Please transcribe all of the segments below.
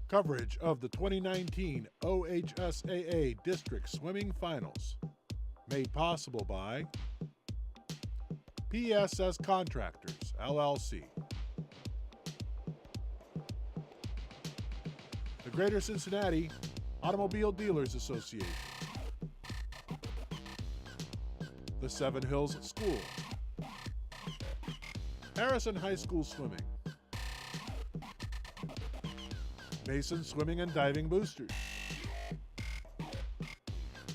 Coverage of the 2019 OHSAA District Swimming Finals. Made possible by PSS Contractors, LLC. The Greater Cincinnati Automobile Dealers Association. The Seven Hills School. Harrison High School Swimming. Mason Swimming and Diving Boosters.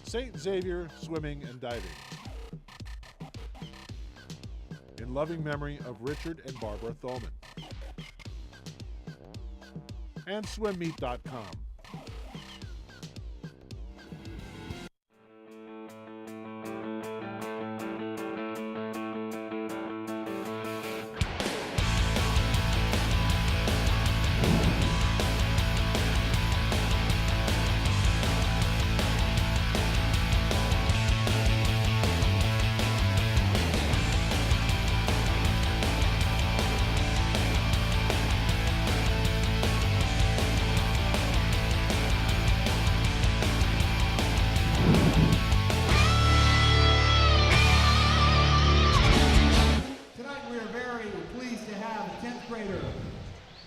St. Xavier Swimming and Diving. In loving memory of Richard and Barbara Thulman. And swimmeet.com.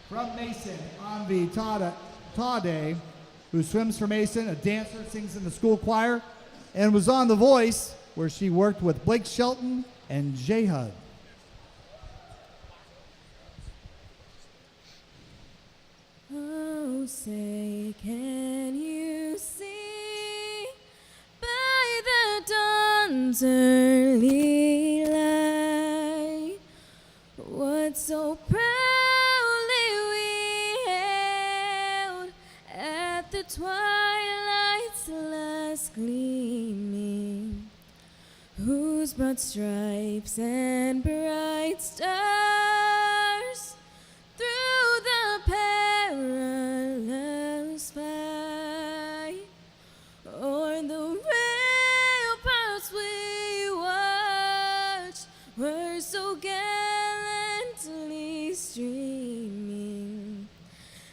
From Mason on the Ta Day, who swims for Mason, a dancer, sings in the school choir, and was on The Voice, where she worked with Blake Shelton and J-Hud. Oh, say, can you see by the dawn's early light what so proudly we hailed at the twilight's last gleaming, whose broad stripes and bright stars through the perilous fight o'er the ramparts we watched were so gallantly streaming,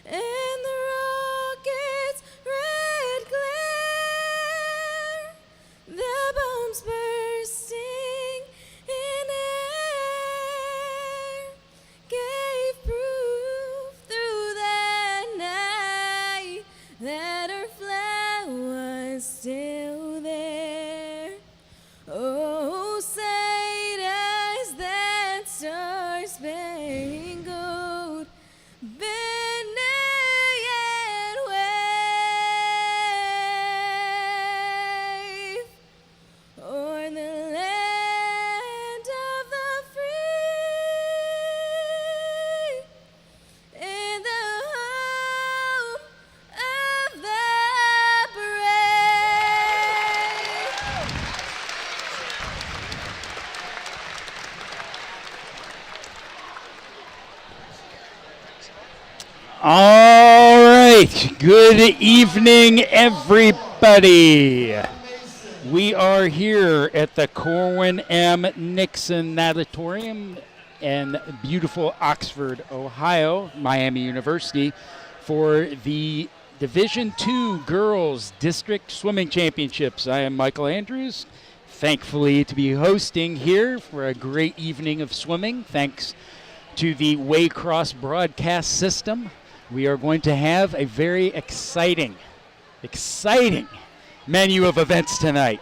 and the rocket's red glare, the bombs bursting in air, gave proof through the night that our flag was still there. Oh, say does that star-spangled banner yet wave o'er the land of the free and the home of the brave. All right. Good evening, everybody. We are here at the Corwin M. Nixon Natatorium in beautiful Oxford, Ohio, Miami University, for the Division II Girls District Swimming Championships. I am Michael Andrews, thankfully to be hosting here for a great evening of swimming, thanks to the Waycross broadcast system. We are going to have a very exciting menu of events tonight.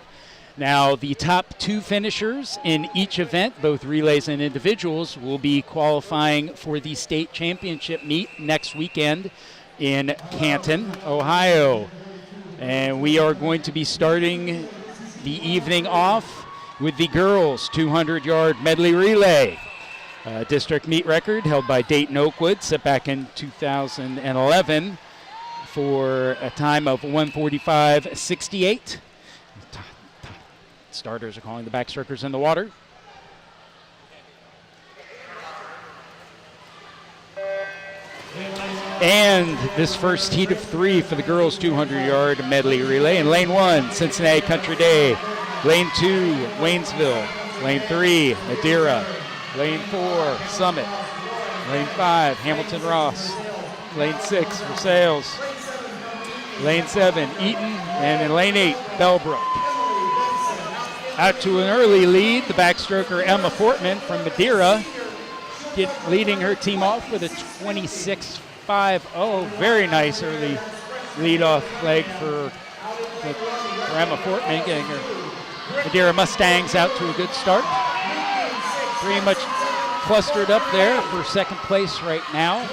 Now, the top two finishers in each event, both relays and individuals, will be qualifying for the state championship meet next weekend in Canton, Ohio. And we are going to be starting the evening off with the girls' 200-yard medley relay. District meet record held by Dayton Oakwood, set back in 2011 for a time of 1:45.68. Starters are calling the backstrokers in the water. And this first heat of three for the girls' 200-yard medley relay. In lane 1, Cincinnati Country Day. Lane 2, Waynesville. Lane 3, Madeira. Lane 4, Summit. Lane 5, Hamilton Ross. Lane 6 for Sales. Lane 7, Eaton, and in lane 8, Bellbrook. Out to an early lead, the backstroker Emma Fortman from Madeira, leading her team off with a 26.50. Very nice early lead-off leg for Emma Fortman, getting her Madeira Mustangs out to a good start. Pretty much clustered up there for second place right now.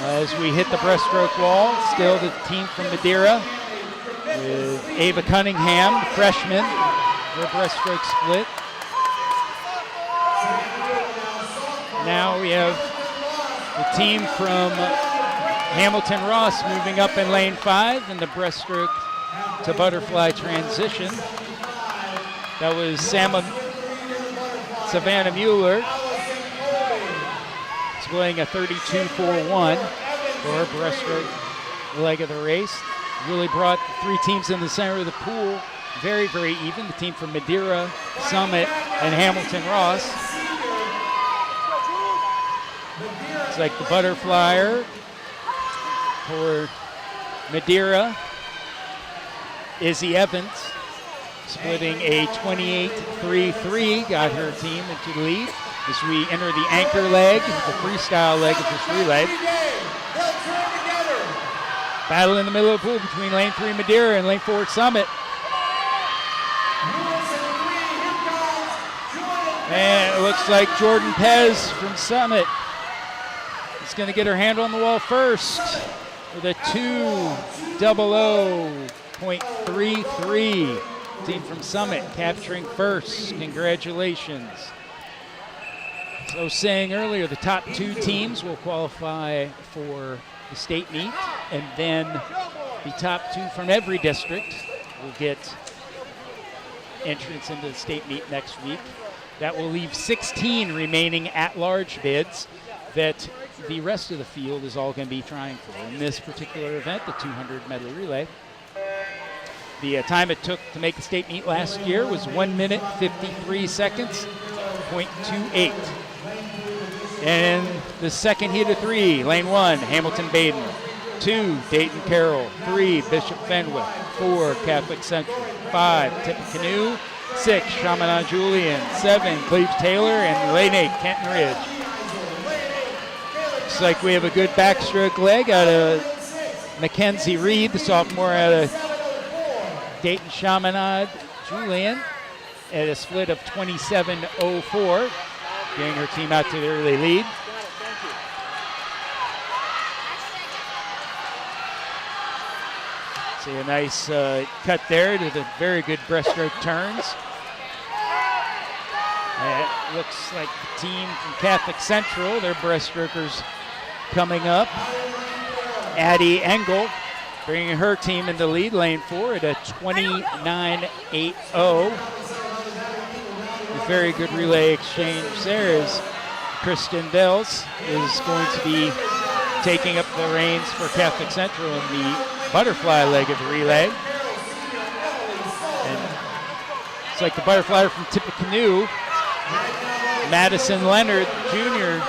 As we hit the breaststroke wall, still the team from Madeira with Ava Cunningham, freshman, her breaststroke split. Now we have the team from Hamilton Ross moving up in lane 5 in the breaststroke to butterfly transition. That was Savannah Mueller, displaying a 32.41 for her breaststroke leg of the race. Really brought the three teams in the center of the pool very, very even. The team from Madeira, Summit, and Hamilton Ross. It's like the butterflyer for Madeira, Izzy Evans, splitting a 28.33, got her team into the lead. As we enter the anchor leg, the freestyle leg of this relay. Battle in the middle of the pool between lane 3 Madeira and lane 4 Summit. And it looks like Jordan Pez from Summit is going to get her hand on the wall first with a 2:00.33. Team from Summit capturing first. Congratulations. So saying earlier, the top 2 teams will qualify for the state meet, and then the top 2 from every district will get entrance into the state meet next week. That will leave 16 remaining at-large bids that the rest of the field is all going to be trying for. In this particular event, the 200 medley relay, the time it took to make the state meet last year was 1 minute 53 seconds, .28. And the second heat of 3, lane 1, Hamilton Baden, 2, Dayton Carroll, 3, Bishop Fenwick, 4, Catholic Central, 5, Tippecanoe, 6, Chaminade Julian, 7, Cleves Taylor, and lane 8, Kenton Ridge. Looks like we have a good backstroke leg out of Mackenzie Reed, the sophomore out of Dayton Chaminade Julian, at a split of 27.04. Getting her team out to the early lead. See a nice cut there to the very good breaststroke turns. And it looks like the team from Catholic Central, their breaststrokers coming up. Addie Engel bringing her team into lead, lane 4 at a 29.80. Very good relay exchange there as Kristen Bells is going to be taking up the reins for Catholic Central in the butterfly leg of the relay. And it's like the butterfly from Tippecanoe, Madison Leonard Jr. is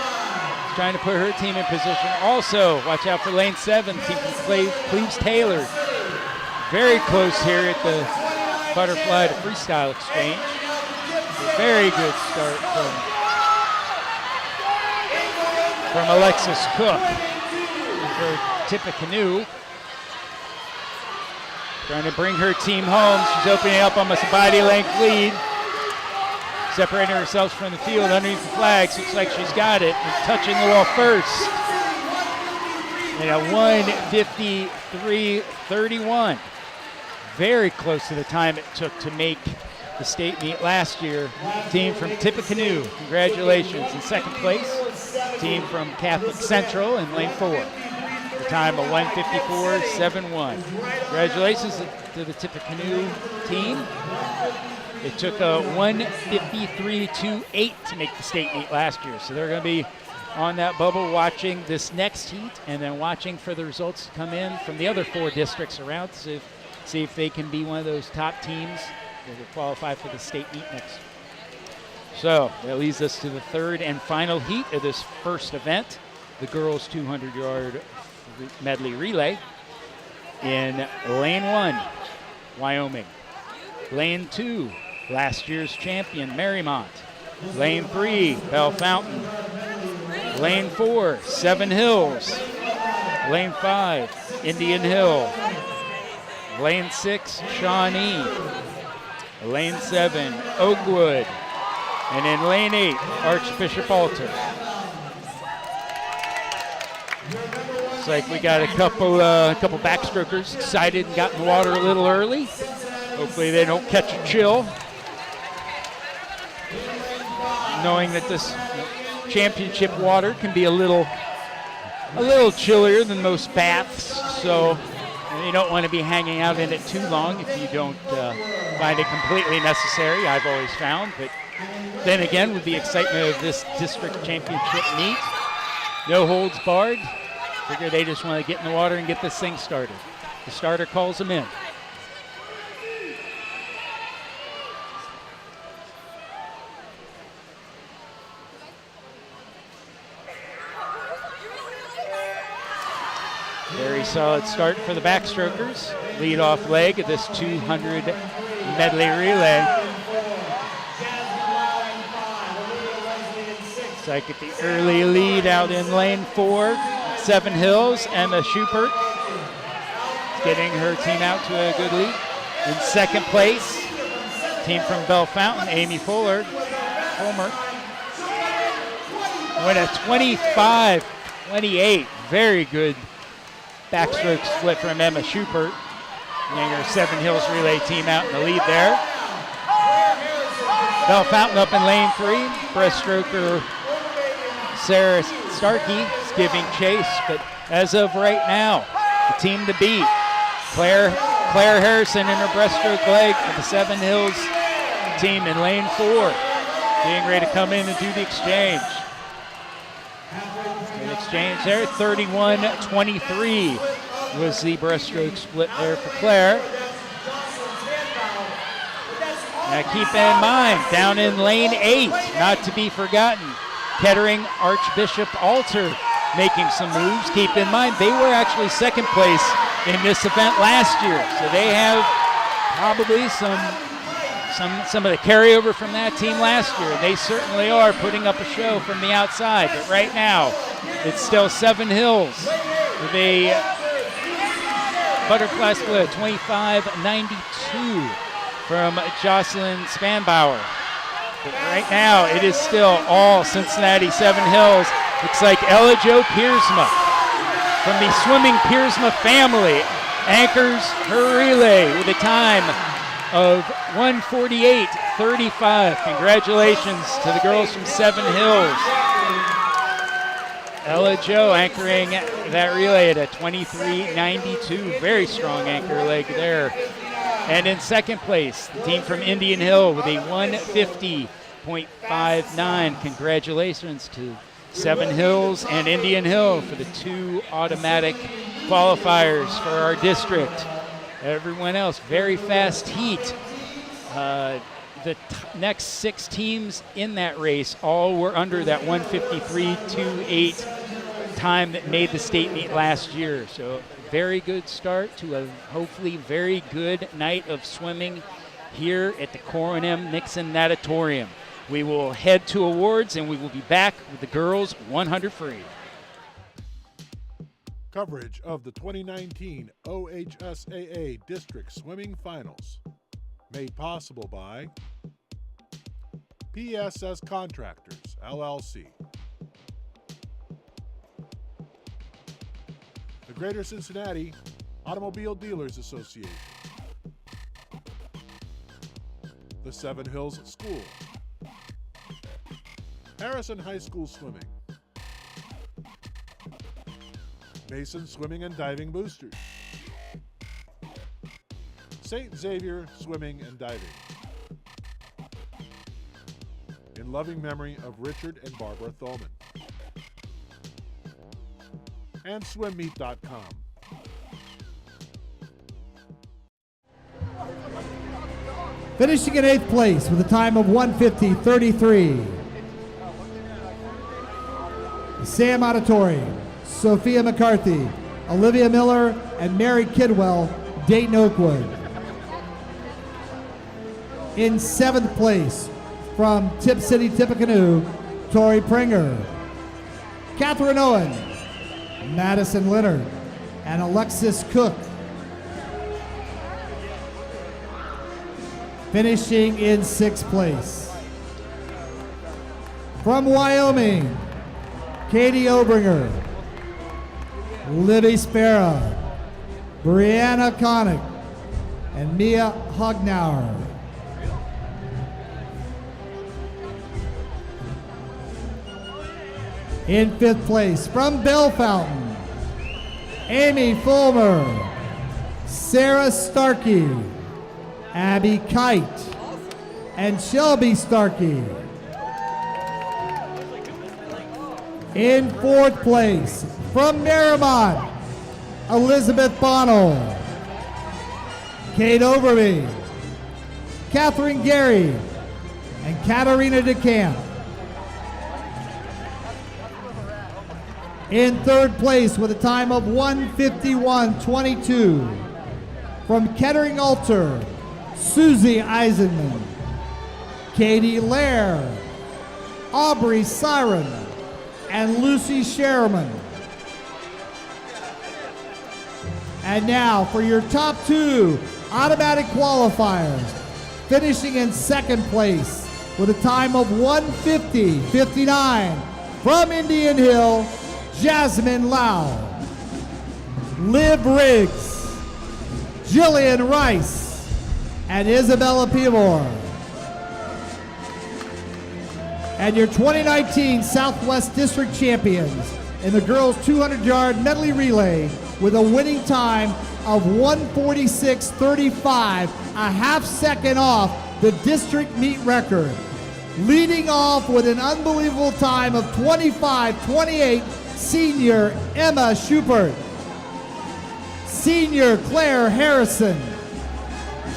trying to put her team in position. Also, watch out for lane 7, team from Cleves Taylor. Very close here at the butterfly to freestyle exchange. Very good start from Alexis Cook for Tippecanoe. Trying to bring her team home. She's opening up almost a body length lead. Separating herself from the field underneath the flags. Looks like she's got it. And touching the wall first. And a 1:53.31. Very close to the time it took to make the state meet last year. Team from Tippecanoe, congratulations. In second place, team from Catholic Central in lane 4. The time of 1:54.71. Congratulations to the Tippecanoe team. It took a 1:53.28 to make the state meet last year. So they're going to be on that bubble watching this next heat and then watching for the results to come in from the other 4 districts around to see if they can be one of those top teams that will qualify for the state meet next. So that leads us to the third and final heat of this first event. the girls' 200-yard medley relay. In lane 1, Wyoming. Lane 2, last year's champion, Marymount. Lane 3, Bell Fountain. Lane 4, Seven Hills. Lane 5, Indian Hill. Lane 6, Shawnee. Lane 7, Oakwood. And in lane 8, Archbishop Alter. Looks like we got a couple backstrokers excited and got in the water a little early. Hopefully they don't catch a chill, knowing that this championship water can be a little chillier than most baths, so you don't want to be hanging out in it too long if you don't find it completely necessary, I've always found. But then again, with the excitement of this district championship meet, no holds barred, figure they just want to get in the water and get this thing started. The starter calls them in. Very solid start for the backstrokers. Lead-off leg of this 200 medley relay. Looks like at the early lead out in lane 4, Seven Hills, Emma Schubert getting her team out to a good lead. In second place, team from Bell Fountain, Amy Homer. Went a 25-28, very good backstroke split from Emma Schubert, getting her Seven Hills relay team out in the lead there. Bell Fountain up in lane 3. Breaststroker Sarah Starkey is giving chase, but as of right now, the team to beat, Claire Harrison in her breaststroke leg for the Seven Hills team in lane 4, being ready to come in and do the exchange. Good exchange there, 31-23 was the breaststroke split there for Claire. Now keep in mind, down in lane 8, not to be forgotten, Kettering Archbishop Alter making some moves. Keep in mind, they were actually second place in this event last year, so they have probably some of the carryover from that team last year. They certainly are putting up a show from the outside, but right now it's still Seven Hills with a butterfly split 25-92 from Jocelyn Spanbauer. But right now it is still all Cincinnati Seven Hills. Looks like Ella Jo Piersma from the Swimming Piersma family anchors her relay with a time of 1:48.35. Congratulations to the girls from Seven Hills. Ella Jo anchoring that relay at a 23.92. Very strong anchor leg there. And in second place, the team from Indian Hill with a 1:50.59. Congratulations to Seven Hills and Indian Hill for the 2 automatic qualifiers for our district. Everyone else, very fast heat. The next 6 teams in that race all were under that 1:53.28 time that made the state meet last year. So very good start to a hopefully very good night of swimming here at the Corwin M. Nixon Natatorium. We will head to awards and we will be back with the girls 100 free. Coverage of the 2019 OHSAA District Swimming Finals. Made possible by PSS Contractors, LLC. The Greater Cincinnati Automobile Dealers Association. The Seven Hills School. Harrison High School Swimming. Mason Swimming and Diving Boosters. St. Xavier Swimming and Diving. In loving memory of Richard and Barbara Thulman. And swimmeet.com. Finishing in 8th place with a time of 1:50.33. The Sam Auditory, Sophia McCarthy, Olivia Miller, and Mary Kidwell, Dayton Oakwood. In 7th place, from Tip City Tippecanoe, Tori Pringer, Catherine Owen, Madison Leonard, and Alexis Cook. Finishing in 6th place. From Wyoming, Katie Obringer, Libby Sparrow, Brianna Connick, and Mia Hognauer. In 5th place, from Bellefountain, Amy Fulmer, Sarah Starkey, Abby Kite, and Shelby Starkey. In 4th place, from Merrimont, Elizabeth Bonnell, Kate Overby, Catherine Gary, and Katarina DeCamp. In 3rd place with a time of 1:51.22, from Kettering Altar, Susie Eisenman, Katie Lair, Aubrey Siren, and Lucy Sherman. And now for your top 2 automatic qualifiers, finishing in 2nd place with a time of 1:50.59, from Indian Hill, Jasmine Lau, Liv Riggs, Jillian Rice, and Isabella Pivor. And your 2019 Southwest District champions in the girls 200-yard medley relay with a winning time of 1:46.35, a half second off the district meet record. Leading off with an unbelievable time of 25:28, senior Emma Schubert, senior Claire Harrison,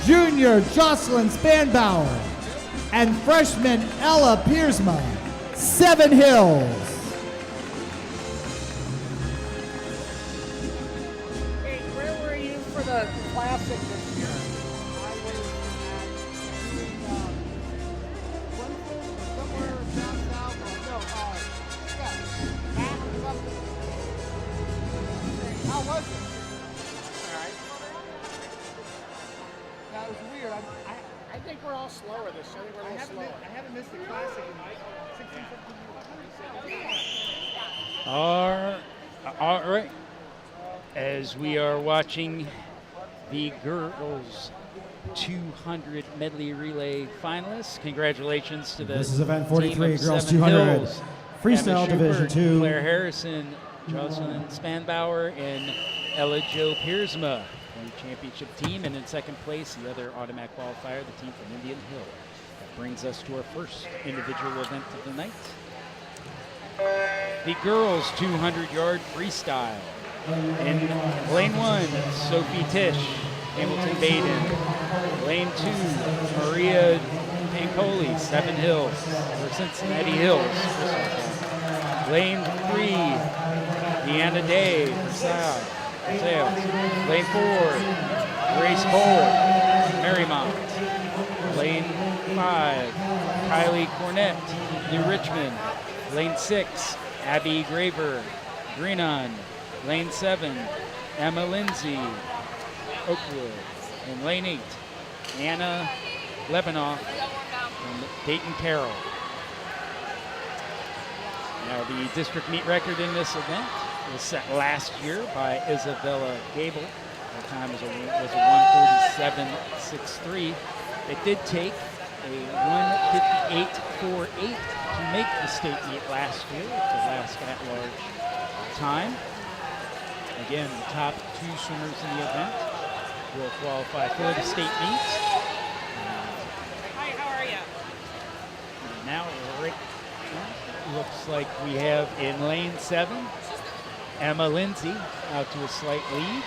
junior Jocelyn Spanbauer, and freshman Ella Piersma, Seven Hills. Hey, where were you for the classic this year? I was at somewhere down south. Matt or something. How was it? All right. That was weird. I think we're all slower this year. I think we're a little slower. I haven't missed the classic in 16, 17 years. All right. As we are watching the girls 200 medley relay finalists, congratulations to the This is event team 43, of girls Seven 200, Hills. freestyle Emma division Schubert, 2. Claire Harrison, Jocelyn Spanbauer, and Ella Jo Piersma, the championship team. And in 2nd place, the other automatic qualifier, the team from Indian Hill. That brings us to our first individual event of the night. The girls 200-yard freestyle. In lane 1, Sophie Tish, Hamilton Baden. Lane 2, Maria Pancoli, Seven Hills, or Cincinnati Hills. Lane 3, Deanna Day, Sales. Lane 4, Grace Cole, Marymount. Lane 5, Kylie Cornett, New Richmond. Lane 6, Abby Graver, Greenon. Lane 7, Emma Lindsay, Oakwood. And lane 8, Anna Levinoff and Dayton Carroll. Now the district meet record in this event was set last year by Isabella Gable. The time was a 1:47.63. It did take a 1:58.48 to make the state meet last year. It's the last at-large time. Again, the top 2 swimmers in the event will qualify for the state meets. Hi, how are you? Now, right, looks like we have in lane 7, Emma Lindsay out to a slight lead.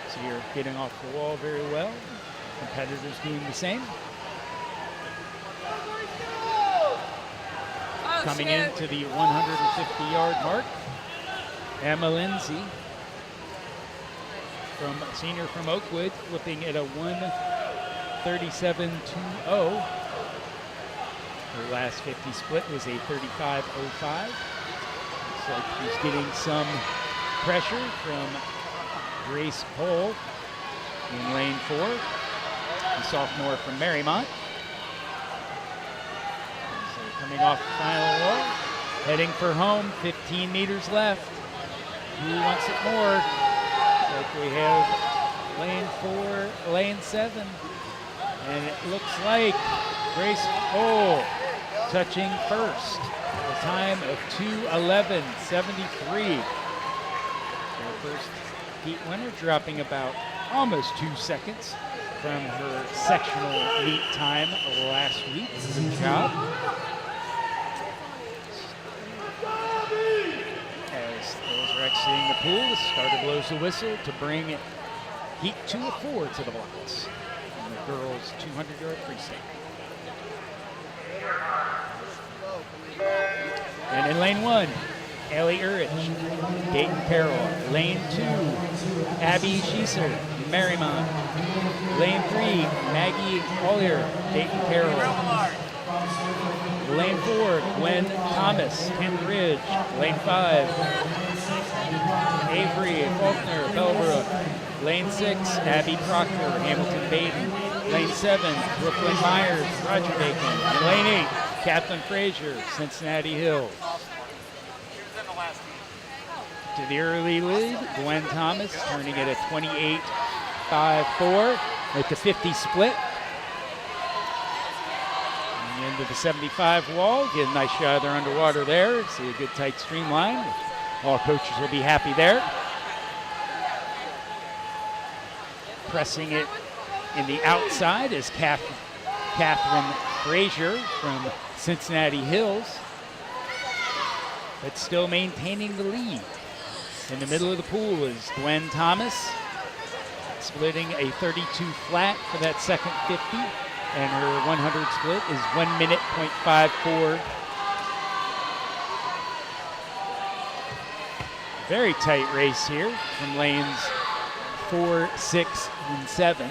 So you're getting off the wall very well. Competitors doing the same. Coming into the 150-yard mark, Emma Lindsay, senior from Oakwood, flipping at a 1:37.20. Her last 50 split was a 35.05. Looks like she's getting some pressure from Grace Cole in lane 4, the sophomore from Marymount. So coming off the final wall, heading for home, 15 meters left. Who wants it more? Like we have lane 4, lane 7. And it looks like Grace Cole touching first. A time of 2:11.73. Her first heat winner, dropping about almost 2 seconds from her sectional meet time last week. Good job. As those are exiting the pool, the starter blows the whistle to bring heat 2 of 4 to the blocks. And the girls' 200-yard freestyle. And in lane 1, Ellie Urich, Dayton Carroll. Lane 2, Abby Schieser, Marymount. Lane 3, Maggie Collier, Dayton Carroll. Lane 4, Gwen Thomas, Kent Ridge. Lane 5, Avery Faulkner, Bellbrook. Lane 6, Abby Proctor, Hamilton Baden. Lane 7, Brooklyn Myers, Roger Bacon. And lane 8, Kathleen Frazier, Cincinnati Hills. To the early lead, Gwen Thomas turning it a 28.54 at the 50 split. And into the 75 wall, get a nice shot of her underwater there. See a good tight streamline. All coaches will be happy there. Pressing it in the outside is Catherine Frazier from Cincinnati Hills, but still maintaining the lead. In the middle of the pool is Gwen Thomas, splitting a 32 flat for that second 50, and her 100 split is 1:54. Very tight race here from lanes 4, 6, and 7.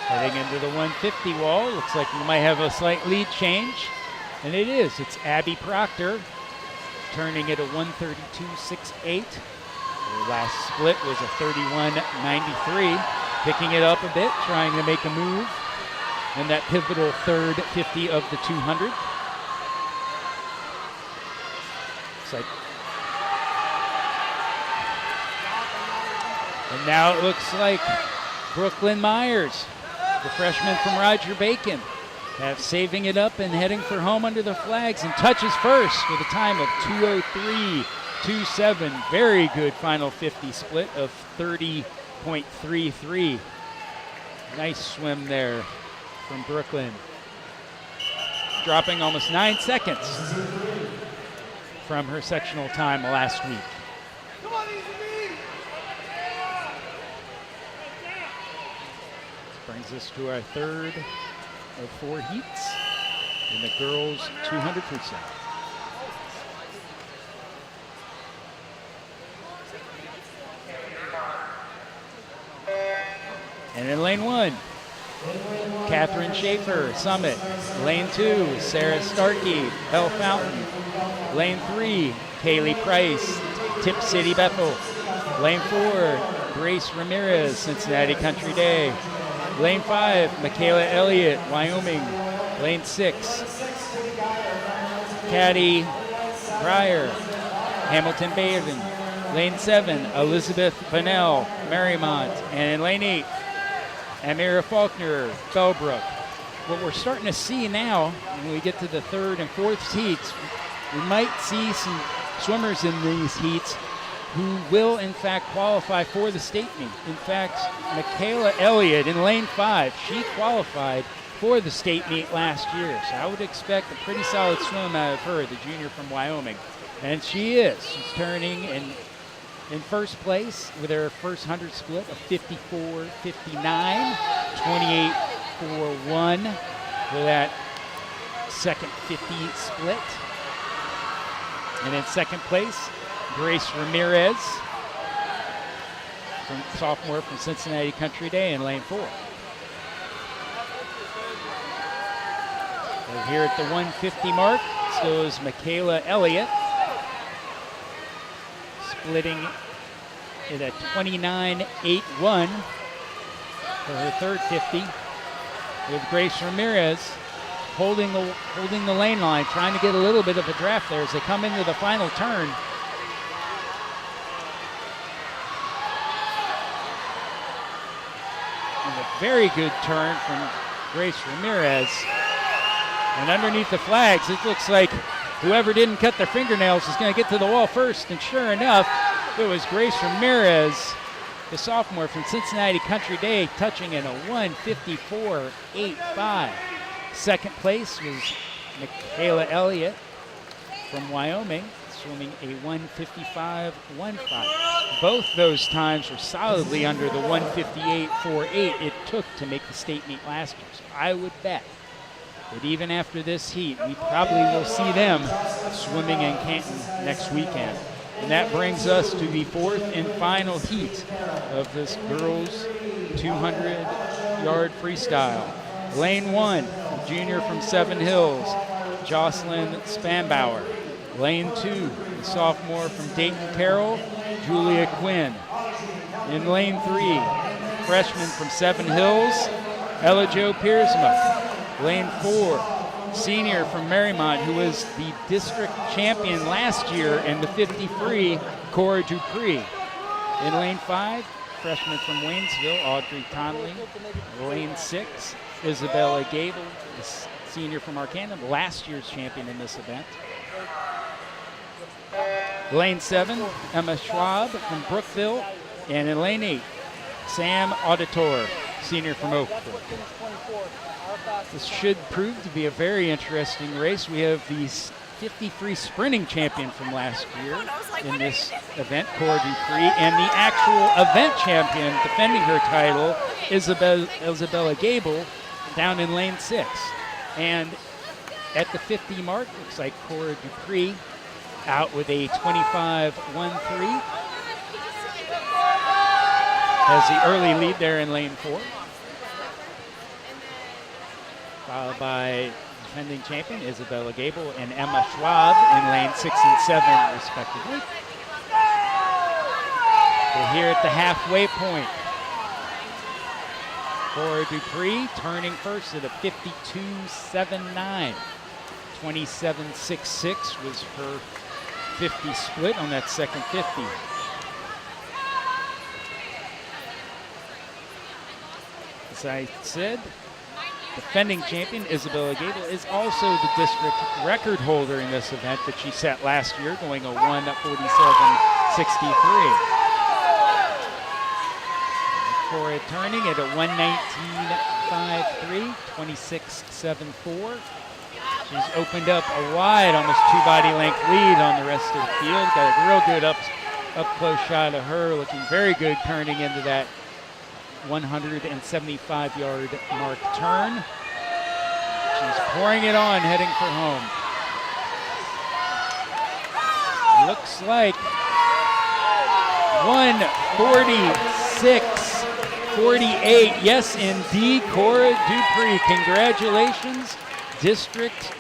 Heading into the 150 wall, looks like we might have a slight lead change. And it is. It's Abby Proctor turning it a 1:32.68. Her last split was a 31.93. Picking it up a bit, trying to make a move in that pivotal third 50 of the 200. It's like, and now it looks like Brooklyn Myers, the freshman from Roger Bacon, have saving it up and heading for home under the flags, and touches first with a time of 2:03.27. Very good final 50 split of 30.33. Nice swim there from Brooklyn. Dropping almost 9 seconds from her sectional time last week. Brings us to our third of 4 heats in the girls' 200 freestyle. And in lane 1, Catherine Schaefer, Summit. Lane 2, Sarah Starkey, Bell Fountain. Lane 3, Kaylee Price, Tip City Bethel. Lane 4, Grace Ramirez, Cincinnati Country Day. Lane 5, Michaela Elliott, Wyoming. Lane 6, Caddy Breyer, Hamilton Baden. Lane 7, Elizabeth Bunnell, Marymount. And in lane 8, Amira Faulkner, Bellbrook. What we're starting to see now, when we get to the third and fourth heats, we might see some swimmers in these heats who will in fact qualify for the state meet. In fact, Michaela Elliott in lane 5, she qualified for the state meet last year. So I would expect a pretty solid swim out of her, the junior from Wyoming. And she is. She's turning in first place with her first 100 split of 54.59, 4-1 for that second 50 split. And in second place, Grace Ramirez, sophomore from Cincinnati Country Day in lane 4. So here at the 150 mark, so is Michaela Elliott, splitting it at 29.81 for her third 50, with Grace Ramirez holding the lane line, trying to get a little bit of a draft there as they come into the final turn. And a very good turn from Grace Ramirez. And underneath the flags, it looks like whoever didn't cut their fingernails is going to get to the wall first. And sure enough, it was Grace Ramirez, the sophomore from Cincinnati Country Day, touching in a 1:54.85. Second place was Michaela Elliott from Wyoming, swimming a 1:55.15. Both those times were solidly under the 1:58.48 it took to make the state meet last year. So I would bet that even after this heat, we probably will see them swimming in Canton next weekend. And that brings us to the fourth and final heat of this girls 200-yard freestyle. Lane 1, the junior from Seven Hills, Jocelyn Spanbauer. Lane 2, the sophomore from Dayton Carroll, Julia Quinn. In lane 3, freshman from Seven Hills, Ella Jo Piersma. Lane 4, senior from Marymount, who was the district champion last year in the 50 free, Cora Dupree. In lane 5, freshman from Waynesville, Audrey Conley. Lane 6, Isabella Gable, the senior from Arcanum, last year's champion in this event. Lane 7, Emma Schwab from Brookville. And in lane 8, Sam Auditor, senior from Oakbrook. This should prove to be a very interesting race. We have the 50 free sprinting champion from last year in this event, Cora Dupree, and the actual event champion defending her title, Isabella Gable, down in lane 6. And at the 50 mark, looks like Cora Dupree out with a 25.13. Has the early lead there in lane 4. Followed by defending champion Isabella Gable and Emma Schwab in lane 6 and 7, respectively. We're here at the halfway point. Cora Dupree turning first at a 52.79. 27.66 was her 50 split on that second 50. As I said, defending champion Isabella Gable is also the district record holder in this event that she set last year, going a 1:47.63. Cora turning at a 1:19.53, 26.74. She's opened up a wide, almost 2-body length lead on the rest of the field. Got a real good up close shot of her, looking very good turning into that 175-yard mark turn. She's pouring it on, heading for home. Looks like 1:46.48. Yes, indeed, Cora Dupree. Congratulations, district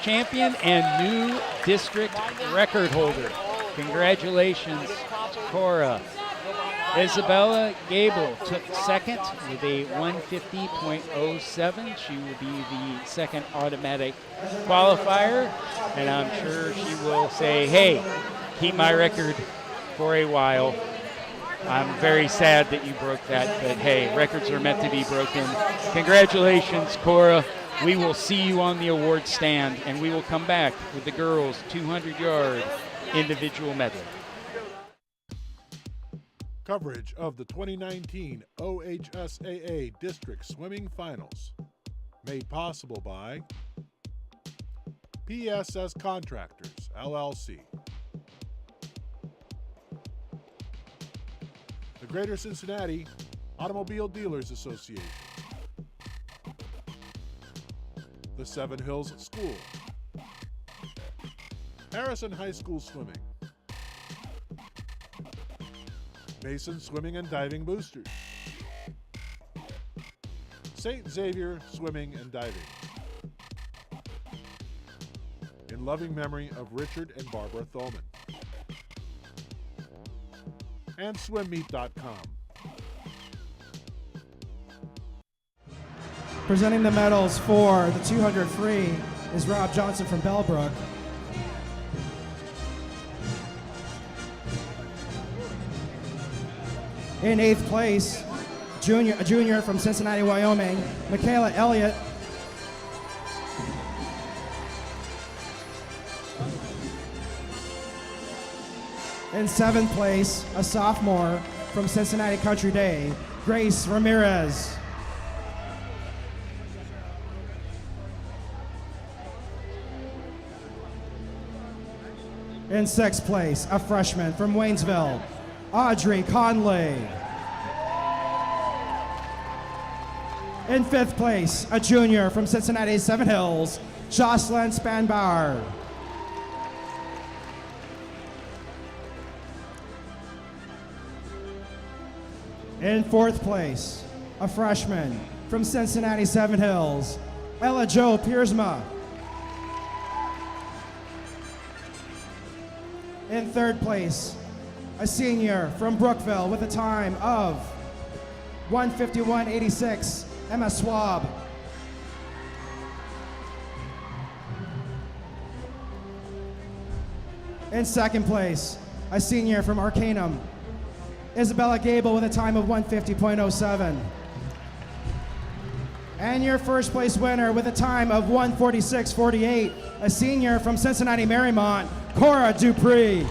champion and new district record holder. Congratulations, Cora. Isabella Gable took second with a 1:50.07. She will be the second automatic qualifier, and I'm sure she will say, hey, keep my record for a while. I'm very sad that you broke that, but hey, records are meant to be broken. Congratulations, Cora. We will see you on the award stand, and we will come back with the girls' 200-yard individual medley. Coverage of the 2019 OHSAA District Swimming Finals. Made possible by PSS Contractors, LLC. The Greater Cincinnati Automobile Dealers Association. the Seven Hills School. Harrison High School Swimming. Mason Swimming and Diving Boosters. St. Xavier Swimming and Diving. In loving memory of Richard and Barbara Thulman. And swimmeet.com. Presenting the medals for the 200 free is Rob Johnson from Bellbrook. In 8th place, a junior from Cincinnati, Wyoming, Michaela Elliott. In 7th place, a sophomore from Cincinnati Country Day, Grace Ramirez. In 6th place, a freshman from Waynesville, Audrey Conley. In 5th place, a junior from Cincinnati Seven Hills, Jocelyn Spanbauer. In 4th place, a freshman from Cincinnati Seven Hills, Ella Jo Piersma. In 3rd place, a senior from Brookville with a time of 1:51.86, Emma Swab. In 2nd place, a senior from Arcanum, Isabella Gable with a time of 1:50.07. And your 1st place winner with a time of 1:46.48, a senior from Cincinnati Marymount, Cora Dupree.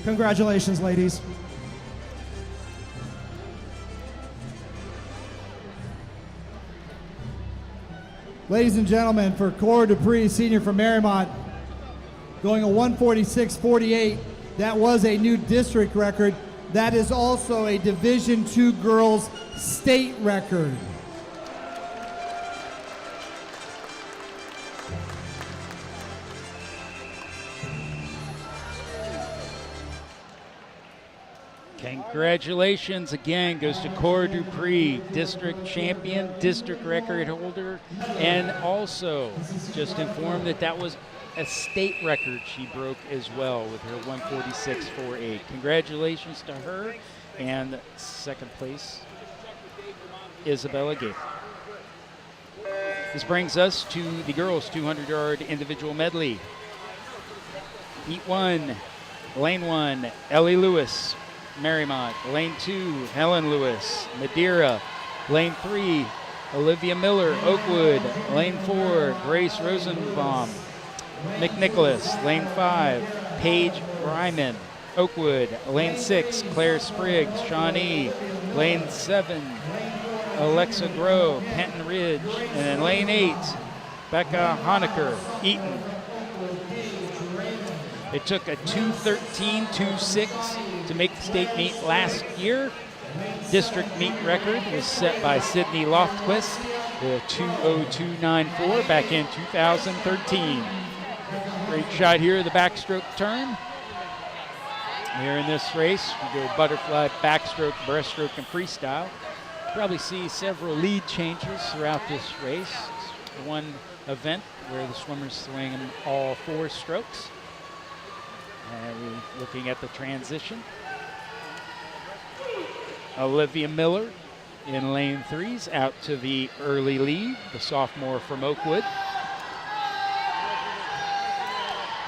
Congratulations, ladies. Ladies and gentlemen, for Cora Dupree, senior from Marymount, going a 1:46.48. That was a new district record. That is also a Division II girls state record. Congratulations again goes to Cora Dupree, district champion, district record holder, and also just informed that that was a state record she broke as well with her 1:46.48. Congratulations to her, and 2nd place, Isabella Gable. This brings us to the girls' 200-yard individual medley. Heat 1, Lane 1, Ellie Lewis, Marymount. Lane 2, Helen Lewis, Madeira. Lane 3, Olivia Miller, Oakwood. Lane 4, Grace Rosenbaum, McNicholas. Lane 5, Paige Ryman, Oakwood. Lane 6, Claire Spriggs, Shawnee. Lane 7, Alexa Groh, Penton Ridge. And then lane 8, Becca Honecker, Eaton. It took a 2:13.26 to make the state meet last year. District meet record was set by Sydney Loftquist, the 2:02.94 back in 2013. Great shot here, the backstroke turn. Here in this race, we go butterfly, backstroke, breaststroke, and freestyle. Probably see several lead changes throughout this race. It's one event where the swimmers swing all 4 strokes. And we're looking at the transition. Olivia Miller in lane 3's out to the early lead, the sophomore from Oakwood.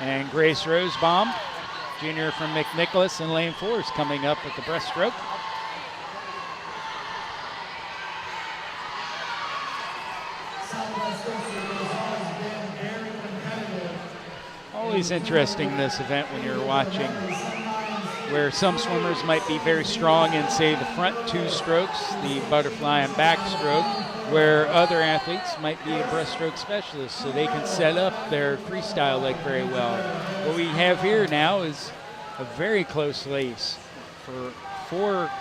And Grace Rosebaum, junior from McNicholas in lane 4, is coming up with the breaststroke. Always interesting this event when you're watching where some swimmers might be very strong in, say, the front 2 strokes, the butterfly and backstroke, where other athletes might be a breaststroke specialist, so they can set up their freestyle leg very well. What we have here now is a very close race for 4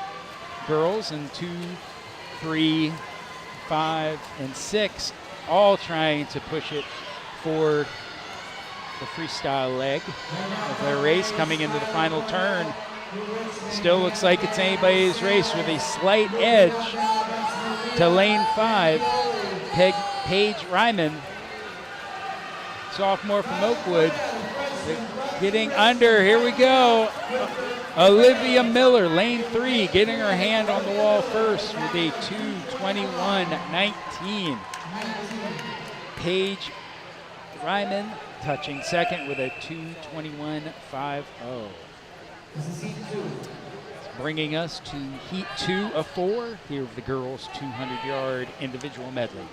girls and 2, 3, 5, and 6, all trying to push it for the freestyle leg of their race. Coming into the final turn, still looks like it's anybody's race with a slight edge to lane 5, Paige Ryman, sophomore from Oakwood, getting under. Here we go. Olivia Miller, lane 3, getting her hand on the wall first with a 2:21.19. Paige Ryman touching second with a 2:21.50. Bringing us to heat 2 of 4 here of the girls' 200-yard individual medley.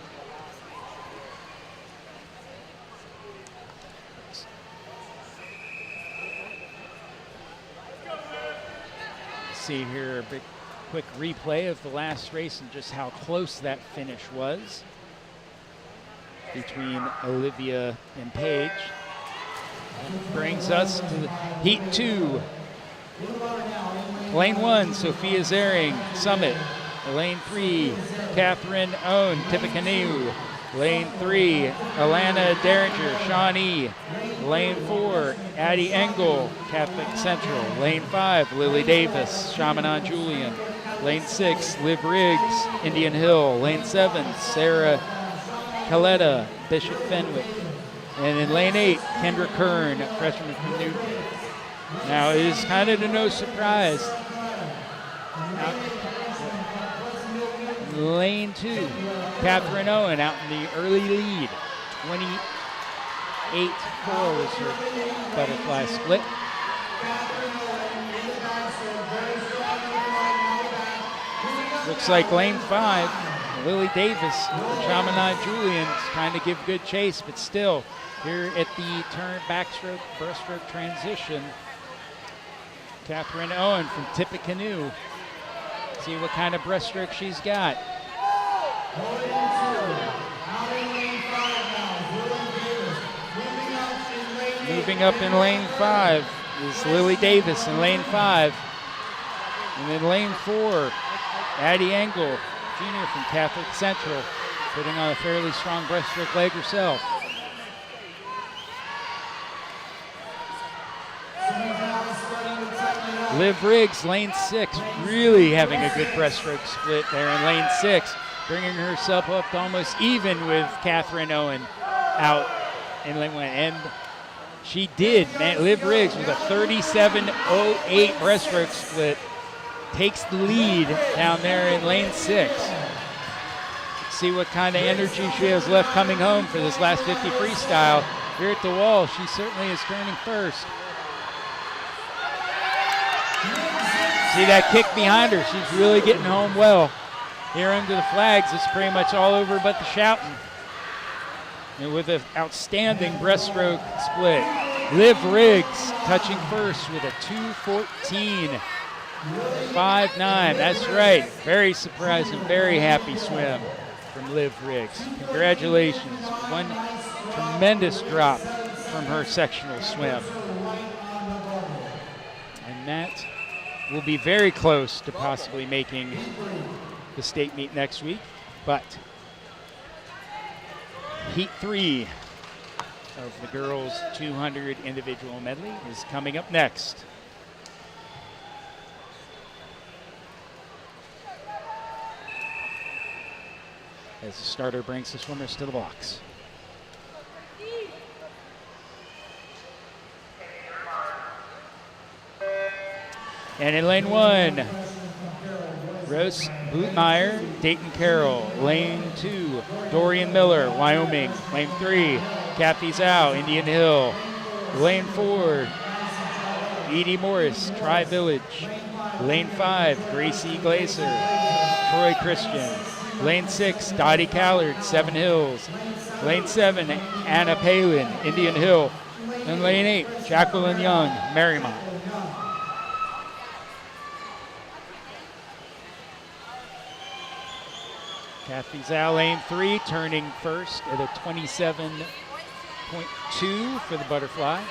See here a big quick replay of the last race and just how close that finish was between Olivia and Paige. That brings us to the heat 2. Lane 1, Sophia Zering, Summit. Lane 3, Catherine Owen, Tippecanoe. Lane 3, Alana Derringer, Shawnee. Lane 4, Addie Engel, Catholic Central. Lane 5, Lily Davis, Chaminade Julian. Lane 6, Liv Riggs, Indian Hill. Lane 7, Sarah Caletta, Bishop Fenwick. And in lane 8, Kendra Kern, freshman from Newton. Now it is kind of to no surprise. Lane 2, Catherine Owen out in the early lead. 28-4 was her butterfly split. Looks like lane 5, Lily Davis, Chaminade Julian trying to give good chase, but still here at the turn backstroke, breaststroke transition, Catherine Owen from Tippecanoe. See what kind of breaststroke she's got. Moving up in lane 5 is Lily Davis in lane 5. And then lane 4, Addie Engel, junior from Catholic Central, putting on a fairly strong breaststroke leg herself. Liv Riggs, lane 6, really having a good breaststroke split there in lane 6, bringing herself up to almost even with Catherine Owen out in lane 1. And she did. Liv Riggs with a 37.08 breaststroke split takes the lead down there in lane 6. See what kind of energy she has left coming home for this last 50 freestyle. Here at the wall, she certainly is turning first. See that kick behind her. She's really getting home well. Here under the flags, it's pretty much all over but the shouting. And with an outstanding breaststroke split. Liv Riggs touching first with a 2:14.59. That's right. Very surprising, very happy swim from Liv Riggs. Congratulations. One tremendous drop from her sectional swim. And that will be very close to possibly making the state meet next week, but heat 3 of the girls' 200 individual medley is coming up next. As the starter brings the swimmers to the blocks. And in lane 1, Rose Bootmeyer, Dayton Carroll. Lane 2, Dorian Miller, Wyoming. Lane 3, Kathy Zhao, Indian Hill. Lane 4, Edie Morris, Tri-Village. Lane 5, Gracie Glazer, Troy Christian. Lane 6, Dottie Callard, Seven Hills. Lane 7, Anna Palin, Indian Hill. And lane 8, Jacqueline Young, Marymount. Kathy Zhao, lane 3, turning first at a 27.2 for the butterfly.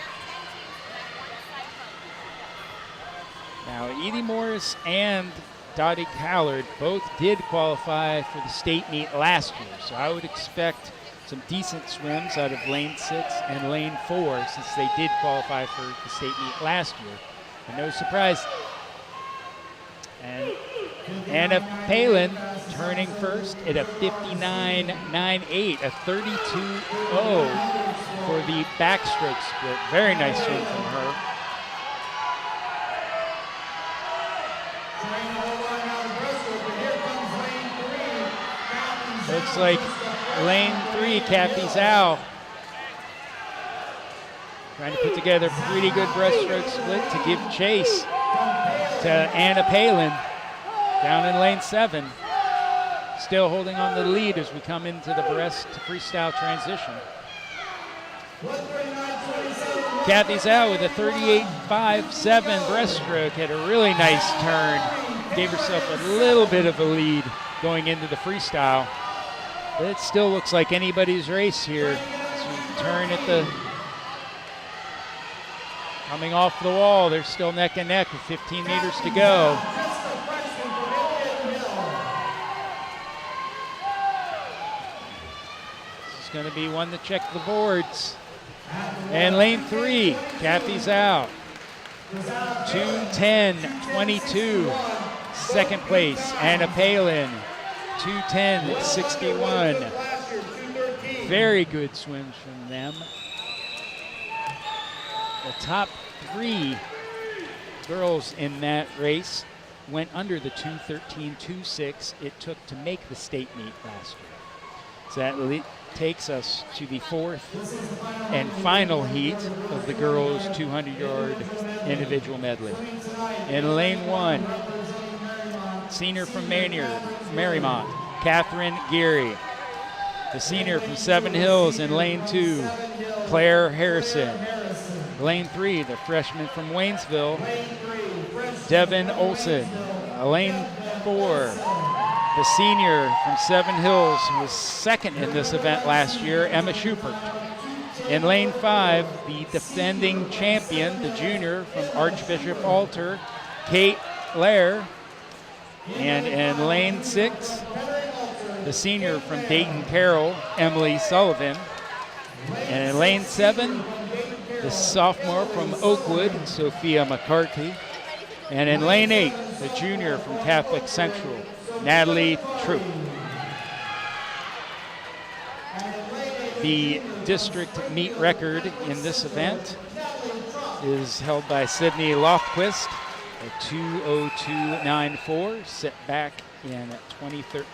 Now, Edie Morris and Dottie Callard both did qualify for the state meet last year, so I would expect some decent swims out of lane 6 and lane 4 since they did qualify for the state meet last year. And no surprise. And Anna Palin turning first at a 59.98, a 32.0 for the backstroke split. Very nice swim from her. Looks like lane 3, Kathy Zhao, trying to put together a pretty good breaststroke split to give chase to Anna Palin down in lane 7. Still holding on to the lead as we come into the breast freestyle transition. Kathy Zhao with a 38.57 breaststroke had a really nice turn. Gave herself a little bit of a lead going into the freestyle. But it still looks like anybody's race here. As we turn at the coming off the wall. They're still neck and neck with 15 meters to go. This is going to be one to check the boards. And lane 3, Kathy Zhao, 2:10.22. Second place, Anna Palin, 2:10.61. Very good swims from them. The top 3 girls in that race went under the 2:13.26 it took to make the state meet last year. So that takes us to the 4th and final heat of the girls' 200-yard individual medley. In lane 1, senior from Marymount, Catherine Geary. The senior from Seven Hills in lane 2, Claire Harrison. Lane 3, the freshman from Waynesville, Devin Olson. Lane 4, the senior from Seven Hills, who was second in this event last year, Emma Schubert. In lane 5, the defending champion, the junior from Archbishop Alter, Kate Lair. And in lane 6, the senior from Dayton Carroll, Emily Sullivan. And in lane 7, the sophomore from Oakwood, Sophia McCarthy. And in lane 8, the junior from Catholic Central, Natalie Troop. The district meet record in this event is held by Sydney Lothquist, a 2:02.94, set back in 2013.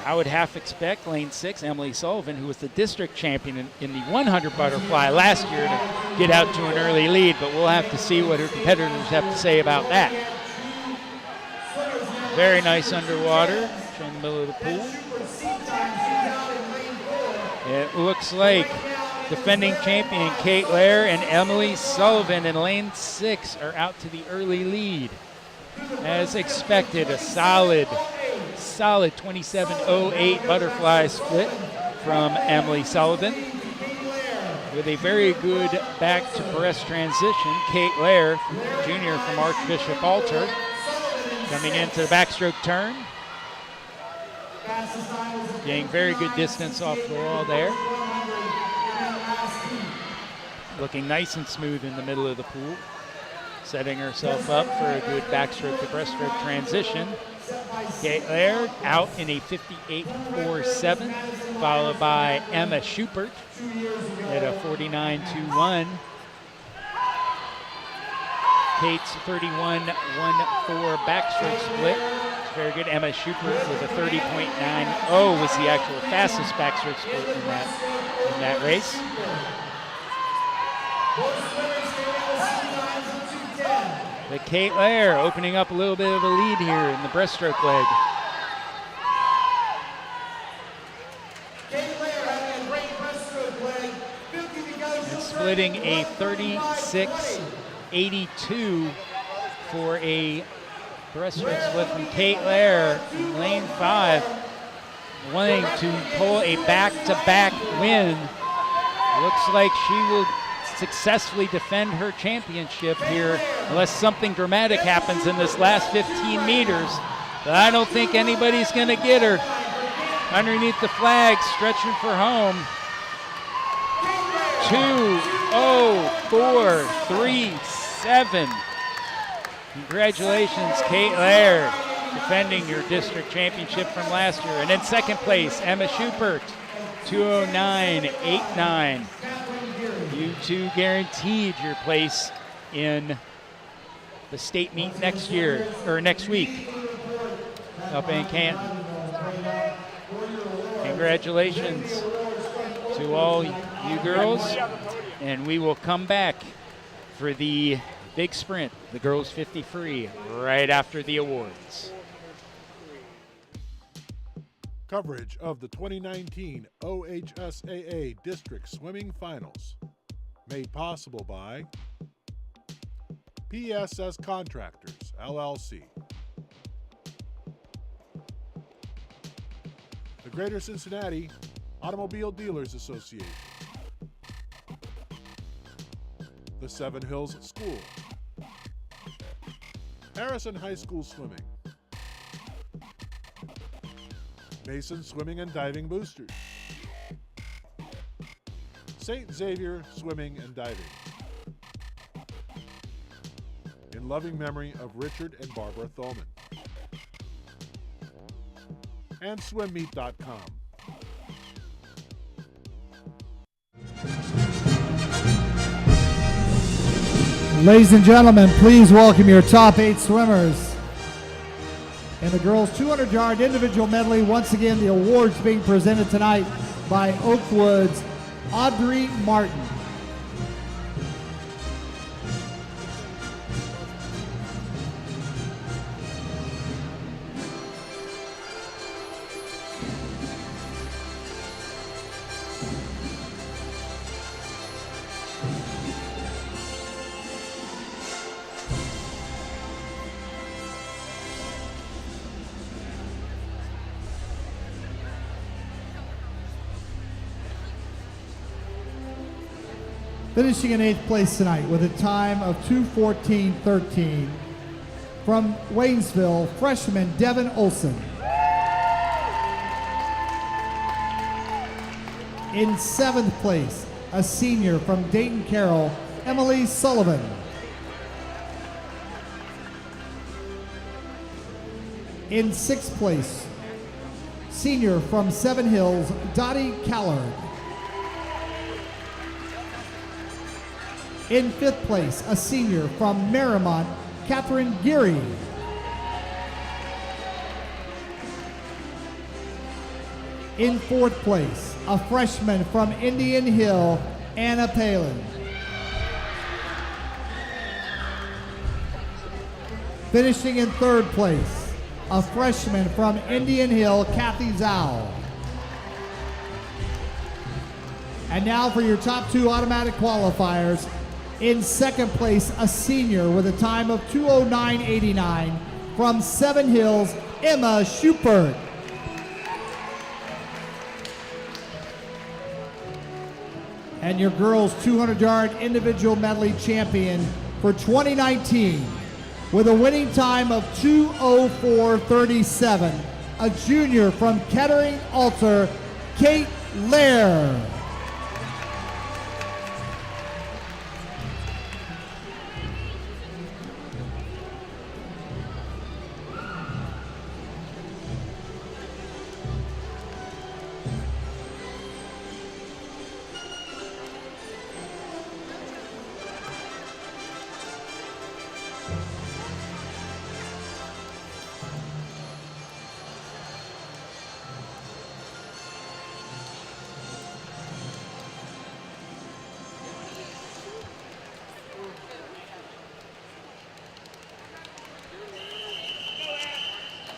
I would half expect lane 6, Emily Sullivan, who was the district champion in the 100 butterfly last year, to get out to an early lead, but we'll have to see what her competitors have to say about that. Very nice underwater, in the middle of the pool. It looks like defending champion Kate Lair and Emily Sullivan in lane 6 are out to the early lead. As expected, a solid 27.08 butterfly split from Emily Sullivan. With a very good back to breast transition, Kate Lair, junior from Archbishop Alter, coming into the backstroke turn. Getting very good distance off the wall there. Looking nice and smooth in the middle of the pool. Setting herself up for a good backstroke to breaststroke transition. Kate Laird out in a 58.47, followed by Emma Schubert at a 49.21. Kate's 31.14 backstroke split. Very good. Emma Schubert with a 30.90 was the actual fastest backstroke split in that race. But Kate Lair opening up a little bit of a lead here in the breaststroke leg. And splitting a 36.82 2:82 for a breaststroke split from Kate Lair in lane 5, wanting to pull a back-to-back win. Looks like she will successfully defend her championship here unless something dramatic happens in this last 15 meters. But I don't think anybody's going to get her. Underneath the flag, stretching for home. 2:04.37. Congratulations, Kate Lair, defending your district championship from last year. And in second place, Emma Schupert, 2:09.89. You two guaranteed your place in the state meet next year, or next week, up in Canton. Congratulations to all you girls, and we will come back for the big sprint, the girls 50 free, right after the awards. Coverage of the 2019 OHSAA District Swimming Finals. Made possible by PSS Contractors, LLC. The Greater Cincinnati Automobile Dealers Association. The Seven Hills School. Harrison High School Swimming. Mason Swimming and Diving Boosters. St. Xavier Swimming and Diving. In loving memory of Richard and Barbara Thulman. And swimmeet.com. Ladies and gentlemen, please welcome your top 8 swimmers. In the girls' 200-yard individual medley, once again, the awards being presented tonight by Oakwood's Audrey Martin. Finishing in 8th place tonight with a time of 2:14.13 from Waynesville, freshman Devin Olson. In 7th place, a senior from Dayton Carroll, Emily Sullivan. In 6th place, senior from Seven Hills, Dottie Callard. In 5th place, a senior from Marymount, Catherine Geary. In 4th place, a freshman from Indian Hill, Anna Palin. Finishing in 3rd place, a freshman from Indian Hill, Kathy Zhao. And now for your top 2 automatic qualifiers. In 2nd place, a senior with a time of 2:09.89 from Seven Hills, Emma Schupert. And your girls' 200-yard individual medley champion for 2019 with a winning time of 2:04.37, a junior from Kettering Alter, Kate Lair.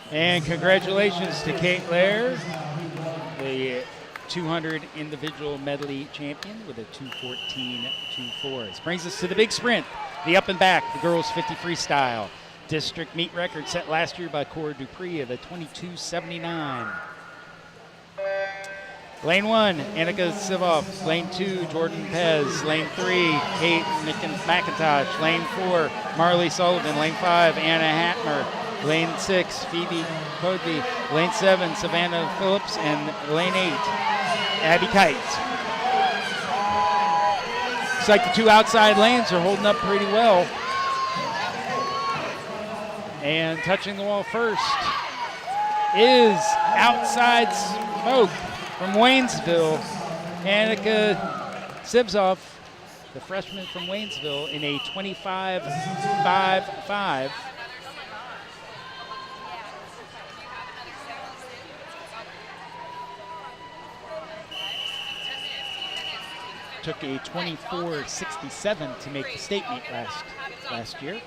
And congratulations to Kate Lair, the 200 individual medley champion with a 2:14.24. This brings us to the big sprint. The up and back, the girls 50 freestyle. District meet record set last year by Cora Dupree of a 22:79. Lane 1, Annika Sivov. Lane 2, Jordan Pez. Lane 3, Kate McIntosh. Lane 4, Marley Sullivan. Lane 5, Anna Hatmer. Lane 6, Phoebe Codby. Lane 7, Savannah Phillips. And lane 8, Abby Kite. Looks like the two outside lanes are holding up pretty well. And touching the wall first is outside smoke from Waynesville, Annika Sibzov, the freshman from Waynesville, in a 25.55. Took a 24.67 to make the state meet last year.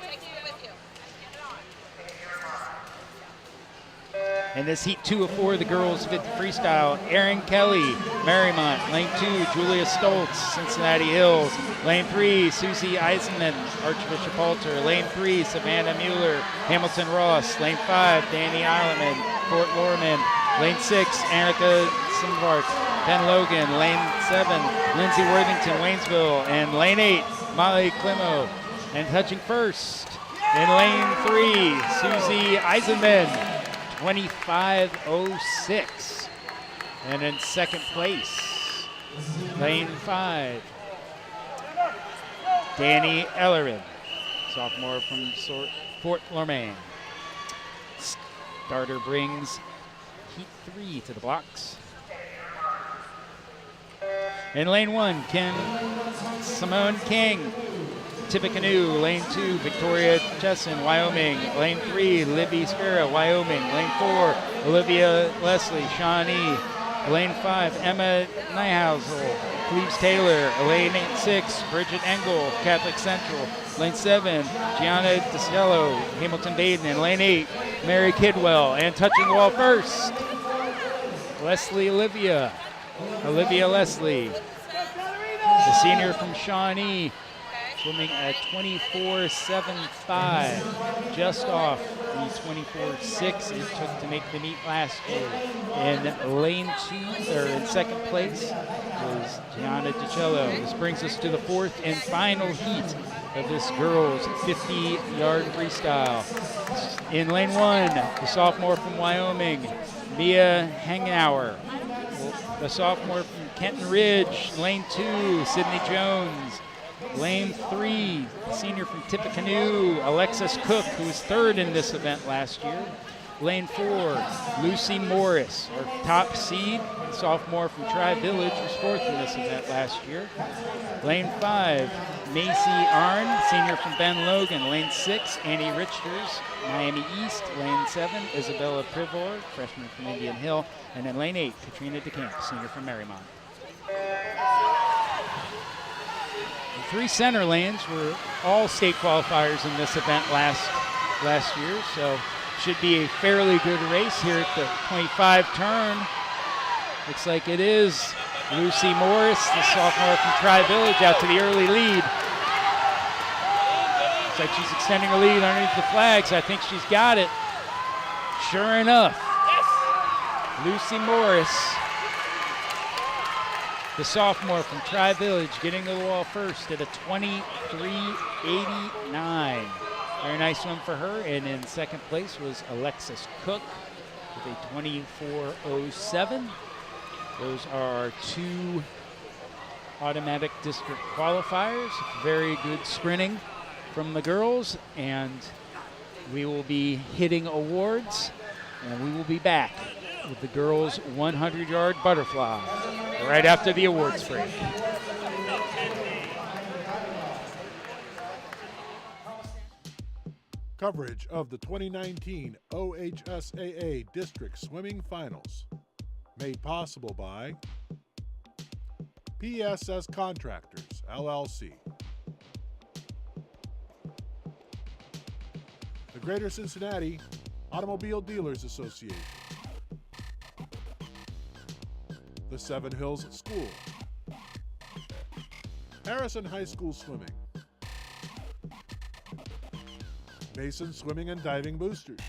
And this heat 2 of 4, the girls 50 freestyle. Erin Kelly, Marymount. Lane 2, Julia Stoltz, Cincinnati Hills. Lane 3, Susie Eisenman, Archbishop Halter. Lane 3, Savannah Mueller, Hamilton Ross. Lane 5, Danny Eilerman, Fort Lorman. Lane 6, Annika Simvart, Penn Logan. Lane 7, Lindsay Worthington, Waynesville. And lane 8, Molly Climo. And touching first in lane 3, Susie Eisenman. 25.06. And in second place, lane 5, Danny Ellerin, sophomore from Fort Lorraine. Starter brings heat 3 to the blocks. In lane 1, Simone King, Tippecanoe. Lane 2, Victoria Chesson, Wyoming. Lane 3, Libby Spera, Wyoming. Lane 4, Olivia Leslie, Shawnee. Lane 5, Emma Nyhausel, Cleves Taylor. Lane 6, Bridget Engel, Catholic Central. Lane 7, Gianna DiCello, Hamilton Baden. And lane 8, Mary Kidwell. And touching the wall first, Olivia Leslie, the senior from Shawnee, swimming at 24.75, just off the 24.6 it took to make the meet last year. In lane 2, or in second place, was Gianna DiCello. This brings us to the fourth and final heat of this girls' 50-yard freestyle. In lane 1, the sophomore from Wyoming, Mia Hangenauer. The sophomore from Kenton Ridge. Lane 2, Sydney Jones. Lane 3, senior from Tippecanoe, Alexis Cook, who was third in this event last year. Lane 4, Lucy Morris, our top seed, sophomore from Tri-Village, was fourth in this event last year. Lane 5, Macy Arnn, senior from Ben Logan. Lane 6, Annie Richters, Miami East. Lane 7, Isabella Privor, freshman from Indian Hill. And then lane 8, Katrina DeCamp, senior from Marymount. The 3 center lanes were all state qualifiers in this event last year, so should be a fairly good race here at the 25 turn. Looks like it is Lucy Morris, the sophomore from Tri-Village, out to the early lead. Looks like she's extending her lead underneath the flags. I think she's got it. Sure enough, Lucy Morris, the sophomore from Tri-Village, getting to the wall first at a 23.89. Very nice one for her. And in second place was Alexis Cook with a 24.07. Those are our 2 automatic district qualifiers. Very good sprinting from the girls. And we will be hitting awards. And we will be back with the girls' 100-yard butterfly right after the awards break. Coverage of the 2019 OHSAA District Swimming Finals. Made possible by PSS Contractors, LLC. The Greater Cincinnati Automobile Dealers Association. The Seven Hills School. Harrison High School Swimming. Mason Swimming and Diving Boosters.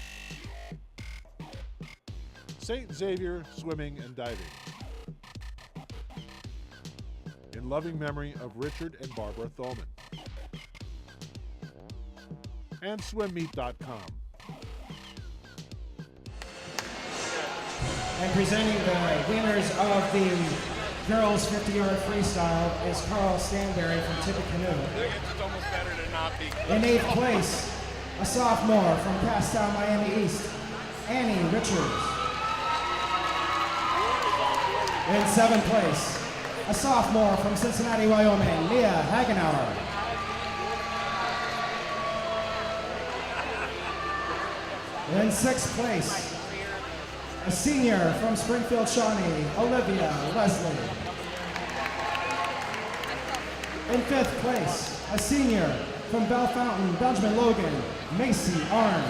St. Xavier Swimming and Diving. In loving memory of Richard and Barbara Thulman. And swimmeet.com. And presenting the winners of the girls 50-yard freestyle is Carl Stanberry from Tippecanoe. It's almost better to not be. In 8th place, a sophomore from Passtown, Miami East, Annie Richards. In 7th place, a sophomore from Cincinnati, Wyoming, Mia Hagenauer. In 6th place, a senior from Springfield, Shawnee, Olivia Leslie. In 5th place, a senior from Bell Fountain, Benjamin Logan, Macy Arn.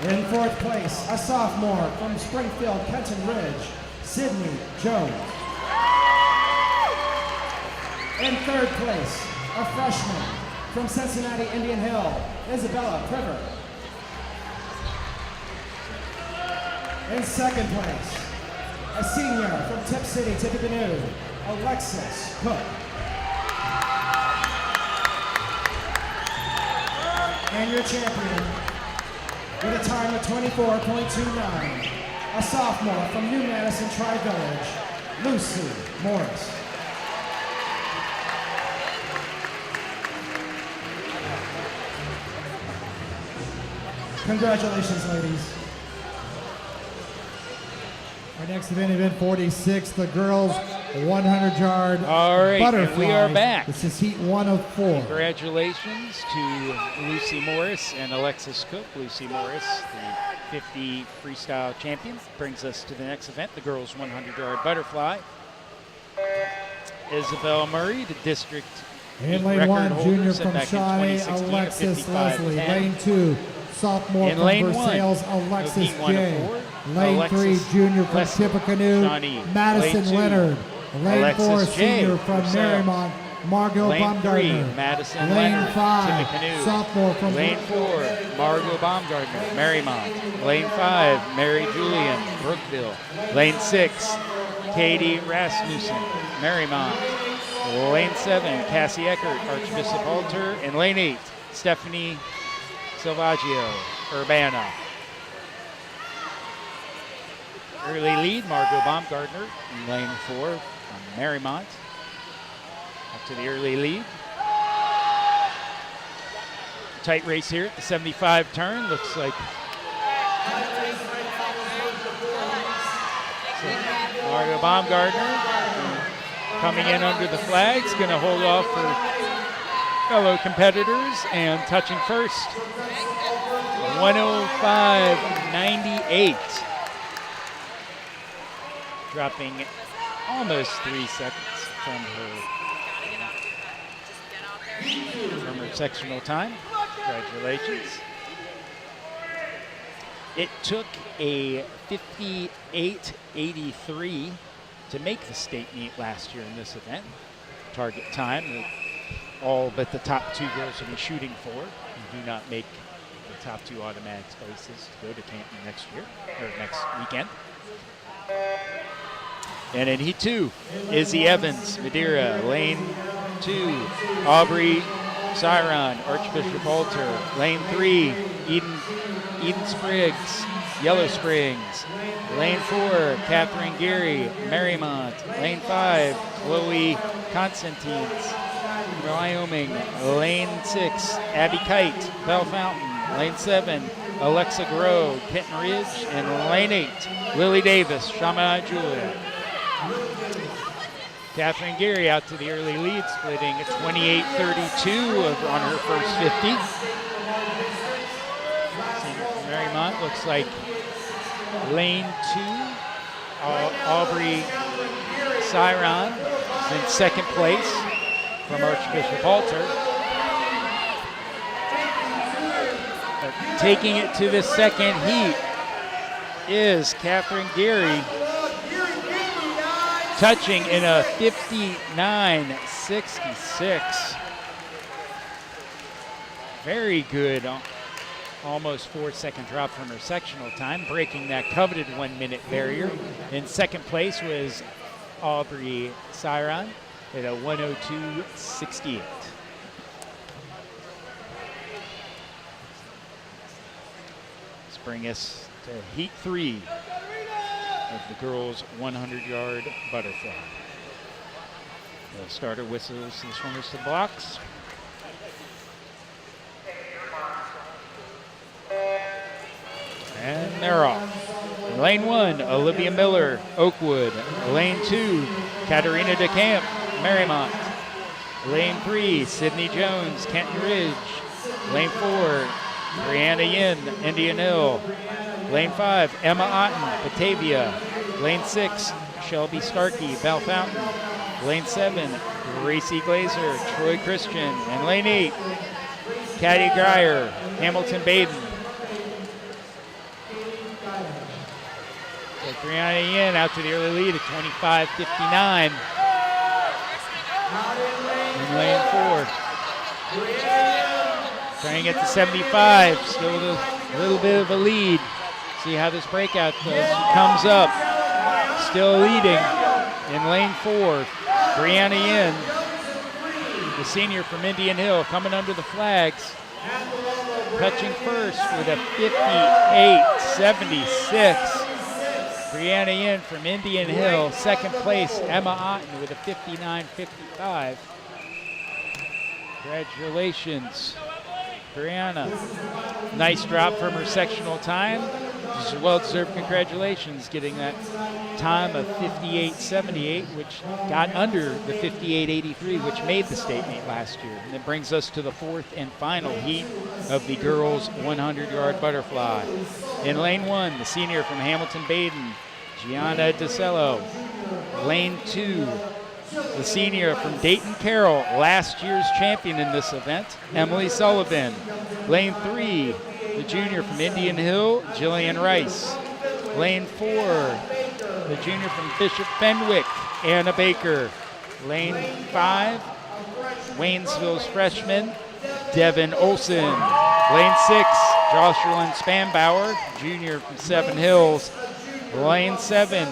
In 4th place, a sophomore from Springfield, Kenton Ridge, Sydney Jones. In 3rd place, a freshman from Cincinnati, Indian Hill, Isabella Priver. In 2nd place, a senior from Tip City, Tippecanoe, Alexis Cook. And your champion, with a time of 24.29, a sophomore from New Madison Tri-Village, Lucy Morris. Congratulations, ladies. Our next event 46, the girls 100-yard All right, butterfly. and we are back. This is heat 1 of 4. Congratulations to Lucy Morris and Alexis Cook. Lucy Morris, the 50 freestyle champion, brings us to the next event, the girls 100-yard butterfly. Isabel Murray, the district In meet lane record 1, junior holder, set from back in Shawnee, 2016 at Alexis Leslie. 55.10. Lane 2, sophomore In from lane Versailles, one, Alexis heat 1 of J. 4, Lane Alexis 3, junior from Leslie. Tippecanoe, Shawnee. Madison Lane 2, Leonard. Lane Alexis 4, J. senior from Versailles. Marymount, Margot Lane 3, Baumgartner. Madison Lane Leonard, 5, Tippecanoe. sophomore from Lane 4, Margot Baumgartner, Marymount. Lane 5, Mary Julian, Brookville. Lane 6, Katie Rasmussen, Marymount. Lane 7, Cassie Eckert, Archbishop Alter. And Lane 8, Stephanie Silvaggio, Urbana. Early lead, Margot Baumgartner in lane 4 from Marymount. Up to the early lead. Tight race here at the 75 turn. Looks like Margot Baumgartner coming in under the flags, going to hold off for fellow competitors and touching first. 105.98. Dropping almost 3 seconds from her sectional time. Congratulations. It took a 58.83 to make the state meet last year in this event. Target time that all but the top 2 girls will be shooting for. You do not make the top 2 automatic spaces to go to Canton next year, or next weekend. And in Heat 2, Izzy Evans, Madeira. Lane 2, Aubrey Siron, Archbishop Alter. Lane 3, Eden Spriggs, Yellow Springs. Lane 4, Catherine Geary, Marymount. Lane 5, Chloe Constantines, Wyoming. Lane 6, Abby Kite, Bell Fountain. Lane 7, Alexa Grow, Kenton Ridge. And Lane 8, Lily Davis, Chaminade Julia. Catherine Geary out to the early lead, splitting at 28.32 on her first 50. Marymount looks like lane 2, Aubrey Siron is in second place from Archbishop Alter. But taking it to the second heat is Catherine Geary, touching in a 59.66. Very good, almost 4-second drop from her sectional time, breaking that coveted 1-minute barrier. In second place was Aubrey Siron at a 1:02.68. Let's bring us to heat 3 of the girls' 100-yard butterfly. The starter whistles the swimmers to the blocks. And they're off. In lane 1, Olivia Miller, Oakwood. Lane 2, Katarina DeCamp, Marymount. Lane 3, Sydney Jones, Canton Ridge. Lane 4, Brianna Yin, Indian Hill. Lane 5, Emma Otten, Batavia. Lane 6, Shelby Starkey, Bell Fountain. Lane 7, Gracie Glazer, Troy Christian. And lane 8, Caddy Grier, Hamilton Baden. So Brianna Yin out to the early lead at 25:59. In lane 4. Trying to get to 75, still with a little bit of a lead. See how this breakout goes. She comes up, still leading. In lane 4, Brianna Yin, the senior from Indian Hill, coming under the flags. Touching first with a 58.76. Brianna Yin from Indian Hill. Second place, Emma Otten with a 59.55. Congratulations, Brianna. Nice drop from her sectional time. Just well-deserved congratulations, getting that time of 58.78, which got under the 58.83, which made the state meet last year. And it brings us to the fourth and final heat of the girls' 100-yard butterfly. In lane 1, the senior from Hamilton Baden, Gianna DeCello. Lane 2, the senior from Dayton Carroll, last year's champion in this event, Emily Sullivan. Lane 3, the junior from Indian Hill, Jillian Rice. Lane 4, the junior from Bishop Fenwick, Anna Baker. Lane 5, Waynesville's freshman, Devin Olson. Lane 6, Jocelyn Spanbauer, junior from Seven Hills. Lane 7,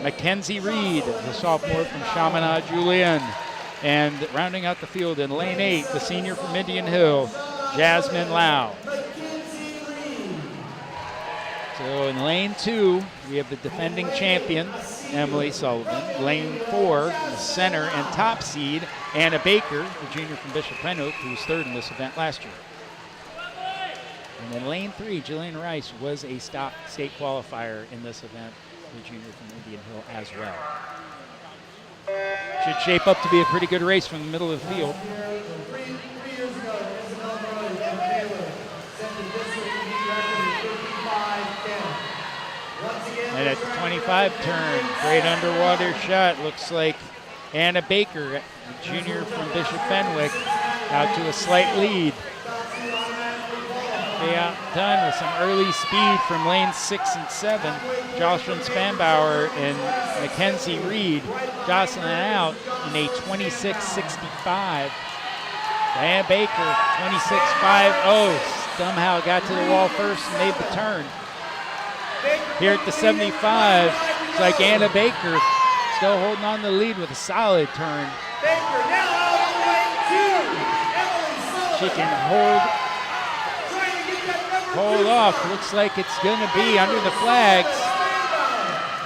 Mackenzie Reed, the sophomore from Chaminade Julian. And rounding out the field in lane 8, the senior from Indian Hill, Jasmine Lau. So in lane 2, we have the defending champion, Emily Sullivan. Lane 4, the center and top seed, Anna Baker, the junior from Bishop Fenwick, who was third in this event last year. And in lane 3, Jillian Rice was a state qualifier in this event, the junior from Indian Hill as well. Should shape up to be a pretty good race from the middle of the field. And at the 25 turn, great underwater shot. Looks like Anna Baker, the junior from Bishop Fenwick, out to a slight lead. They outdone with some early speed from lanes 6 and 7. Jocelyn Spanbauer and Mackenzie Reed jostling out in a 26.65. Diane Baker, 26.50, somehow got to the wall first and made the turn. Here at the 75, it's like Anna Baker still holding on to the lead with a solid turn. She can hold off. Looks like it's going to be under the flags.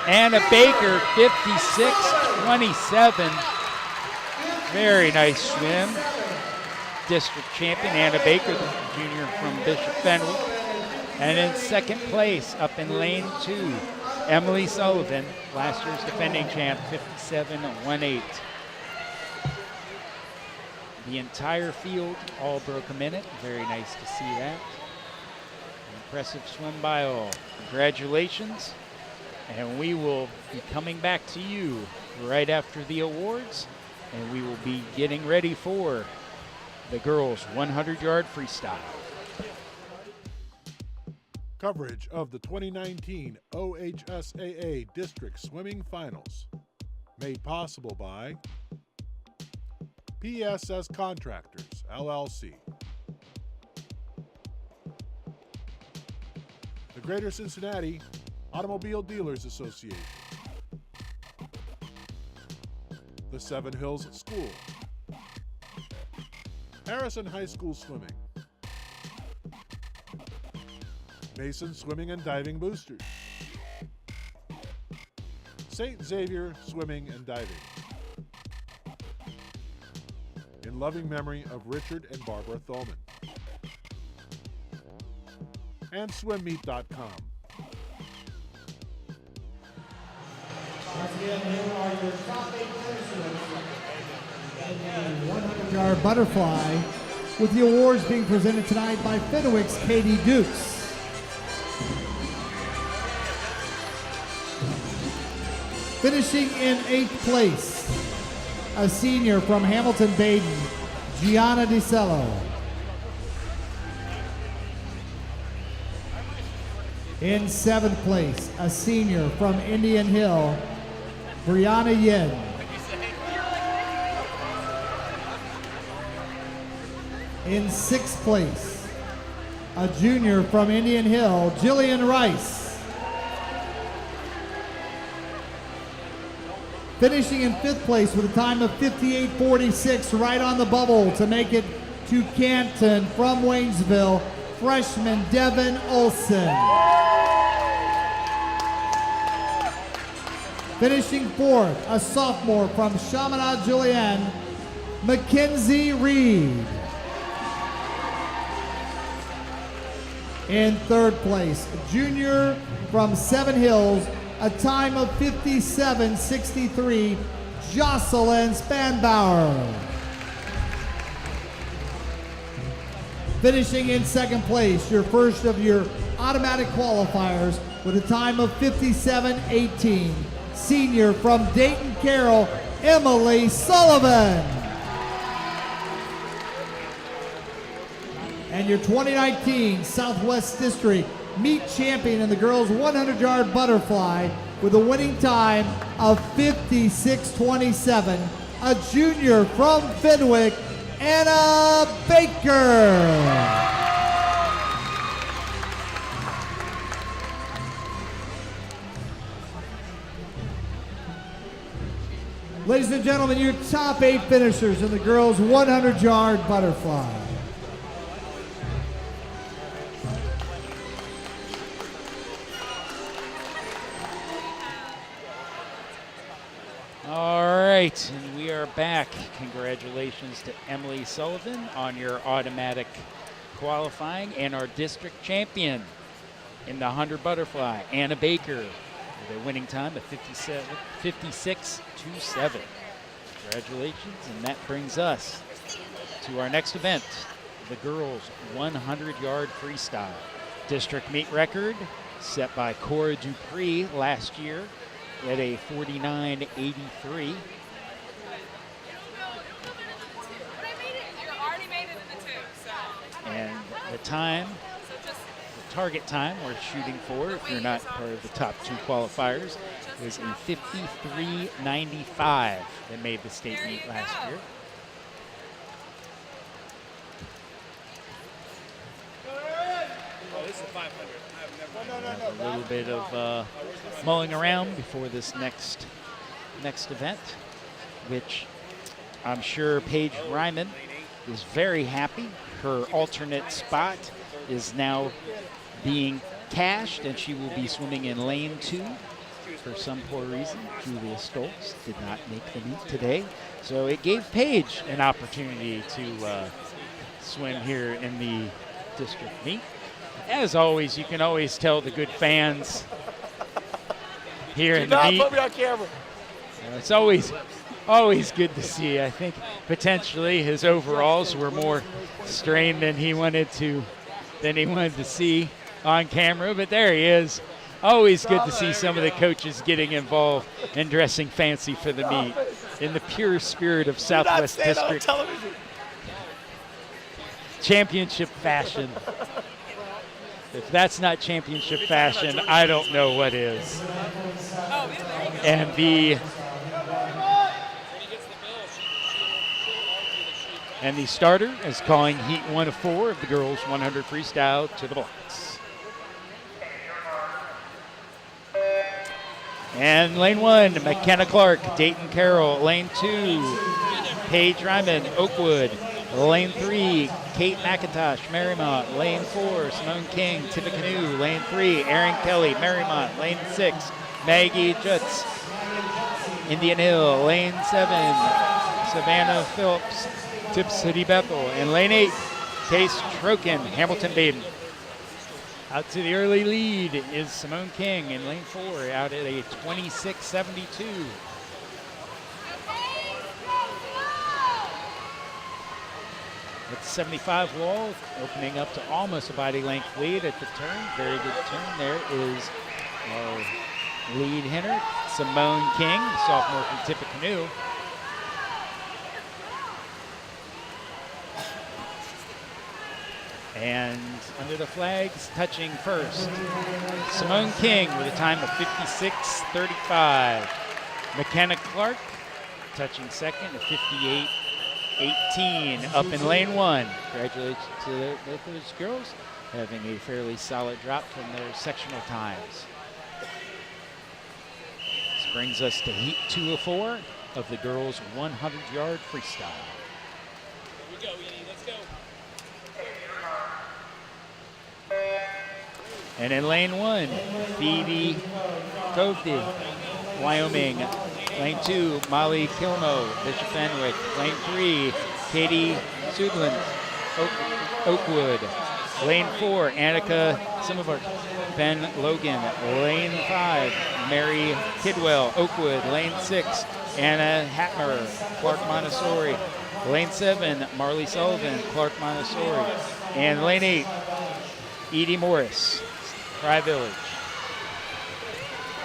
Anna Baker, 56.27. Very nice swim. District champion Anna Baker, the junior from Bishop Fenwick. And in second place, up in lane 2, Emily Sullivan, last year's defending champ, 57.18. The entire field all broke a minute. Very nice to see that. An impressive swim by all. Congratulations. And we will be coming back to you right after the awards. And we will be getting ready for the girls' 100-yard freestyle. Coverage of the 2019 OHSAA District Swimming Finals. Made possible by PSS Contractors, LLC. the Greater Cincinnati Automobile Dealers Association, the Seven Hills School, Harrison High School Swimming, Mason Swimming and Diving Boosters, St. Xavier Swimming and Diving, in loving memory of Richard and Barbara Thulman, and SwimMeet.com. Once again, here are your top 8 finishers in the 100-yard butterfly, with the awards being presented tonight by Fenwick's Katie Dukes. Finishing in 8th place, a senior from Hamilton-Baden, Gianna DiCello. In 7th place, a senior from Indian Hill, Brianna Yin. In 6th place, a junior from Indian Hill, Jillian Rice. Finishing in 5th place with a time of 58:46, right on the bubble to make it to Canton from Waynesville, freshman Devin Olson. Finishing 4th, a sophomore from Chaminade Julienne, Mackenzie Reed. In 3rd place, a junior from Seven Hills, a time of 57:63, Jocelyn Spanbauer. Finishing in 2nd place, your first of your automatic qualifiers with a time of 57:18, senior from Dayton Carroll, Emily Sullivan. And your 2019 Southwest District meet champion in the girls 100-yard butterfly with a winning time of 56:27, a junior from Fenwick, Anna Baker. Ladies and gentlemen, your top 8 finishers in the girls 100-yard butterfly. All right, and we are back. Congratulations to Emily Sullivan on your automatic qualifying, and our district champion in the 100 butterfly, Anna Baker, with a winning time of 56:27. Congratulations, and that brings us to our next event, the girls 100-yard freestyle. District meet record set by Cora Dupree last year at a 49:83. And the time, the target time we're shooting for, if you're not part of the top 2 qualifiers, is a 53:95 that made the state meet last year. Oh, this is a 500. I've never. A little bit of mulling around before this next event, which I'm sure Paige Ryman is very happy. Her alternate spot is now being cashed, and she will be swimming in lane 2 for some poor reason. Julia Stoltz did not make the meet today, so it gave Paige an opportunity to swim here in the district meet. As always, you can always tell the good fans here in the meet. Put me on camera. It's always good to see. I think potentially his overalls were more strained than he wanted to see on camera, but there he is. Always good to see some of the coaches getting involved and dressing fancy for the meet in the pure spirit of Southwest District championship fashion. If that's not championship fashion, I don't know what is. And the starter is calling heat 1 of 4 of the girls 100 freestyle to the blocks. And lane 1, McKenna Clark, Dayton Carroll. Lane 2, Paige Ryman, Oakwood. Lane 3, Kate McIntosh, Marymount. Lane 4, Simone King, Tippecanoe. Lane 3, Erin Kelly, Marymount. Lane 6, Maggie Jutz, Indian Hill. Lane 7, Savannah Phillips, Tip City Bethel. And lane 8, Case Troken, Hamilton Baden. Out to the early lead is Simone King in lane 4 out at a 26.72. At the 75 wall, opening up to almost a body length lead at the turn. Very good turn. There is our lead hitter, Simone King, sophomore from Tippecanoe. And under the flags, touching first, Simone King with a time of 56.35. McKenna Clark touching second at 58.18. Up in lane 1. Congratulations to both those girls having a fairly solid drop from their sectional times. This brings us to heat 2 of 4 of the girls' 100-yard freestyle. Here we go, Edie. Let's go. And in lane 1, Phoebe Covey, Wyoming. Lane 2, Molly Kilmo, Bishop Fenwick. Lane 3, Katie Sudlin, Oakwood. Lane 4, Annika Simivart, Ben Logan. Lane 5, Mary Kidwell, Oakwood. Lane 6, Anna Hatmer, Clark Montessori. Lane 7, Marley Sullivan, Clark Montessori. And lane 8, Edie Morris, Tri-Village.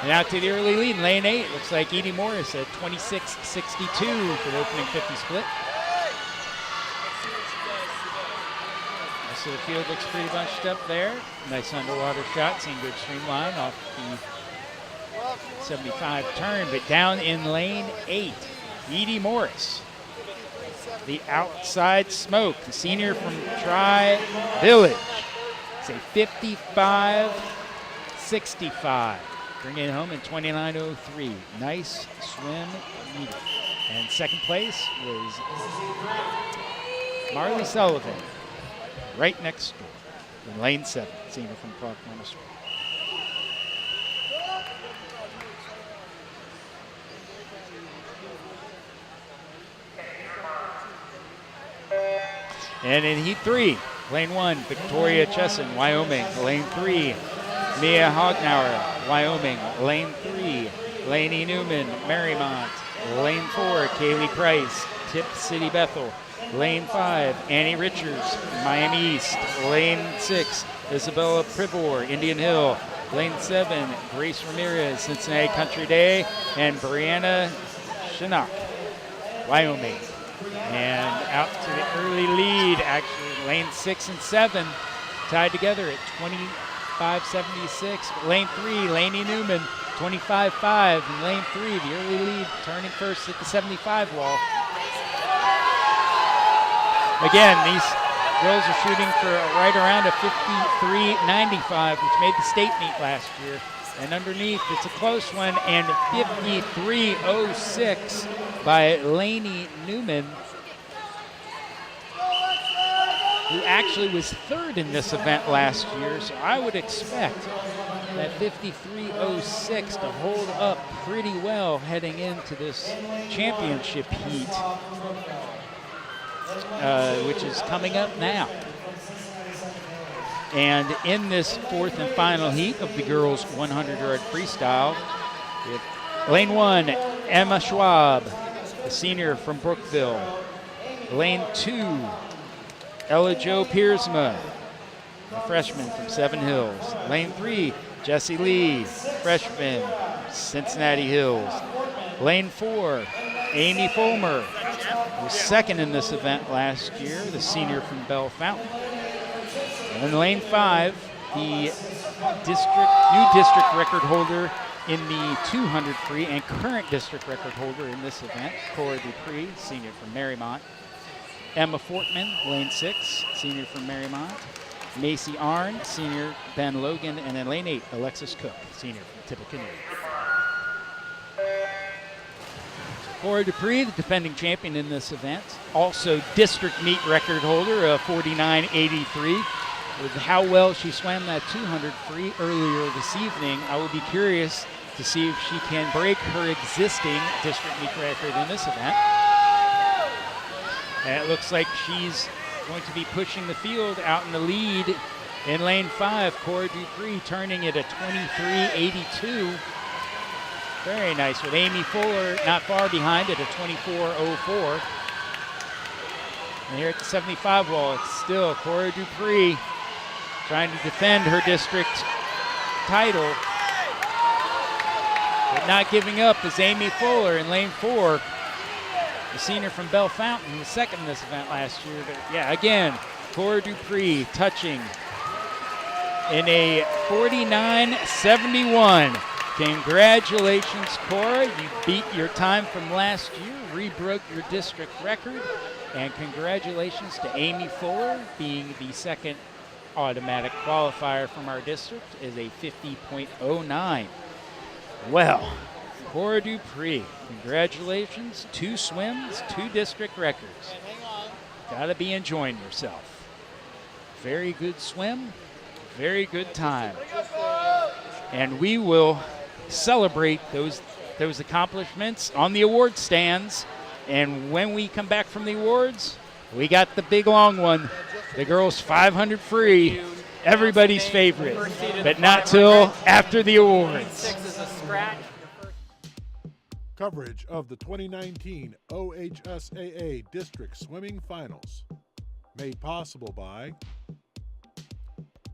And out to the early lead in lane 8. Looks like Edie Morris at 26.62 for the opening 50 split. Rest of the field looks pretty bunched up there. Nice underwater shot, seeing good streamline off the 75 turn. But down in lane 8, Edie Morris, the outside smoke, the senior from Tri-Village. It's a 55.65. Bringing it home in 29.03. Nice swim needed. And second place was Marley Sullivan, right next door in lane 7, senior from Clark Montessori. And in heat 3, lane 1, Victoria Chesson, Wyoming. Lane 3, Mia Hognauer, Wyoming. Lane 3, Lainey Newman, Marymount. Lane 4, Kaylee Price, Tip City Bethel. Lane 5, Annie Richards, Miami East. Lane 6, Isabella Privor, Indian Hill. Lane 7, Grace Ramirez, Cincinnati Country Day. And Brianna Chinook, Wyoming. And out to the early lead, actually, lane 6 and 7 tied together at 25.76. Lane 3, Lainey Newman, 25.5. And lane 3, the early lead, turning first at the 75 wall. Again, these girls are shooting for right around a 53.95, which made the state meet last year. And underneath, it's a close one, and 53.06 by Lainey Newman, who actually was third in this event last year. So I would expect that 53.06 to hold up pretty well heading into this championship heat, which is coming up now. And in this fourth and final heat of the girls' 100-yard freestyle, with lane 1, Emma Schwab, a senior from Brookville. Lane 2, Ella Jo Piersma, a freshman from Seven Hills. Lane 3, Jessie Lee, freshman, Cincinnati Hills. Lane 4, Amy Fulmer, who was second in this event last year, the senior from Bell Fountain. And in lane 5, the new district record holder in the 200 free and current district record holder in this event, Cora Dupree, senior from Marymount. Emma Fortman, lane 6, senior from Marymount. Macy Arn, senior, Ben Logan. And in lane 8, Alexis Cook, senior from Tippecanoe. Cora Dupree, the defending champion in this event, also district meet record holder of 49.83. With how well she swam that 200 free earlier this evening, I will be curious to see if she can break her existing district meet record in this event. And it looks like she's going to be pushing the field out in the lead in lane 5. Cora Dupree turning it at 23.82. Very nice, with Amy Fuller not far behind at a 24.04. And here at the 75 wall, it's still Cora Dupree trying to defend her district title, but not giving up is Amy Fuller in lane 4. The senior from Bell Fountain was second in this event last year. But yeah, again, Cora Dupree touching in a 49.71. Congratulations, Cora. You beat your time from last year, re-broke your district record. And congratulations to Amy Fuller, being the second automatic qualifier from our district, is a 50.09. Well, Cora Dupree, congratulations. 2 swims, 2 district records. Gotta be enjoying yourself. Very good swim, very good time. And we will celebrate those accomplishments on the award stands. And when we come back from the awards, we got the big long one, the girls 500 free, everybody's favorite, but not till after the awards. Coverage of the 2019 OHSAA District Swimming Finals made possible by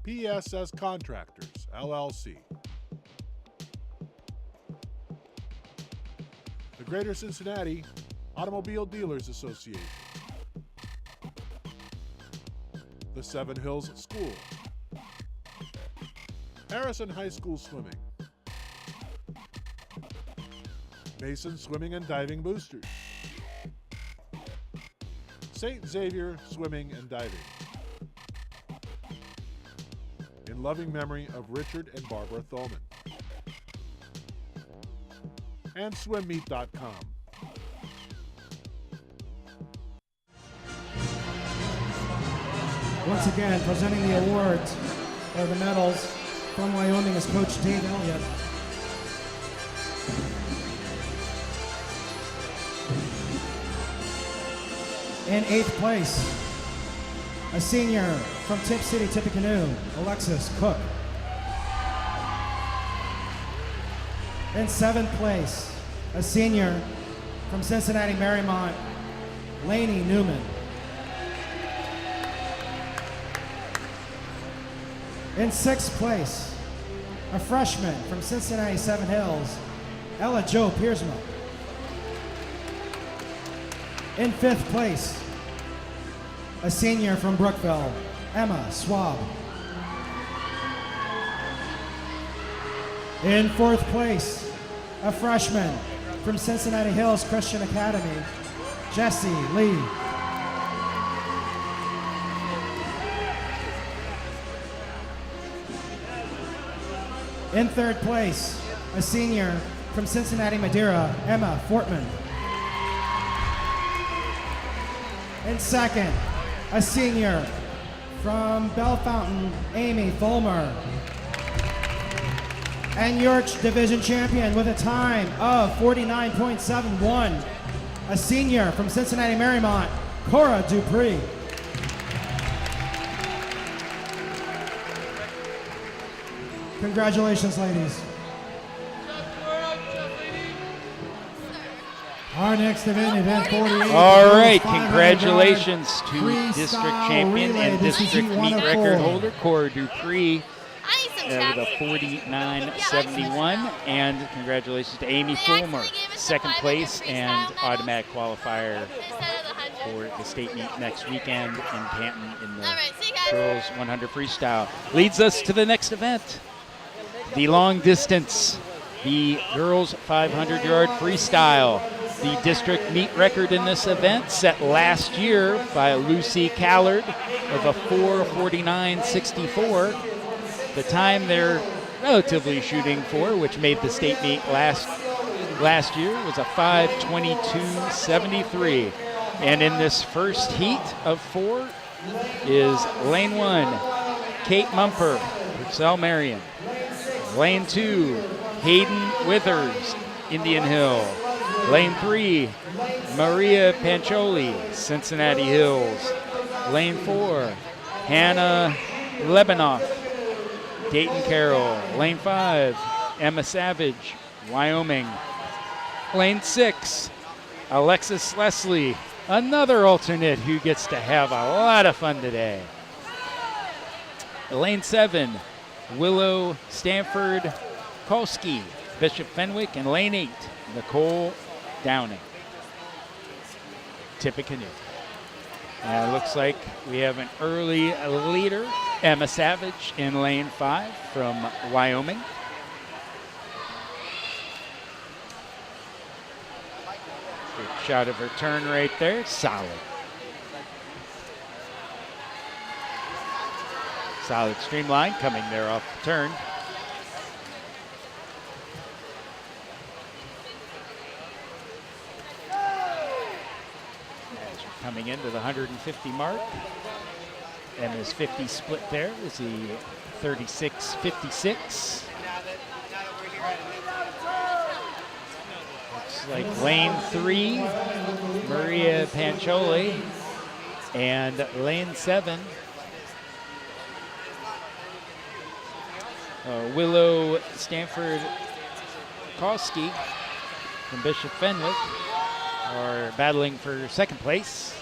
PSS Contractors, LLC, the Greater Cincinnati Automobile Dealers Association, the Seven Hills School, Harrison High School Swimming, Mason Swimming and Diving Boosters, St. Xavier Swimming and Diving, in loving memory of Richard and Barbara Thoman, and SwimMeet.com. Once again, presenting the awards or the medals from Wyoming is Coach Dave Elliott. In 8th place, a senior from Tip City, Tippecanoe, Alexis Cook. In 7th place, a senior from Cincinnati, Marymount, Lainey Newman. In 6th place, a freshman from Cincinnati, Seven Hills, Ella Jo Piersma. In 5th place, a senior from Brookville, Emma Swab. In 4th place, a freshman from Cincinnati Hills Christian Academy, Jessie Lee. In 3rd place, a senior from Cincinnati Madeira, Emma Fortman. In 2nd, a senior from Bell Fountain, Amy Fulmer. And your division champion with a time of 49.71, a senior from Cincinnati Marymount, Cora Dupree. Congratulations, ladies. Our next event, event 48. All right, congratulations to district champion and district meet record holder Cora Dupree with a 49.71, and congratulations to Amy Fulmer, 2nd place and automatic qualifier for the state meet next weekend in Canton in the girls 100 freestyle. Leads us to the next event, the long distance, the girls 500-yard freestyle. The district meet record in this event set last year by Lucy Callard of a 4:49.64. The time they're relatively shooting for, which made the state meet last last year was a 5:22.73. And in this first heat of 4 is lane 1, Kate Mumper, Purcell Marion. Lane 2, Hayden Withers, Indian Hill. Lane 3, Maria Pancioli, Cincinnati Hills. Lane 4, Hannah Lebanoff, Dayton Carroll. Lane 5, Emma Savage, Wyoming. Lane 6, Alexis Leslie, another alternate who gets to have a lot of fun today. Lane 7, Willow Stanford Kolsky, Bishop Fenwick. And lane 8, Nicole Downing, Tippecanoe. And it looks like we have an early leader, Emma Savage, in lane 5 from Wyoming. Good shot of her turn right there, solid. Solid streamline coming there off the turn. As we're coming into the 150 mark. Emma's 50 split there is the 36-56. Looks like lane 3, Maria Pancioli, and lane 7, Willow Stanford Kolsky from Bishop Fenwick are battling for second place.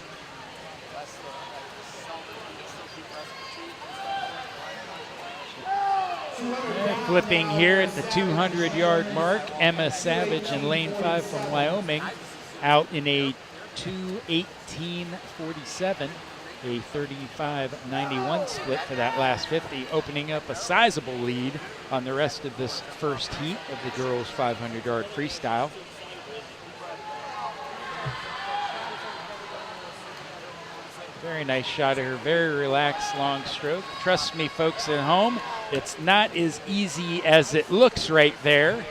Flipping here at the 200-yard mark, Emma Savage in lane 5 from Wyoming out in a 2:18.47, a 35.91 split for that last 50, opening up a sizable lead on the rest of this first heat of the girls' 500-yard freestyle. Very nice shot of her, very relaxed long stroke. Trust me, folks at home, it's not as easy as it looks right there.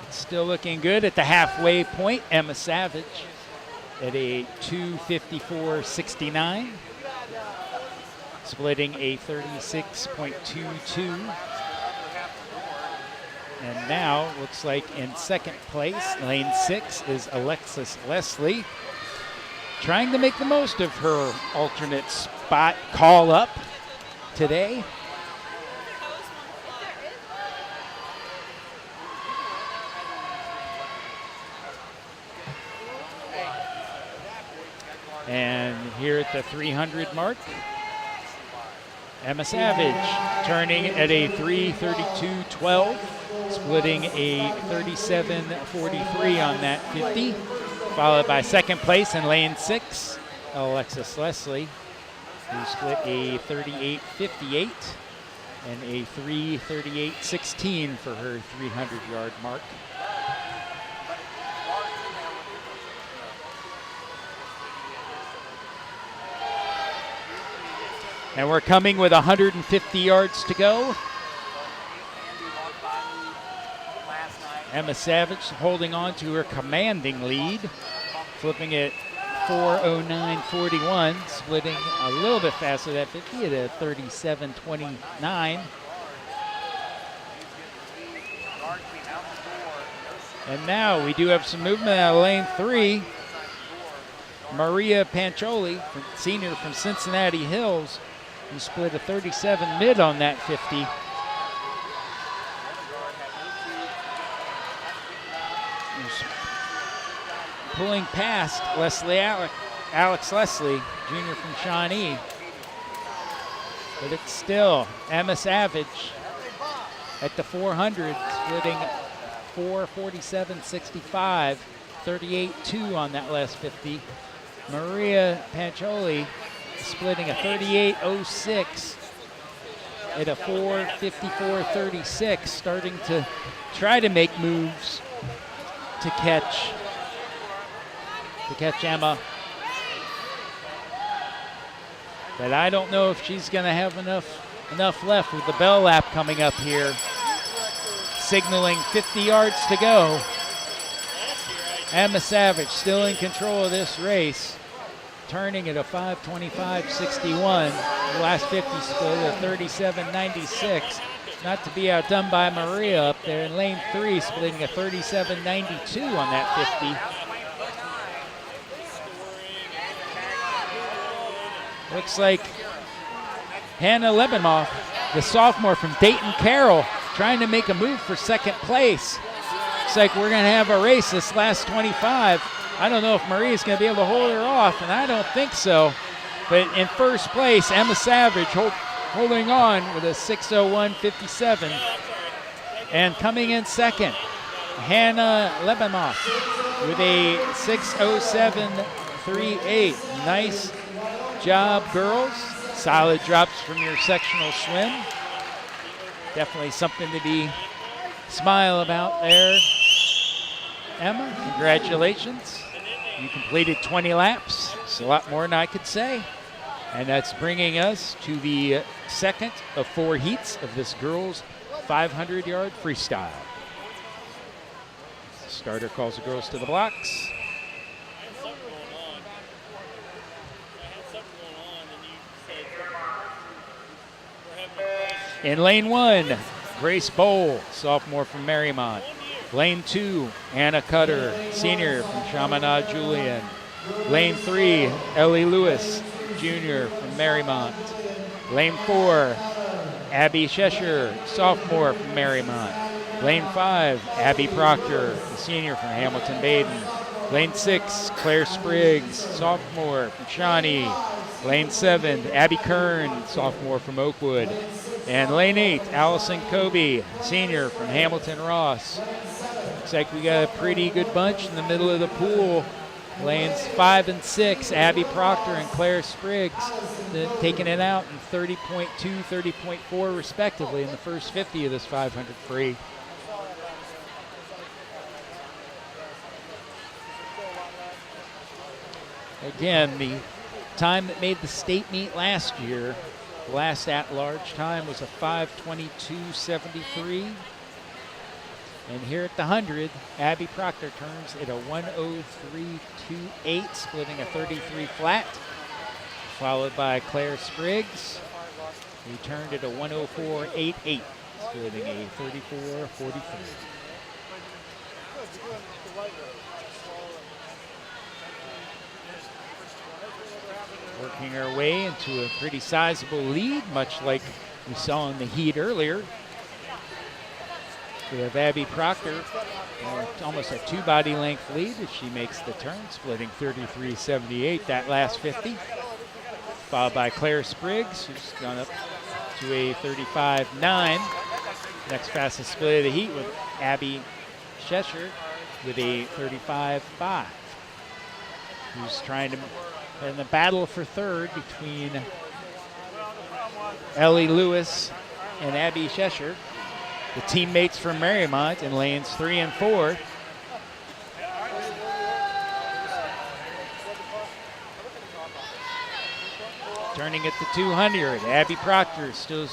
It's still looking good at the halfway point. Emma Savage at a 2:54.69, splitting a 36.22. And now looks like in second place, lane 6 is Alexis Leslie, trying to make the most of her alternate spot call up today. And here at the 300 mark, Emma Savage turning at a 3:32.12, splitting a 37.43 on that 50, followed by second place in lane 6, Alexis Leslie, who split a 38.58 and a 3:38.16 for her 300-yard mark. And we're coming with 150 yards to go. Emma Savage holding on to her commanding lead, flipping it 4:09.41, splitting a little bit faster than 50 at a 37.29. And now we do have some movement out of lane 3. Maria Pancioli, senior from Cincinnati Hills, who split a 37 mid on that 50. Pulling past Alex Leslie, junior from Shawnee. But it's still Emma Savage at the 400, splitting 4:47.65, 38.2 on that last 50. Maria Pancioli splitting a 38.06 at a 4:54.36, starting to try to make moves to catch Emma. But I don't know if she's going to have enough left with the bell lap coming up here. signaling 50 yards to go. Emma Savage still in control of this race, turning at a 5:25.61. The last 50 split at 37.96. Not to be outdone by Maria up there in lane 3, splitting a 37.92 on that 50. Looks like Hannah Lebanoff, the sophomore from Dayton Carroll, trying to make a move for second place. Looks like we're going to have a race this last 25. I don't know if Maria's going to be able to hold her off, and I don't think so. But in first place, Emma Savage holding on with a 6:01.57. And coming in second, Hannah Lebanoff with a 6:07.38. Nice job, girls. Solid drops from your sectional swim. Definitely something to be smile about there. Emma, congratulations. You completed 20 laps. It's a lot more than I could say. And that's bringing us to the second of 4 heats of this girls' 500-yard freestyle. Starter calls the girls to the blocks. In lane 1, Grace Bowl, sophomore from Marymount. Lane 2, Anna Cutter, senior from Chaminade Julian. Lane 3, Ellie Lewis, junior from Marymount. Lane 4, Abby Shesher, sophomore from Marymount. Lane 5, Abby Proctor, the senior from Hamilton Baden. Lane 6, Claire Spriggs, sophomore from Shawnee. Lane 7, Abby Kern, sophomore from Oakwood. And lane 8, Allison Kobe, senior from Hamilton Ross. Looks like we got a pretty good bunch in the middle of the pool. Lanes 5 and 6, Abby Proctor and Claire Spriggs, taking it out in 30.2, 30.4 respectively in the first 50 of this 500 free. Again, the time that made the state meet last year, the last at-large time was a 5:22.73. And here at the 100, Abby Proctor turns at a 1:03.28, splitting a 33 flat, followed by Claire Spriggs, who turned at a 1:04.88, splitting a 34.43. Working our way into a pretty sizable lead, much like we saw in the heat earlier. We have Abby Proctor, almost a 2-body length lead as she makes the turn, splitting 33.78 that last 50. Followed by Claire Spriggs, who's gone up to a 35.9. Next fastest split of the heat with Abby Shesher with a 35.5. Who's trying to, in the battle for third between Ellie Lewis and Abby Shesher. The teammates from Marymount in lanes 3 and 4. Turning at the 200, Abby Proctor still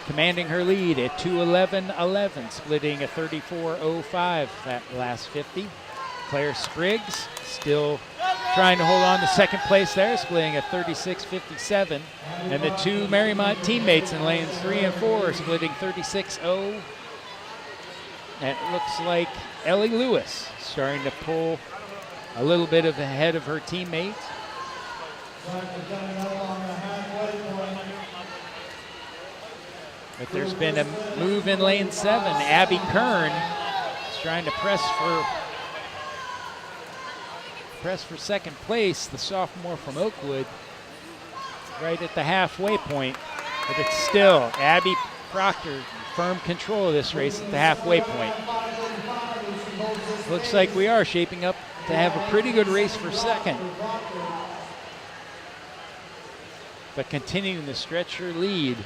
commanding her lead at 2:11.11, splitting a 34.05 that last 50. Claire Spriggs still trying to hold on to second place there, splitting a 36.57. And the two Marymount teammates in lanes 3 and 4 are splitting 36.0. And it looks like Ellie Lewis starting to pull a little bit of ahead of her teammate. But there's been a move in lane 7. Abby Kern is trying to press for second place, the sophomore from Oakwood, right at the halfway point. But it's still Abby Proctor, firm control of this race at the halfway point. Looks like we are shaping up to have a pretty good race for second. But continuing to stretch her lead,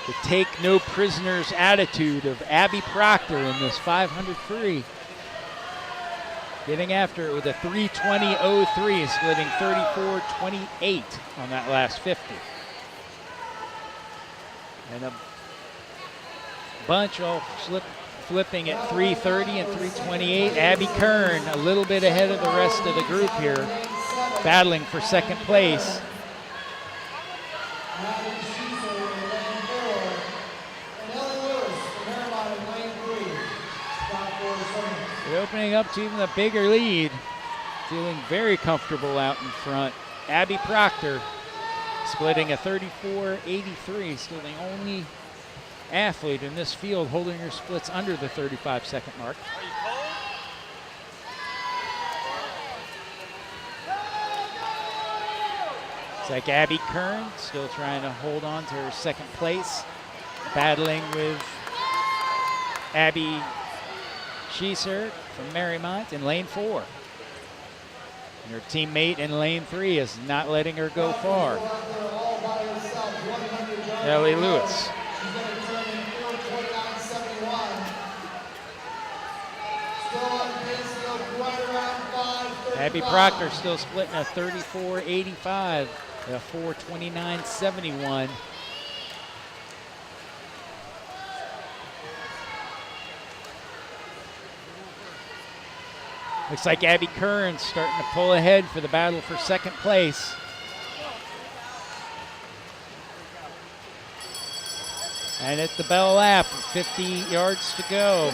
the take no prisoners attitude of Abby Proctor in this 500 free. Getting after it with a 3:20.03, splitting 34.28 on that last 50. And a bunch all slip flipping at 3:30 and 3:28. Abby Kern a little bit ahead of the rest of the group here, battling for second place. They're opening up to even a bigger lead, feeling very comfortable out in front. Abby Proctor splitting a 34.83, still the only athlete in this field holding her splits under the 35-second mark. It's like Abby Kern still trying to hold on to her second place, battling with Abby Schieser from Marymount in lane 4. And her teammate in lane 3 is not letting her go far. Ellie Lewis. Abby Proctor still splitting a 34.85, a 4:29.71. Looks like Abby Kern's starting to pull ahead for the battle for second place. And at the bell lap, 50 yards to go.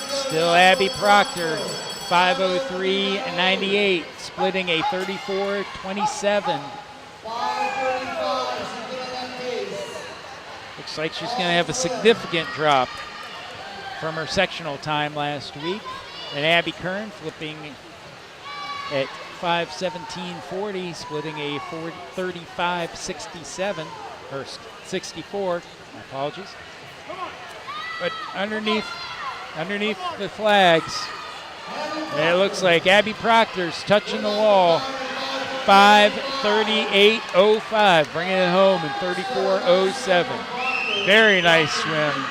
Still Abby Proctor, 5:03.98, splitting a 34.27. Looks like she's going to have a significant drop from her sectional time last week. And Abby Kern flipping at 5:17.40, splitting a 35.67, or 64, my apologies. But underneath the flags, it looks like Abby Proctor's touching the wall. 5:38.05, bringing it home in 34.07. Very nice swim.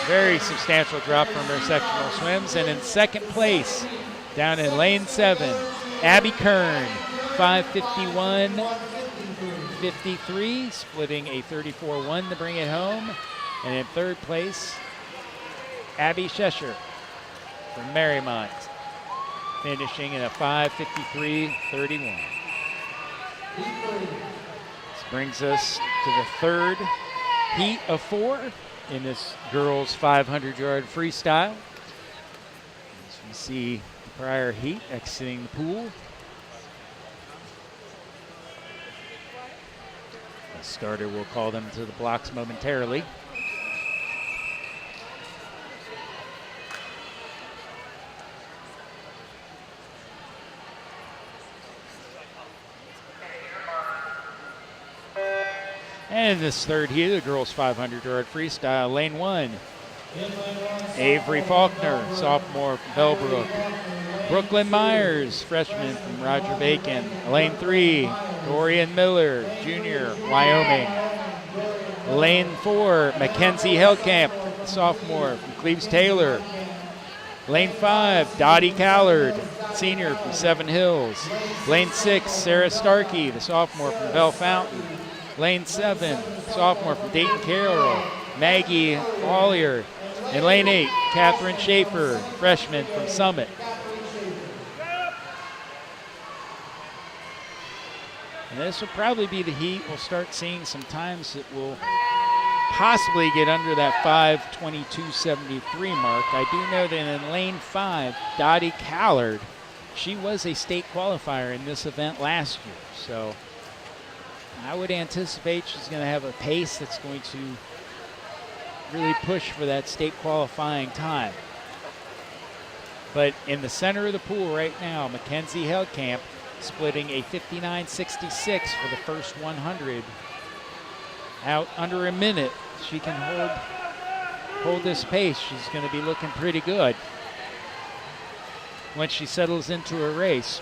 Very substantial drop from her sectional swims. And in second place, down in lane 7, Abby Kern, 5:51.53, splitting a 34.1 to bring it home. And in third place, Abby Schieser from Marymount, finishing in a 5:53.31. This brings us to the third heat of 4 in this girls 500-yard freestyle. As we see the prior heat exiting the pool. The starter will call them to the blocks momentarily. And in this third heat, the girls 500-yard freestyle, lane 1, Avery Faulkner, sophomore from Bellbrook. Brooklyn Myers, freshman from Roger Bacon. Lane 3, Dorian Miller, junior, Wyoming. Lane 4, Mackenzie Heldkamp, sophomore from Cleves Taylor. Lane 5, Dottie Callard, senior from Seven Hills. Lane 6, Sarah Starkey, the sophomore from Bell Fountain. Lane 7, sophomore from Dayton Carroll, Maggie Wallier. In lane 8, Catherine Schaefer, freshman from Summit. And this will probably be the heat. We'll start seeing some times that will possibly get under that 5:22.73 mark. I do know that in lane 5, Dottie Callard, she was a state qualifier in this event last year. So I would anticipate she's going to have a pace that's going to really push for that state qualifying time. But in the center of the pool right now, Mackenzie Heldkamp splitting a 59.66 for the first 100. Out under a minute, she can hold this pace. She's going to be looking pretty good when she settles into a race.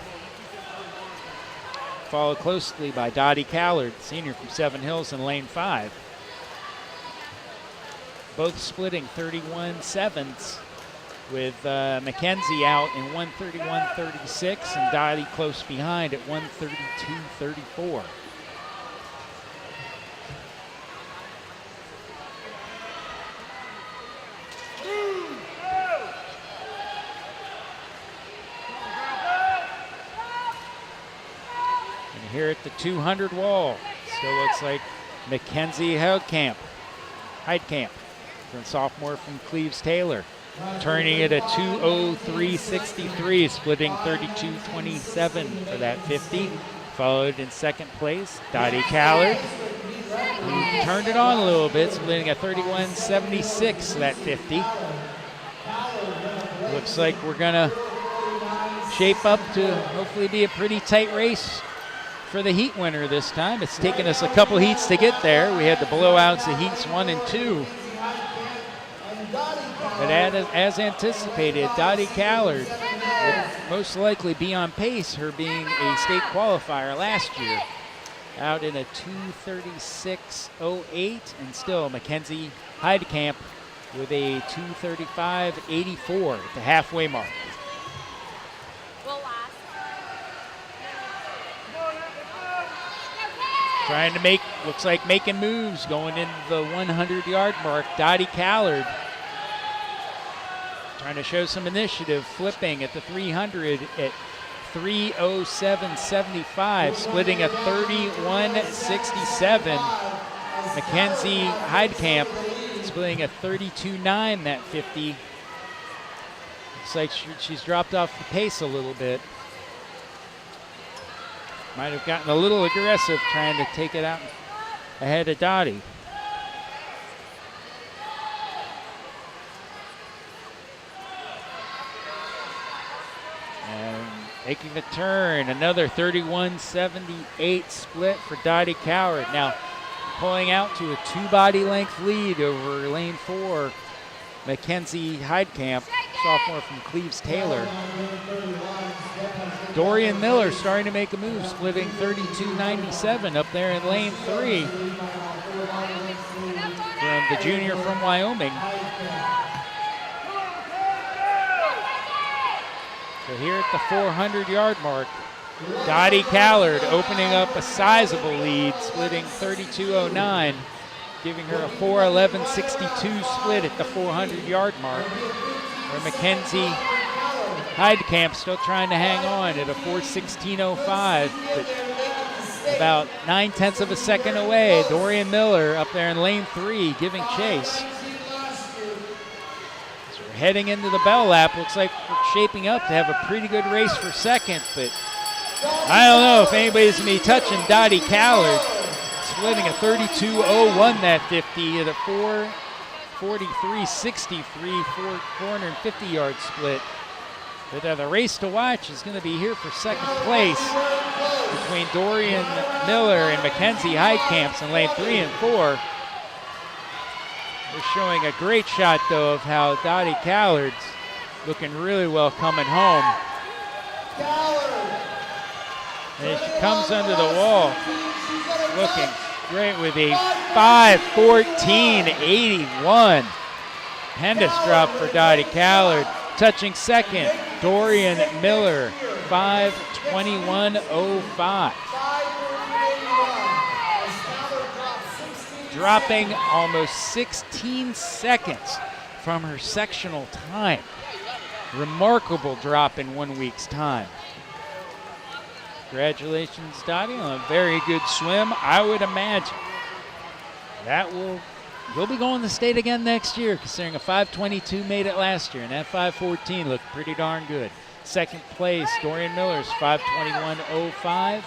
Followed closely by Dottie Callard, senior from Seven Hills in lane 5. Both splitting 31.7s, with Mackenzie out in 1:31.36 and Dottie close behind at 1:32.34. Here at the 200 wall, still looks like Mackenzie Heidkamp, from sophomore from Cleves Taylor, turning it at 2:03.63, splitting 32.27 for that 50. Followed in second place, Dottie Callard, who turned it on a little bit, splitting at 31.76 for that 50. Looks like we're gonna shape up to hopefully be a pretty tight race for the heat winner this time. It's taken us a couple heats to get there. We had the blowouts of heats 1 and 2. But as anticipated, Dottie Callard would most likely be on pace, her being a state qualifier last year, out in a 2:36.08, and still Mackenzie Heidkamp with a 2:35.84 at the halfway mark. Trying to looks like making moves going into the 100-yard mark. Dottie Callard trying to show some initiative, flipping at the 300 at 3:07.75, splitting a 31.67. Mackenzie Heidkamp splitting a 32.9 that 50. Looks like she's dropped off the pace a little bit. Might have gotten a little aggressive trying to take it out ahead of Dottie. And making the turn, another 31.78 split for Dottie Callard. Now pulling out to a 2-body length lead over lane 4, Mackenzie Heidkamp, sophomore from Cleves Taylor. Dorian Miller starting to make a move, splitting 32.97 up there in lane 3 from the junior from Wyoming. So here at the 400-yard mark, Dottie Callard opening up a sizable lead, splitting 32.09, giving her a 4:11.62 split at the 400-yard mark, where Mackenzie Heidkamp still trying to hang on at a 4:16.05, but about 9/10 of a second away. Dorian Miller up there in lane 3 giving chase. As we're heading into the bell lap, looks like we're shaping up to have a pretty good race for second, but I don't know if anybody's going to be touching Dottie Callard, splitting a 32.01 that 50 at a 4:43.63 450-yard split. But the race to watch is going to be here for second place between Dorian Miller and Mackenzie Heidkamp in lane 3 and 4. We're showing a great shot, though, of how Dottie Callard's looking really well coming home. And as she comes under the wall, looking great with a 5:14.81. Tremendous drop for Dottie Callard. Touching second, Dorian Miller, 5:21.05. Dropping almost 16 seconds from her sectional time. Remarkable drop in 1 week's time. Congratulations, Dottie, on a very good swim. I would imagine you'll be going to state again next year, considering a 5:22 made it last year, and that 5:14 looked pretty darn good. Second place, Dorian Miller's 5:21.05,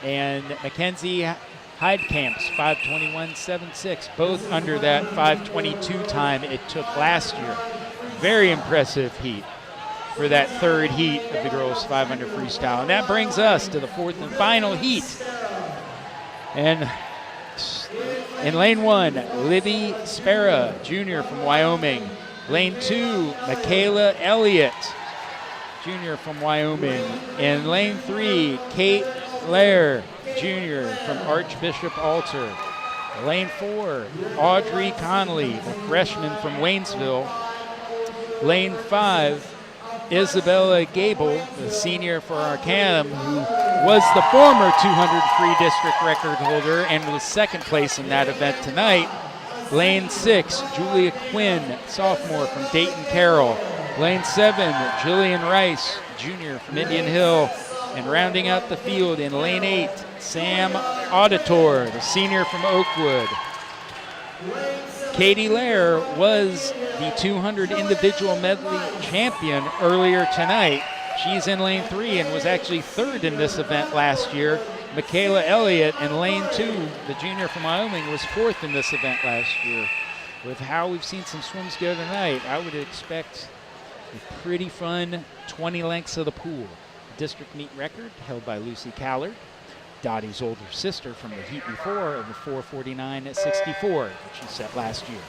and Mackenzie Heidkamp's 5:21.76, both under that 5:22 time it took last year. Very impressive heat for that third heat of the girls 500 freestyle. And that brings us to the fourth and final heat. And in lane 1, Libby Spera, junior from Wyoming. Lane 2, Michaela Elliott, junior from Wyoming. In lane 3, Kate Lair, junior from Archbishop Alter. Lane 4, Audrey Connolly, a freshman from Waynesville. Lane 5, Isabella Gable, the senior for Arcanum, who was the former 200 free district record holder and was second place in that event tonight. Lane 6, Julia Quinn, sophomore from Dayton Carroll. Lane 7, Jillian Rice, junior from Indian Hill. And rounding out the field in lane 8, Sam Auditor, the senior from Oakwood. Katie Lair was the 200 individual medley champion earlier tonight. She's in lane 3 and was actually 3rd in this event last year. Michaela Elliott in lane 2, the junior from Wyoming, was 4th in this event last year. With how we've seen some swims go tonight, I would expect a pretty fun 20 lengths of the pool. District meet record held by Lucy Callard, Dottie's older sister from the heat before, of a 4:49.64 that she set last year.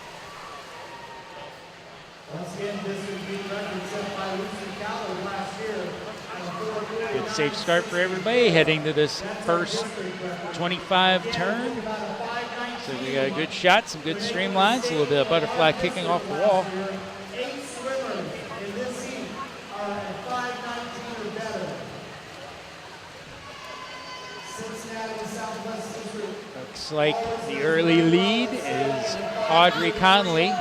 Once again, district meet record set by Lucy Callard last year. Good safe start for everybody heading to this first 25 turn. So we got a good shot, some good streamlines, a little bit of butterfly kicking off the wall. 8 swimmers in this heat are at 5:19 or better. Cincinnati Southwest District. Looks like the early lead is Audrey Conley,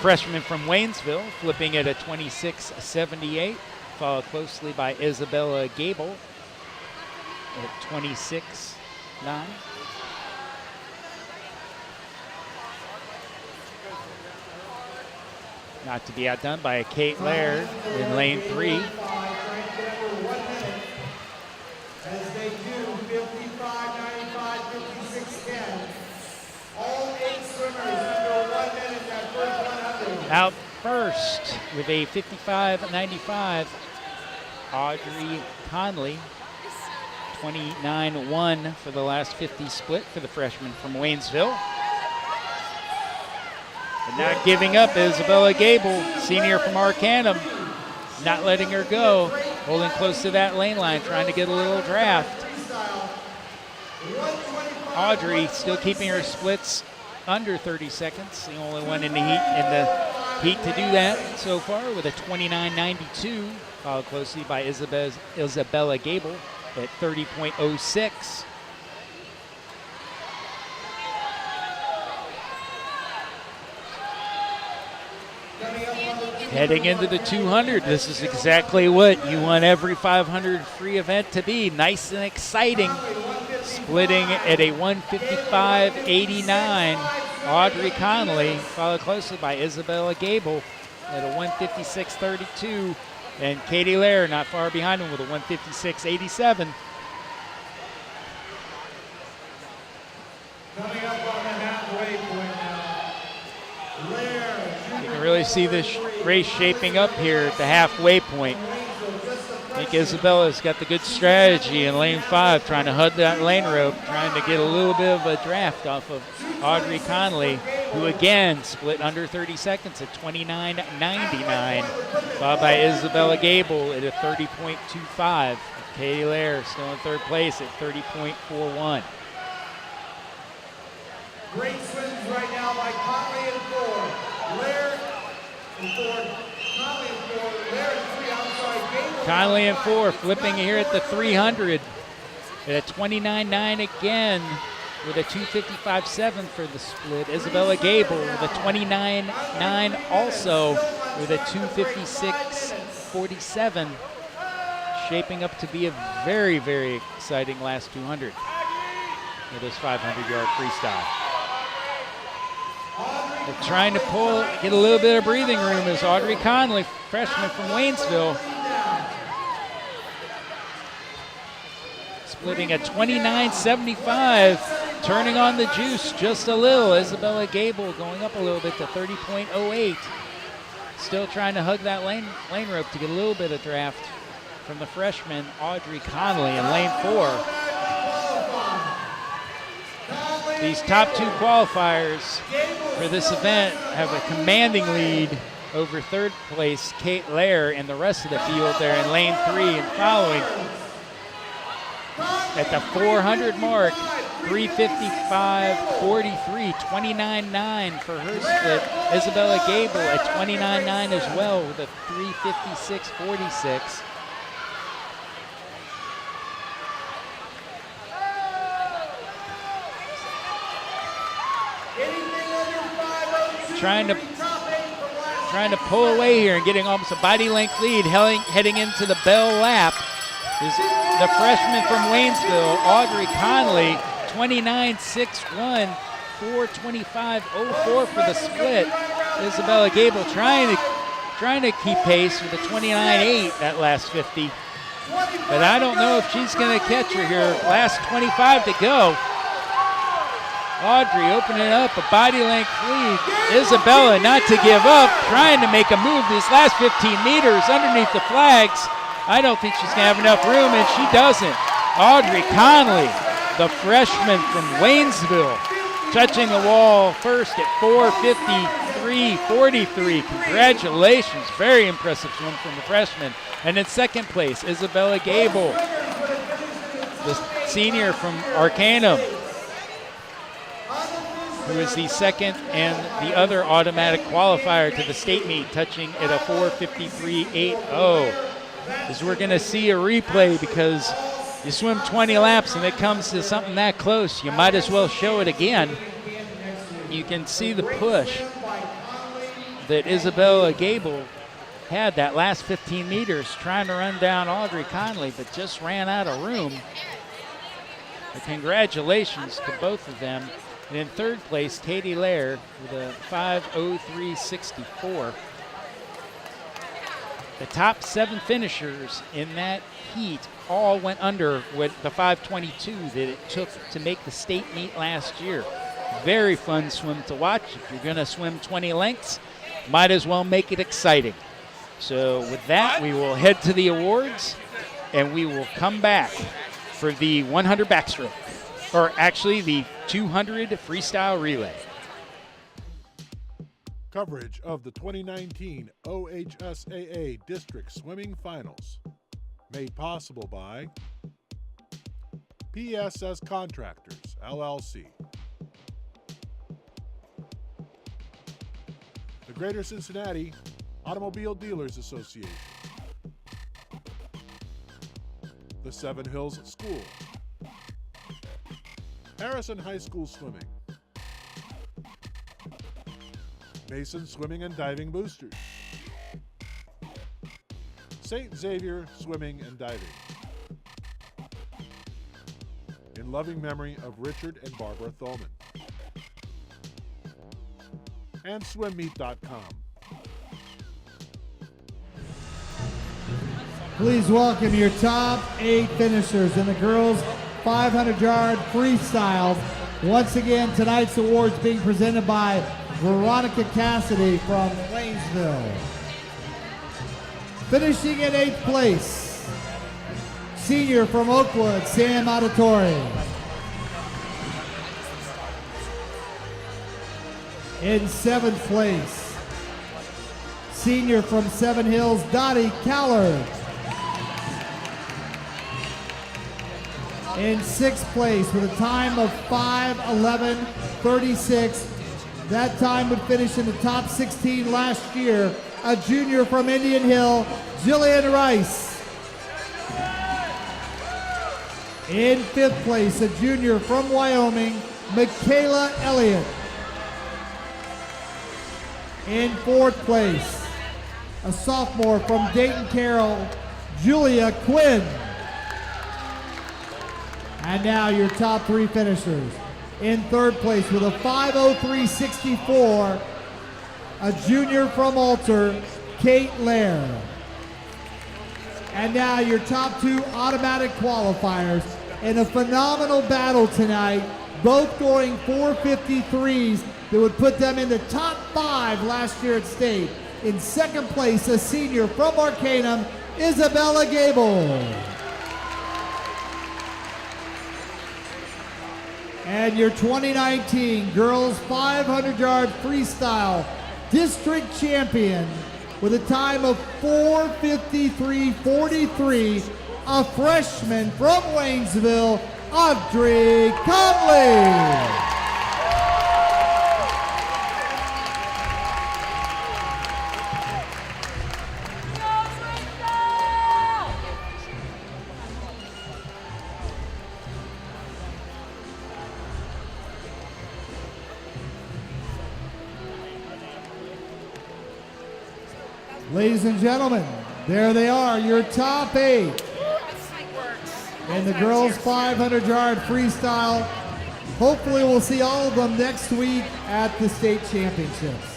freshman from Waynesville, flipping at a 26.78, followed closely by Isabella Gable at 26.9. Not to be outdone by Kate Laird in lane 3. As they do 55.95, 56.10. All 8 swimmers under 1 minute at first 100. Out first with a 55.95, Audrey Conley. 29.1 for the last 50 split for the freshman from Waynesville. And not giving up, Isabella Gable, senior from Arcanum, not letting her go, holding close to that lane line, trying to get a little draft. Audrey still keeping her splits under 30 seconds, the only one in the heat to do that so far, with a 29.92, followed closely by Isabella Gable at 30.06. Heading into the 200, this is exactly what you want every 500 free event to be. Nice and exciting. Splitting at a 155.89, Audrey Conley, followed closely by Isabella Gable at a 156.32, and Katie Lair not far behind him with a 156.87. Coming up on the halfway point now. Lair. You can really see this race shaping up here at the halfway point. I think Isabella's got the good strategy in lane 5, trying to hug that lane rope, trying to get a little bit of a draft off of Audrey Conley, who again split under 30 seconds at 29.99, followed by Isabella Gable at a 30.25. Katie Lair still in 3rd place at 30.41. Great swims right now by Conley in 4. Lair in 4. Conley in 4. Lair in 3. I'm sorry. Gable. Conley in 4, flipping here at the 300 at a 29.9 again with a 255.7 for the split. Isabella Gable with a 29.9 also with a 256.47. Shaping up to be a very, very exciting last 200 with this 500-yard freestyle. They're trying to get a little bit of breathing room as Audrey Conley, freshman from Waynesville, splitting at 29.75, turning on the juice just a little. Isabella Gable going up a little bit to 30.08. Still trying to hug that lane rope to get a little bit of draft from the freshman Audrey Conley in lane 4. These top 2 qualifiers for this event have a commanding lead over 3rd place Kate Lair and the rest of the field there in lane 3 and following. At the 400 mark, 355.43, 29.9 for her split. Isabella Gable at 29.9 as well with a 356.46. Trying to pull away here and getting almost a body length lead heading into the bell lap. is the freshman from Waynesville, Audrey Conley, 29.61, 4:25.04 for the split. Isabella Gable trying to keep pace with a 29.8 that last 50. But I don't know if she's going to catch her here. Last 25 to go. Audrey opening up a body length lead. Isabella not to give up, trying to make a move these last 15 meters underneath the flags. I don't think she's going to have enough room, and she doesn't. Audrey Conley, the freshman from Waynesville, touching the wall first at 4:53.43. Congratulations, very impressive swim from the freshman. And in second place, Isabella Gable, the senior from Arcanum, who is the second and the other automatic qualifier to the state meet, touching at a 4:53.80. As we're going to see a replay, because you swim 20 laps and it comes to something that close, you might as well show it again. You can see the push that Isabella Gable had that last 15 meters trying to run down Audrey Conley, but just ran out of room. But congratulations to both of them. And in third place, Katie Lair with a 5:03.64. The top 7 finishers in that heat all went under with the 5:22 that it took to make the state meet last year. Very fun swim to watch. If you're going to swim 20 lengths, might as well make it exciting. So with that, we will head to the awards, and we will come back for the 100 backstroke, or actually the 200 freestyle relay. Coverage of the 2019 OHSAA District Swimming Finals. Made possible by PSS Contractors, LLC. The Greater Cincinnati Automobile Dealers Association. The Seven Hills School. Harrison High School Swimming. Mason Swimming and Diving Boosters. St. Xavier Swimming and Diving. In loving memory of Richard and Barbara Thulman. And swimmeet.com. Please welcome your top 8 finishers in the girls' 500-yard freestyle. Once again, tonight's awards being presented by Veronica Cassidy from Waynesville. Finishing in 8th place, senior from Oakwood, Sam Auditori. In 7th place, senior from Seven Hills, Dottie Callard. In 6th place with a time of 5:11.36. That time would finish in the top 16 last year. A junior from Indian Hill, Jillian Rice. In 5th place, a junior from Wyoming, Michaela Elliott. In 4th place, a sophomore from Dayton Carroll, Julia Quinn. And now your top 3 finishers. In 3rd place with a 5:03.64, a junior from Alter, Kate Lair. And now your top 2 automatic qualifiers in a phenomenal battle tonight, both going 4:53s that would put them in the top 5 last year at state. In 2nd place, a senior from Arcanum, Isabella Gable. And your 2019 girls 500-yard freestyle district champion with a time of 4:53.43, a freshman from Waynesville, Audrey Conley. Ladies and gentlemen, there they are, your top 8 And the girls 500-yard freestyle. Hopefully we'll see all of them next week at the state championships.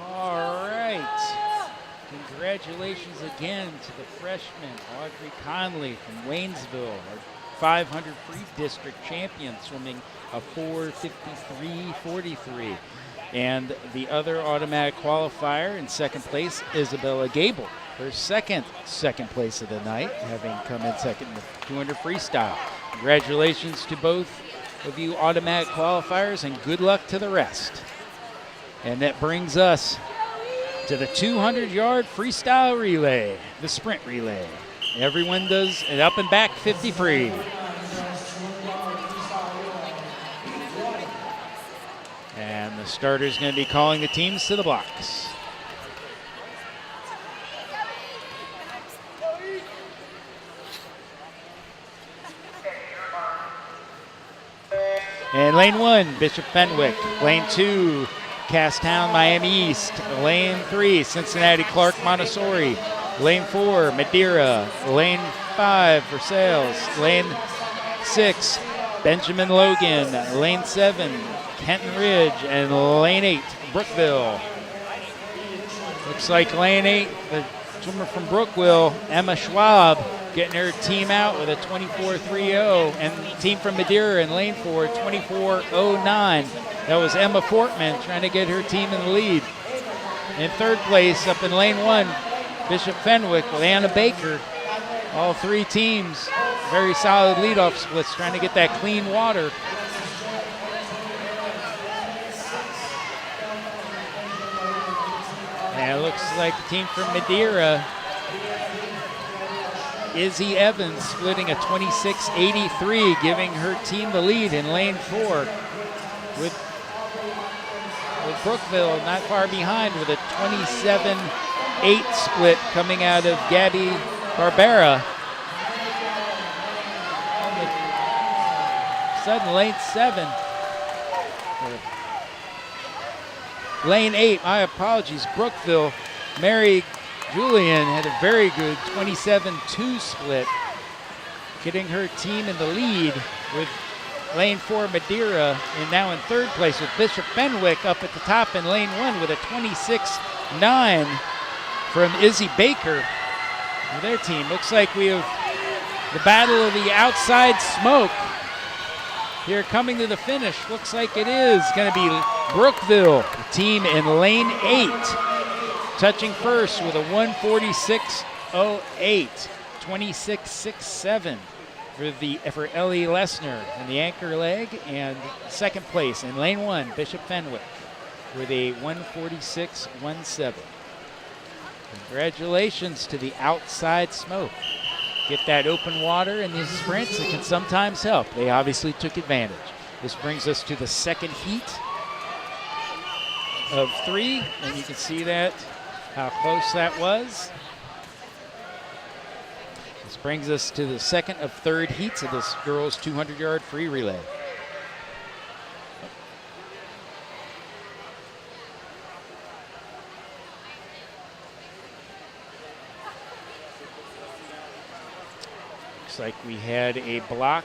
All right. Congratulations again to the freshman, Audrey Conley from Waynesville, our 500 free district champion, swimming a 4:53.43. And the other automatic qualifier in second place, Isabella Gable, her second place of the night, having come in second in the 200 freestyle. Congratulations to both of you automatic qualifiers, and good luck to the rest. And that brings us to the 200-yard freestyle relay, the sprint relay. Everyone does an up and back 50 free. And the starter's going to be calling the teams to the blocks. And lane 1, Bishop Fenwick. Lane 2, Casstown, Miami East. Lane 3, Cincinnati Clark Montessori. Lane 4, Madeira. Lane 5, Versailles. Lane 6, Benjamin Logan. Lane 7, Kenton Ridge. And lane 8, Brookville. Looks like lane 8, the swimmer from Brookville, Emma Schwab, getting her team out with a 24.30, and the team from Madeira in lane 4, 24.09. That was Emma Fortman trying to get her team in the lead. In third place, up in lane 1, Bishop Fenwick with Anna Baker. All three teams, very solid leadoff splits, trying to get that clean water. And it looks like the team from Madeira, Izzy Evans splitting a 26.83, giving her team the lead in lane 4. With Brookville not far behind with a 27.8 split coming out of Gabby Barbera. All of a sudden, lane 7. Lane 8, my apologies, Brookville. Mary Julian had a very good 27.2 split, getting her team in the lead with lane 4 Madeira, and now in third place with Bishop Fenwick up at the top in lane 1 with a 26.9 from Izzy Baker for their team. Looks like we have the battle of the outside smoke here coming to the finish. Looks like it is going to be Brookville, the team in lane 8, touching first with a 146.08, 26.67 for Ellie Lesner in the anchor leg, and second place in lane 1, Bishop Fenwick with a 146.17. Congratulations to the outside smoke. Get that open water in these sprints, it can sometimes help. They obviously took advantage. This brings us to the second heat of 3, and you can see that, how close that was. This brings us to the second of 3rd heats of this girls' 200-yard free relay. Looks like we had a block,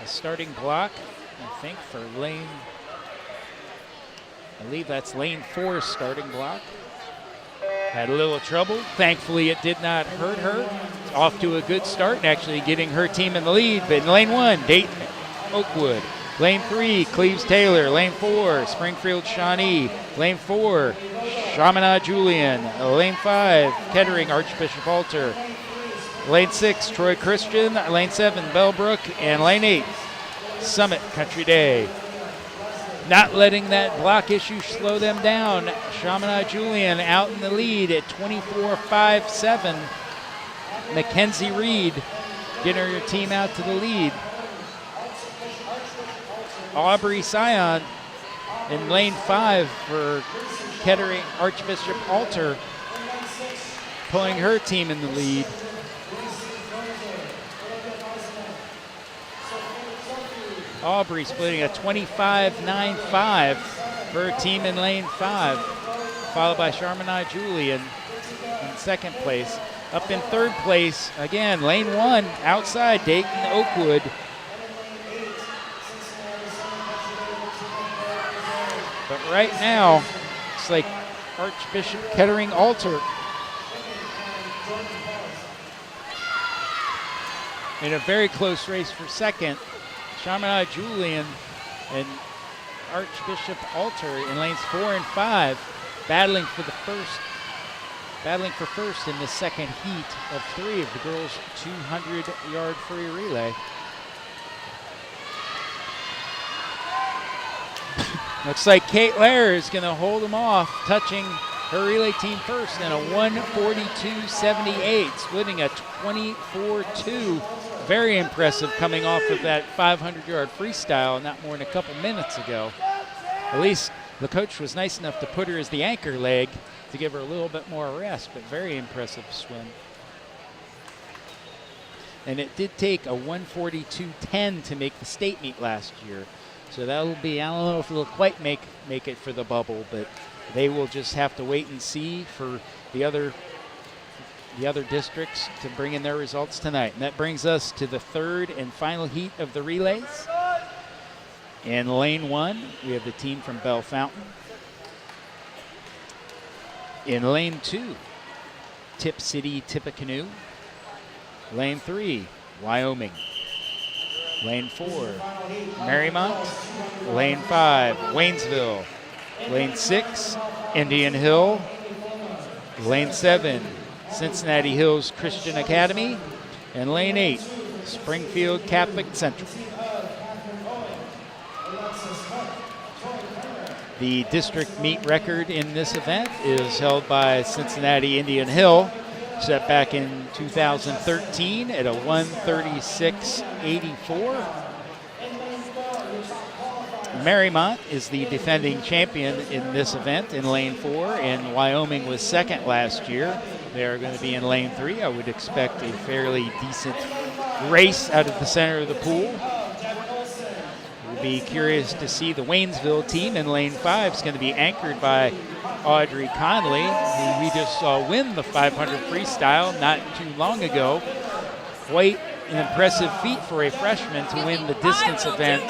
a starting block, I think, for lane, I believe that's lane 4's starting block. Had a little trouble. Thankfully, it did not hurt her. Off to a good start and actually getting her team in the lead. But in lane 1, Dayton Oakwood. Lane 3, Cleves Taylor. Lane 4, Springfield Shawnee. Lane 4, Chaminade Julian. Lane 5, Kettering Archbishop Alter. Lane 6, Troy Christian. Lane 7, Bellbrook. And lane 8, Summit Country Day. Not letting that block issue slow them down. Chaminade Julian out in the lead at 24.57. Mackenzie Reed getting her team out to the lead. Aubrey Sion in lane 5 for Kettering Archbishop Alter, pulling her team in the lead. Aubrey splitting a 25.95 for her team in lane 5, followed by Sharmanai Julian in second place. Up in third place, again, lane 1, outside Dayton Oakwood. But right now, it's like Archbishop Kettering Alter in a very close race for second. Sharmanai Julian and Archbishop Alter in lanes 4 and 5, battling for first in the second heat of 3 of the girls' 200-yard free relay. Looks like Kate Lair is going to hold them off, touching her relay team first in a 1:42.78, splitting a 24-2. Very impressive coming off of that 500-yard freestyle not more than a couple minutes ago. At least the coach was nice enough to put her as the anchor leg to give her a little bit more rest, but very impressive swim. And it did take a 1:42.10 to make the state meet last year. So that'll be, I don't know if it'll quite make it for the bubble, but they will just have to wait and see for the other districts to bring in their results tonight. And that brings us to the third and final heat of the relays. In lane 1, we have the team from Bell Fountain. In lane 2, Tip City Tippecanoe. Lane 3, Wyoming. Lane 4, Marymount. Lane 5, Waynesville. Lane 6, Indian Hill. Lane 7, Cincinnati Hills Christian Academy. And lane 8, Springfield Catholic Central. The district meet record in this event is held by Cincinnati Indian Hill, set back in 2013 at a 1:36.84. Marymount is the defending champion in this event in lane 4, and Wyoming was second last year. They are going to be in lane 3. I would expect a fairly decent race out of the center of the pool. We'll be curious to see the Waynesville team in lane 5 is going to be anchored by Audrey Conley, who we just saw win the 500 freestyle not too long ago. Quite an impressive feat for a freshman to win the distance event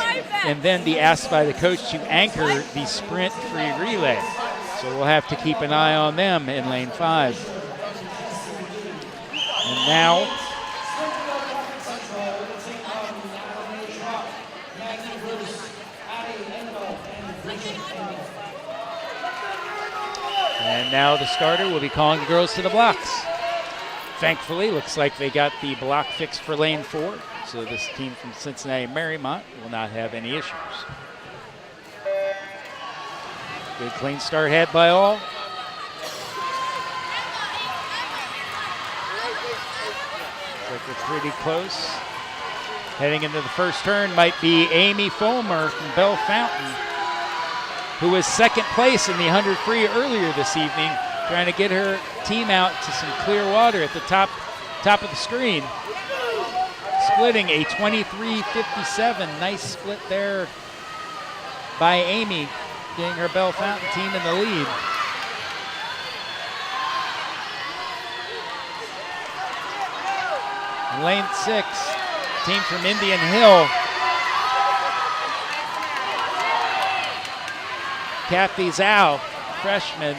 and then be asked by the coach to anchor the sprint free relay. So we'll have to keep an eye on them in lane 5. And now the starter will be calling the girls to the blocks. Thankfully, looks like they got the block fixed for lane 4, so this team from Cincinnati Marymount will not have any issues. Good clean start had by all. Looks like we're pretty close. Heading into the first turn might be Amy Fulmer from Bell Fountain, who was second place in the 100 free earlier this evening, trying to get her team out to some clear water at the top of the screen. Splitting a 23.57. Nice split there by Amy, getting her Bell Fountain team in the lead. In lane 6, team from Indian Hill. Kathy Zhao, freshman,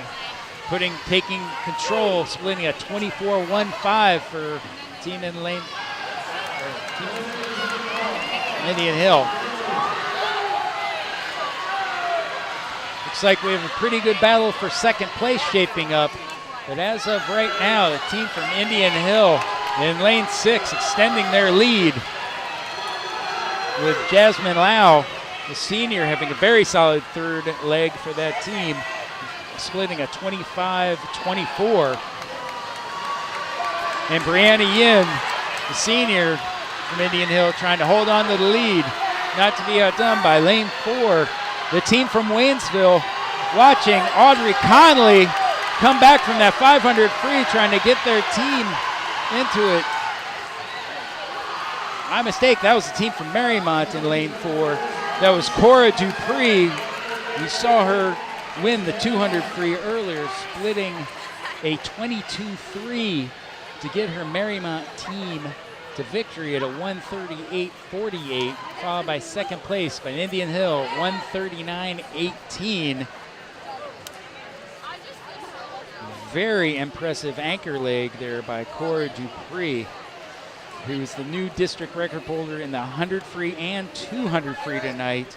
taking control, splitting a 24.15 for team in lane Indian Hill. Looks like we have a pretty good battle for second place shaping up, but as of right now, the team from Indian Hill in lane 6 extending their lead with Jasmine Lau, the senior, having a very solid third leg for that team, splitting a 25.24. And Brianna Yin, the senior from Indian Hill, trying to hold on to the lead, not to be outdone by lane 4. The team from Waynesville, watching Audrey Conley come back from that 500 free, trying to get their team into it. my mistake. That was the team from Marymount in lane 4. That was Cora Dupree. We saw her win the 200 free earlier, splitting a 22-3 to get her Marymount team to victory at a 138.48, followed by second place by Indian Hill, 139.18. Very impressive anchor leg there by Cora Dupree, who is the new district record holder in the 100 free and 200 free tonight.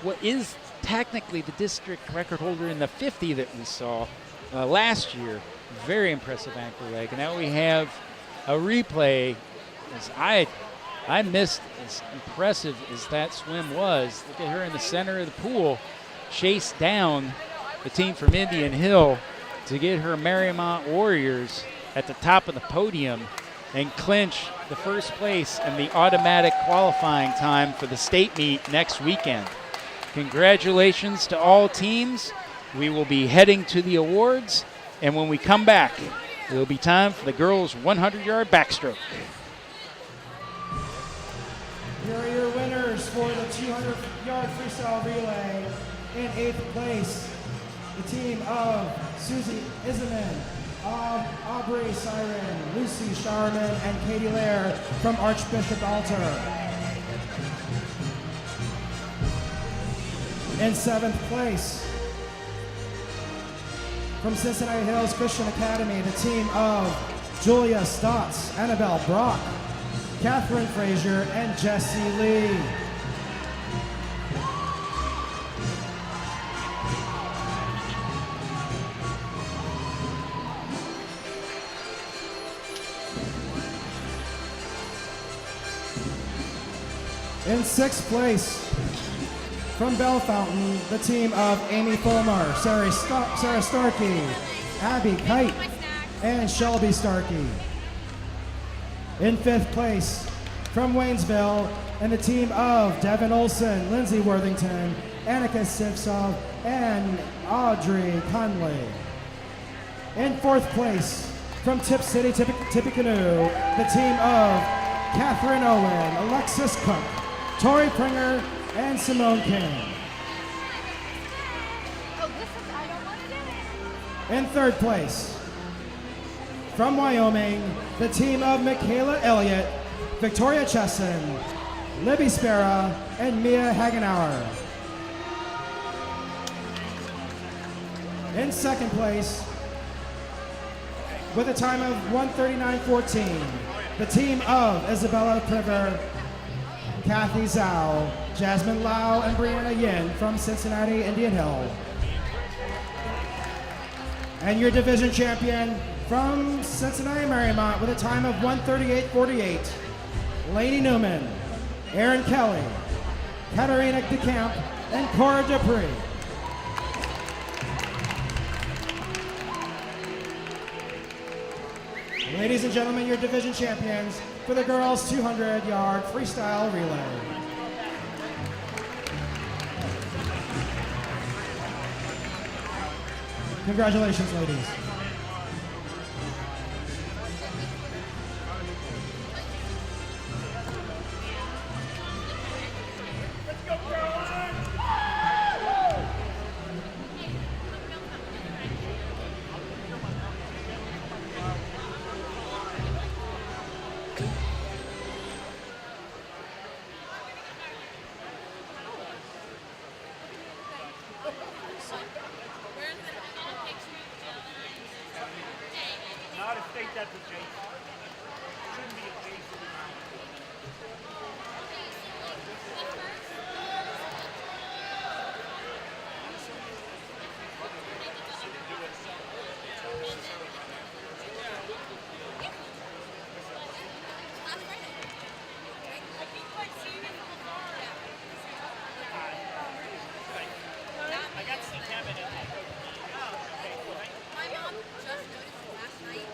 What is technically the district record holder in the 50 that we saw last year. Very impressive anchor leg. And now we have a replay. As I missed, as impressive as that swim was. Look at her in the center of the pool, chase down the team from Indian Hill to get her Marymount Warriors at the top of the podium and clinch the first place and the automatic qualifying time for the state meet next weekend. Congratulations to all teams. We will be heading to the awards, and when we come back, it will be time for the girls' 100-yard backstroke. Here are your winners for the 200-yard freestyle relay. In 8th place, the team of Susie Isaman, Aubrey Siren, Lucy Sharman, and Katie Lair from Archbishop Altar. In 7th place, from Cincinnati Hills Christian Academy, the team of Julia Stotts, Annabelle Brock, Catherine Frazier, and Jessie Lee. In 6th place, from Bell Fountain, the team of Amy Fulmer, Sarah Starkey, Abby Kite, and Shelby Starkey. In 5th place, from Waynesville, and the team of Devin Olson, Lindsay Worthington, Annika Sivsov, and Audrey Conley. In 4th place, from Tip City, Tippecanoe, the team of Catherine Owen, Alexis Cook, Tori Pringer, and Simone King. In 3rd place, from Wyoming, the team of Michaela Elliott, Victoria Chesson, Libby Spera, and Mia Hagenauer. In 2nd place, with a time of 1:39.14, the team of Isabella Priver, Kathy Zhao, Jasmine Lau, and Brianna Yin from Cincinnati, Indian Hill. And your division champion from Cincinnati Marymount with a time of 1:38.48, Lainey Newman, Erin Kelly, Katarina DeCamp, and Cora Dupree. Ladies and gentlemen, your division champions for the girls' 200-yard freestyle relay. Congratulations, ladies. Not a state that's adjacent. Shouldn't be adjacent. I got to see Kevin in there. My mom just noticed last night.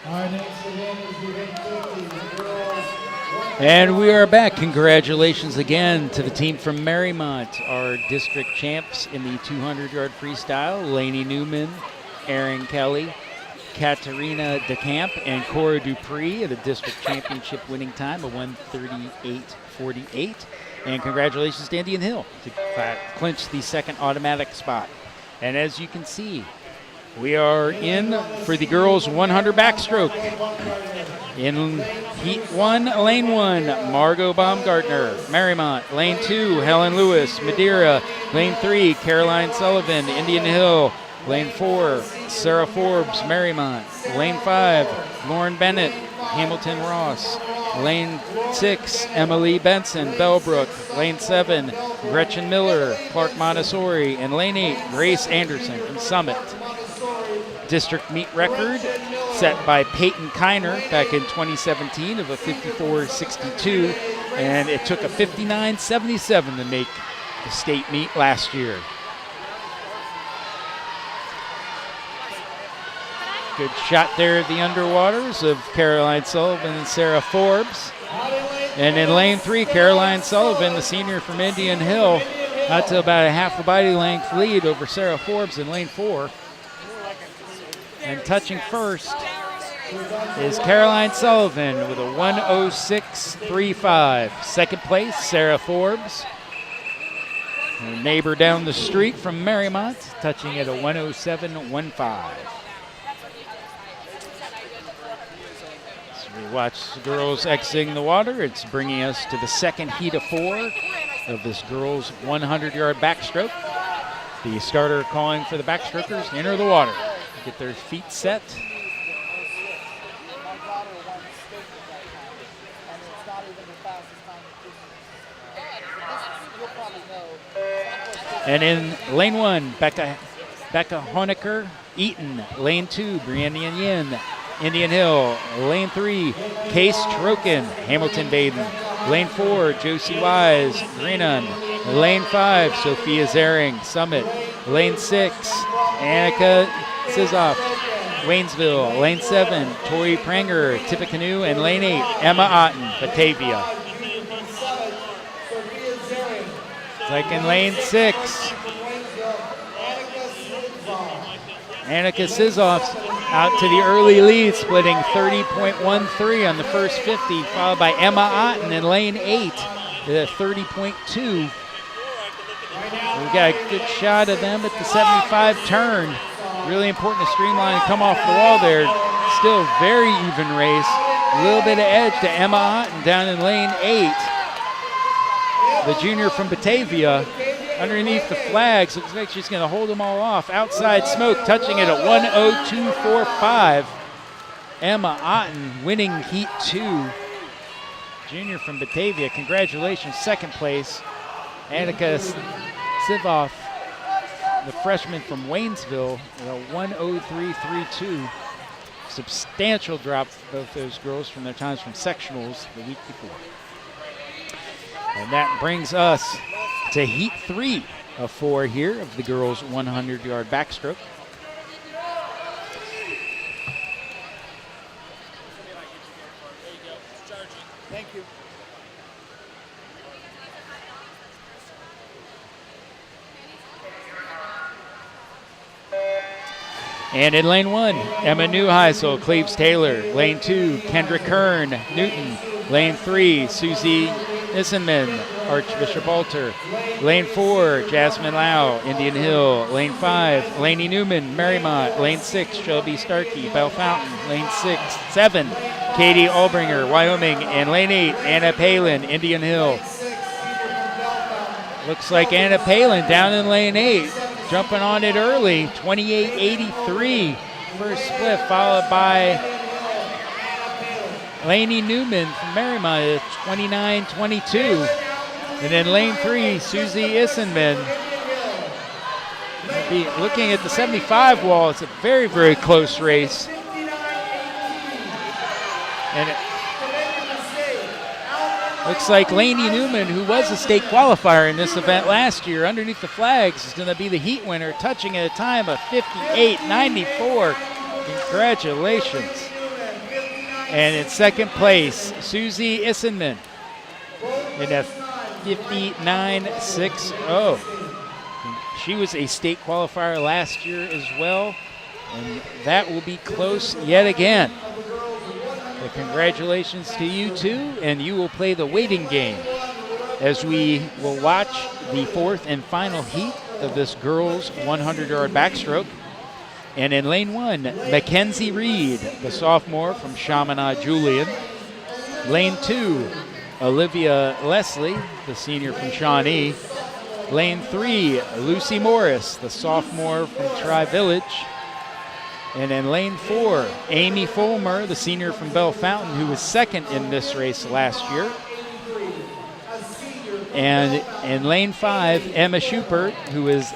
Our next event is the event 50, the girls. And we are back. Congratulations again to the team from Marymount, our district champs in the 200-yard freestyle, Lainey Newman, Erin Kelly, Katerina DeCamp and Cora Dupree at a district championship winning time of 1:38.48. And congratulations to Indian Hill to clinch the second automatic spot. And as you can see, we are in for the girls 100 backstroke. In Heat 1, Lane 1, Margot Baumgartner, Marymount. Lane 2, Helen Lewis, Madeira. Lane 3, Caroline Sullivan, Indian Hill. Lane 4, Sarah Forbes, Marymount. Lane 5, Lauren Bennett, Hamilton Ross. Lane 6, Emily Benson, Bellbrook. Lane 7, Gretchen Miller, Clark Montessori. And Lane 8, Grace Anderson from Summit. District meet record set by Peyton Kiner back in 2017 of a 54.62, and it took a 59.77 to make the state meet last year. Good shot there at the underwaters of Caroline Sullivan and Sarah Forbes. And in lane 3, Caroline Sullivan, the senior from Indian Hill, out to about a half a body length lead over Sarah Forbes in lane 4. And touching first is Caroline Sullivan with a 1:06.35. Second place, Sarah Forbes. Her neighbor down the street from Marymount, touching at a 1:07.15. We watch the girls exiting the water. It's bringing us to the second heat of 4 of this girls' 100-yard backstroke. The starter calling for the backstrokers to enter the water, get their feet set. And in lane 1, Becca Honecker, Eaton. Lane 2, Brianna Yin, Indian Hill. Lane 3, Case Troken, Hamilton Baden. Lane 4, Josie Wise, Greenon. Lane 5, Sophia Zering, Summit. Lane 6, Annika Sizoff, Waynesville. Lane 7, Tori Pranger, Tippecanoe. And lane 8, Emma Otten, Batavia. Like in lane 6, Annika Sizoff's out to the early lead, splitting 30.13 on the first 50, followed by Emma Otten in lane 8 at 30.2. We got a good shot of them at the 75 turn. Really important to streamline and come off the wall there. Still very even race. A little bit of edge to Emma Otten down in lane 8. The junior from Batavia underneath the flags. Looks like she's going to hold them all off. Outside smoke, touching it at 1:02.45. Emma Otten winning heat 2. Junior from Batavia, congratulations, second place. Annika Sivoff, the freshman from Waynesville, at a 1:03.32. Substantial drop for both those girls from their times from sectionals the week before. And that brings us to heat 3 of 4 here of the girls' 100-yard backstroke. Thank you. And in lane 1, Emma Newheisel, Cleves Taylor. Lane 2, Kendra Kern, Newton. Lane 3, Susie Issenman, Archbishop Alter. Lane 4, Jasmine Lau, Indian Hill. Lane 5, Lainey Newman, Marymount. Lane 6, Shelby Starkey, Bell Fountain. Lane 7, Katie Albringer, Wyoming. And lane 8, Anna Palin, Indian Hill. Looks like Anna Palin down in lane 8, jumping on it early, 28.83 first split, followed by Lainey Newman from Marymount at 29.22. And then lane 3, Susie Issenman. Looking at the 75 wall, it's a very, very close race. And it looks like Lainey Newman, who was a state qualifier in this event last year, underneath the flags, is going to be the heat winner, touching at a time of 58.94. Congratulations. And in second place, Susie Issenman in a 59.60. She was a state qualifier last year as well. And that will be close yet again. But congratulations to you two, and you will play the waiting game as we will watch the fourth and final heat of this girls 100-yard backstroke. And in lane 1, Mackenzie Reed, the sophomore from Chaminade Julian. Lane 2, Olivia Leslie, the senior from Shawnee. Lane 3, Lucy Morris, the sophomore from Tri-Village. And in lane 4, Amy Fulmer, the senior from Bell Fountain, who was second in this race last year. And in lane 5, Emma Schubert, who is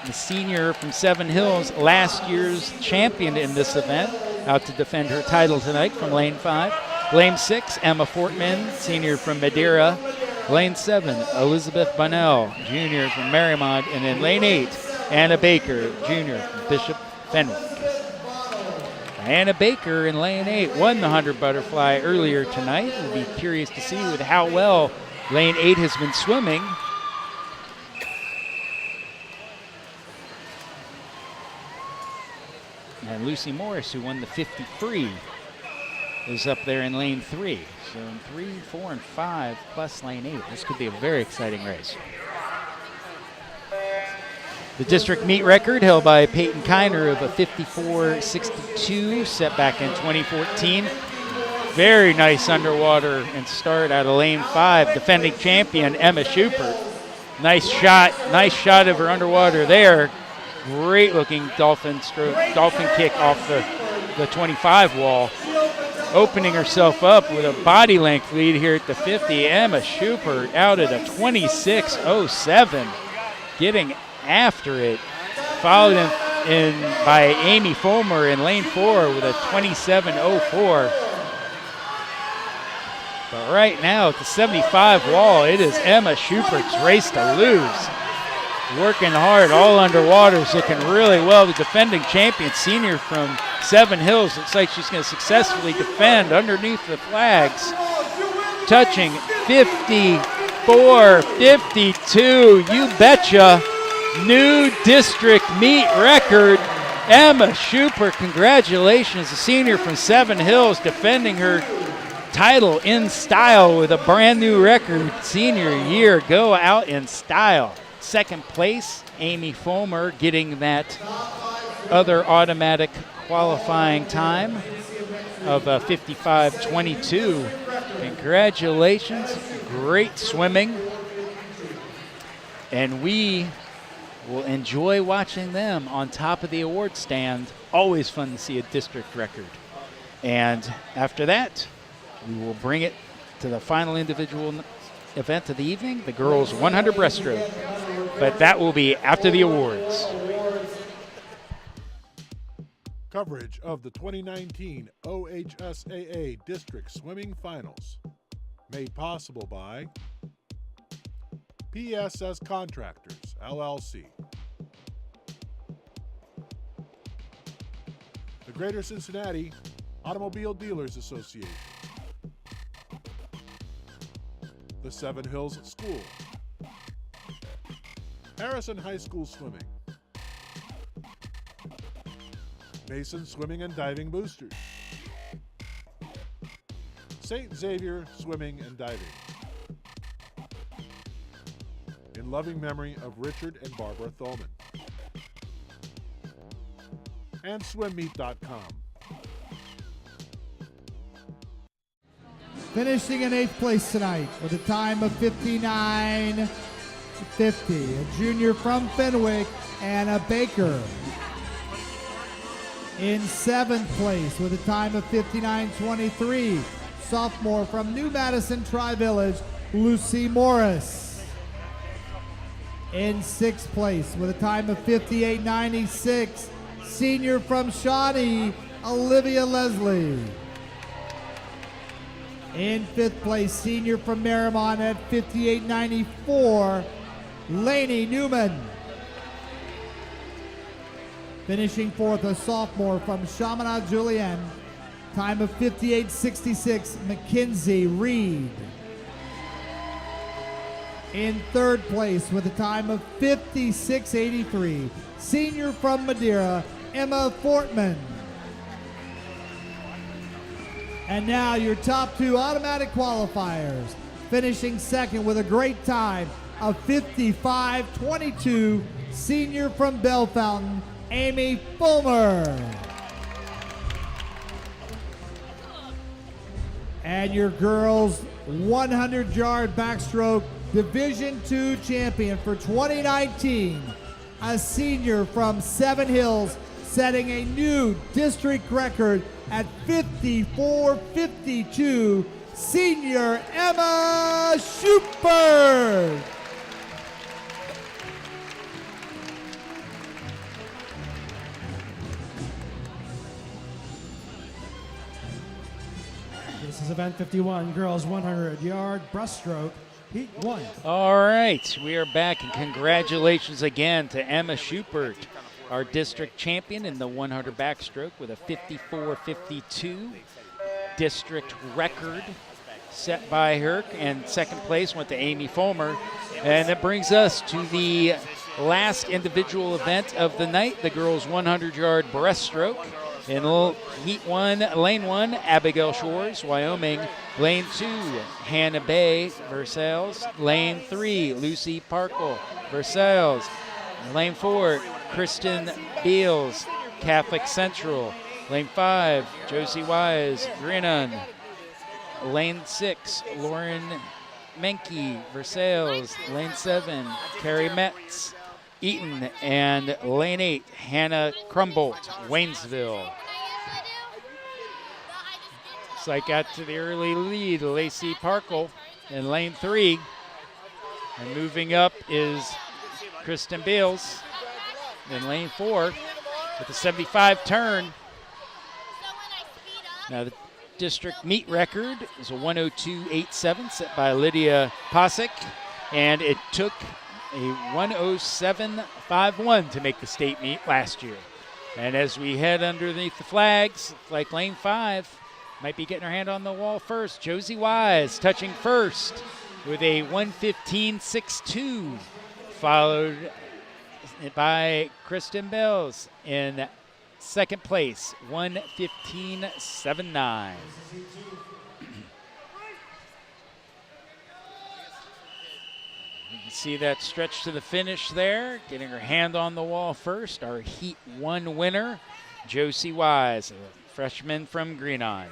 the senior from Seven Hills, last year's champion in this event, out to defend her title tonight from lane 5. Lane 6, Emma Fortman, senior from Madeira. Lane 7, Elizabeth Bunnell, junior from Marymount. And in lane 8, Anna Baker, junior from Bishop Fenwick. Diana Baker in lane 8 won the 100 butterfly earlier tonight. We'll be curious to see with how well lane 8 has been swimming. And Lucy Morris, who won the 50 free, is up there in lane 3. So in 3, 4, and 5 plus lane 8, this could be a very exciting race. The district meet record held by Peyton Kiner of a 54.62 set back in 2014. Very nice underwater and start out of lane 5. Defending champion Emma Schubert. Nice shot of her underwater there. Great looking dolphin kick off the 25 wall. Opening herself up with a body length lead here at the 50. Emma Schubert out at a 26.07. Getting after it. Followed in by Amy Fulmer in lane 4 with a 27.04. But right now at the 75 wall, it is Emma Schubert's race to lose. Working hard, all underwaters, looking really well. The defending champion, senior from Seven Hills, looks like she's going to successfully defend underneath the flags. Touching 54.52, you betcha. New district meet record. Emma Schubert, congratulations, a senior from Seven Hills, defending her title in style with a brand new record. Senior year, go out in style. Second place, Amy Fulmer getting that other automatic qualifying time of 55.22. Congratulations, great swimming. And we will enjoy watching them on top of the award stand. Always fun to see a district record. And after that, we will bring it to the final individual event of the evening, the girls 100 breaststroke. But that will be after the awards. Coverage of the 2019 OHSAA District Swimming Finals. Made possible by PSS Contractors, LLC. The Greater Cincinnati Automobile Dealers Association. The Seven Hills School. Harrison High School Swimming. Mason Swimming and Diving Boosters. St. Xavier Swimming and Diving. In loving memory of Richard and Barbara Thulman. And swimmeet.com. Finishing in 8th place tonight with a time of 59.50. A junior from Fenwick, Anna Baker. In 7th place with a time of 59.23, sophomore from New Madison Tri-Village, Lucy Morris. In 6th place with a time of 58.96, senior from Shawnee, Olivia Leslie. In 5th place, senior from Marymount at 58.94, Lainey Newman. Finishing 4th, a sophomore from Chaminade Julienne, time of 58.66, Mackenzie Reed. In 3rd place with a time of 56.83, senior from Madeira, Emma Fortman. And now your top two automatic qualifiers, finishing second with a great time of 55:22, senior from Bell Fountain, Amy Fulmer. And your girls 100-yard backstroke Division II champion for 2019, a senior from Seven Hills, setting a new district record at 54:52, senior Emma Schubert. This is event 51, girls 100-yard breaststroke, heat 1. All right, we are back, and congratulations again to Emma Schubert, our district champion in the 100 backstroke with a 54:52 district record set by her. And second place went to Amy Fulmer. And that brings us to the last individual event of the night, the girls 100-yard breaststroke. In heat 1, lane 1, Abigail Shores, Wyoming. Lane 2, Hannah Bay, Versailles. Lane 3, Lucy Parkle, Versailles. Lane 4, Kristen Beals, Catholic Central. Lane 5, Josie Wise, Grinnun. Lane 6, Lauren Menke, Versailles. Lane 7, Carrie Metz, Eaton. And lane 8, Hannah Crumbolt, Waynesville. So I got to the early lead, Lacey Parkle in lane 3. And moving up is Kristen Beals in lane 4 with a 75 turn. Now the district meet record is a 102.87 set by Lydia Posick, and it took a 107.51 to make the state meet last year. And as we head underneath the flags, like lane 5, might be getting her hand on the wall first. Josie Wise touching first with a 115.62, followed by Kristen Bells in second place, 115.79. You can see that stretch to the finish there, getting her hand on the wall first. Our Heat 1 winner, Josie Wise, a freshman from Greenon.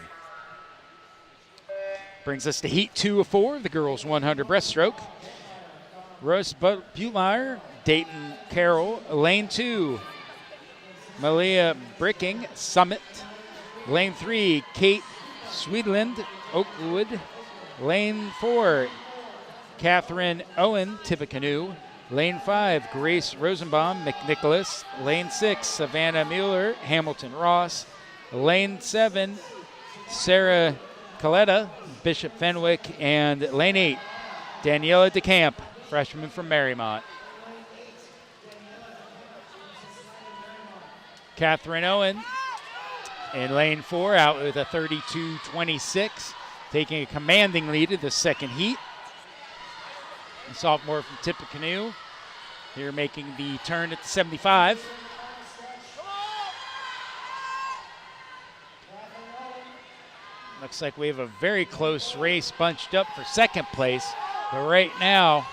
Brings us to Heat 2 of 4, the girls 100 breaststroke. Rose Butemeyer, Dayton Carroll. Lane 2, Malia Bricking, Summit. Lane 3, Kate Sweetland, Oakwood. Lane 4, Catherine Owen, Tippecanoe. Lane 5, Grace Rosenbaum, McNicholas. Lane 6, Savannah Mueller, Hamilton Ross. Lane 7, Sarah Coletta, Bishop Fenwick. And lane 8, Daniela DeCamp, freshman from Marymount. Catherine Owen in lane 4 out with a 32.26, taking a commanding lead of the second heat. The sophomore from Tippecanoe here making the turn at the 75. Looks like we have a very close race bunched up for second place, but right now,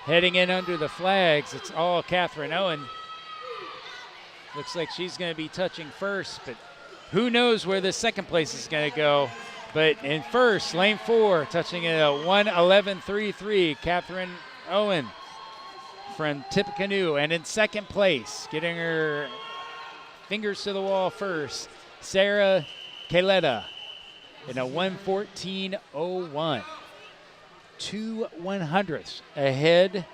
heading in under the flags, it's all Catherine Owen. Looks like she's going to be touching first, but who knows where the second place is going to go. But in first, lane 4, touching at a 1:11.33, Catherine Owen from Tippecanoe. And in second place, getting her fingers to the wall first, Sarah Kaleta in a 1:14.01. 2/100ths ahead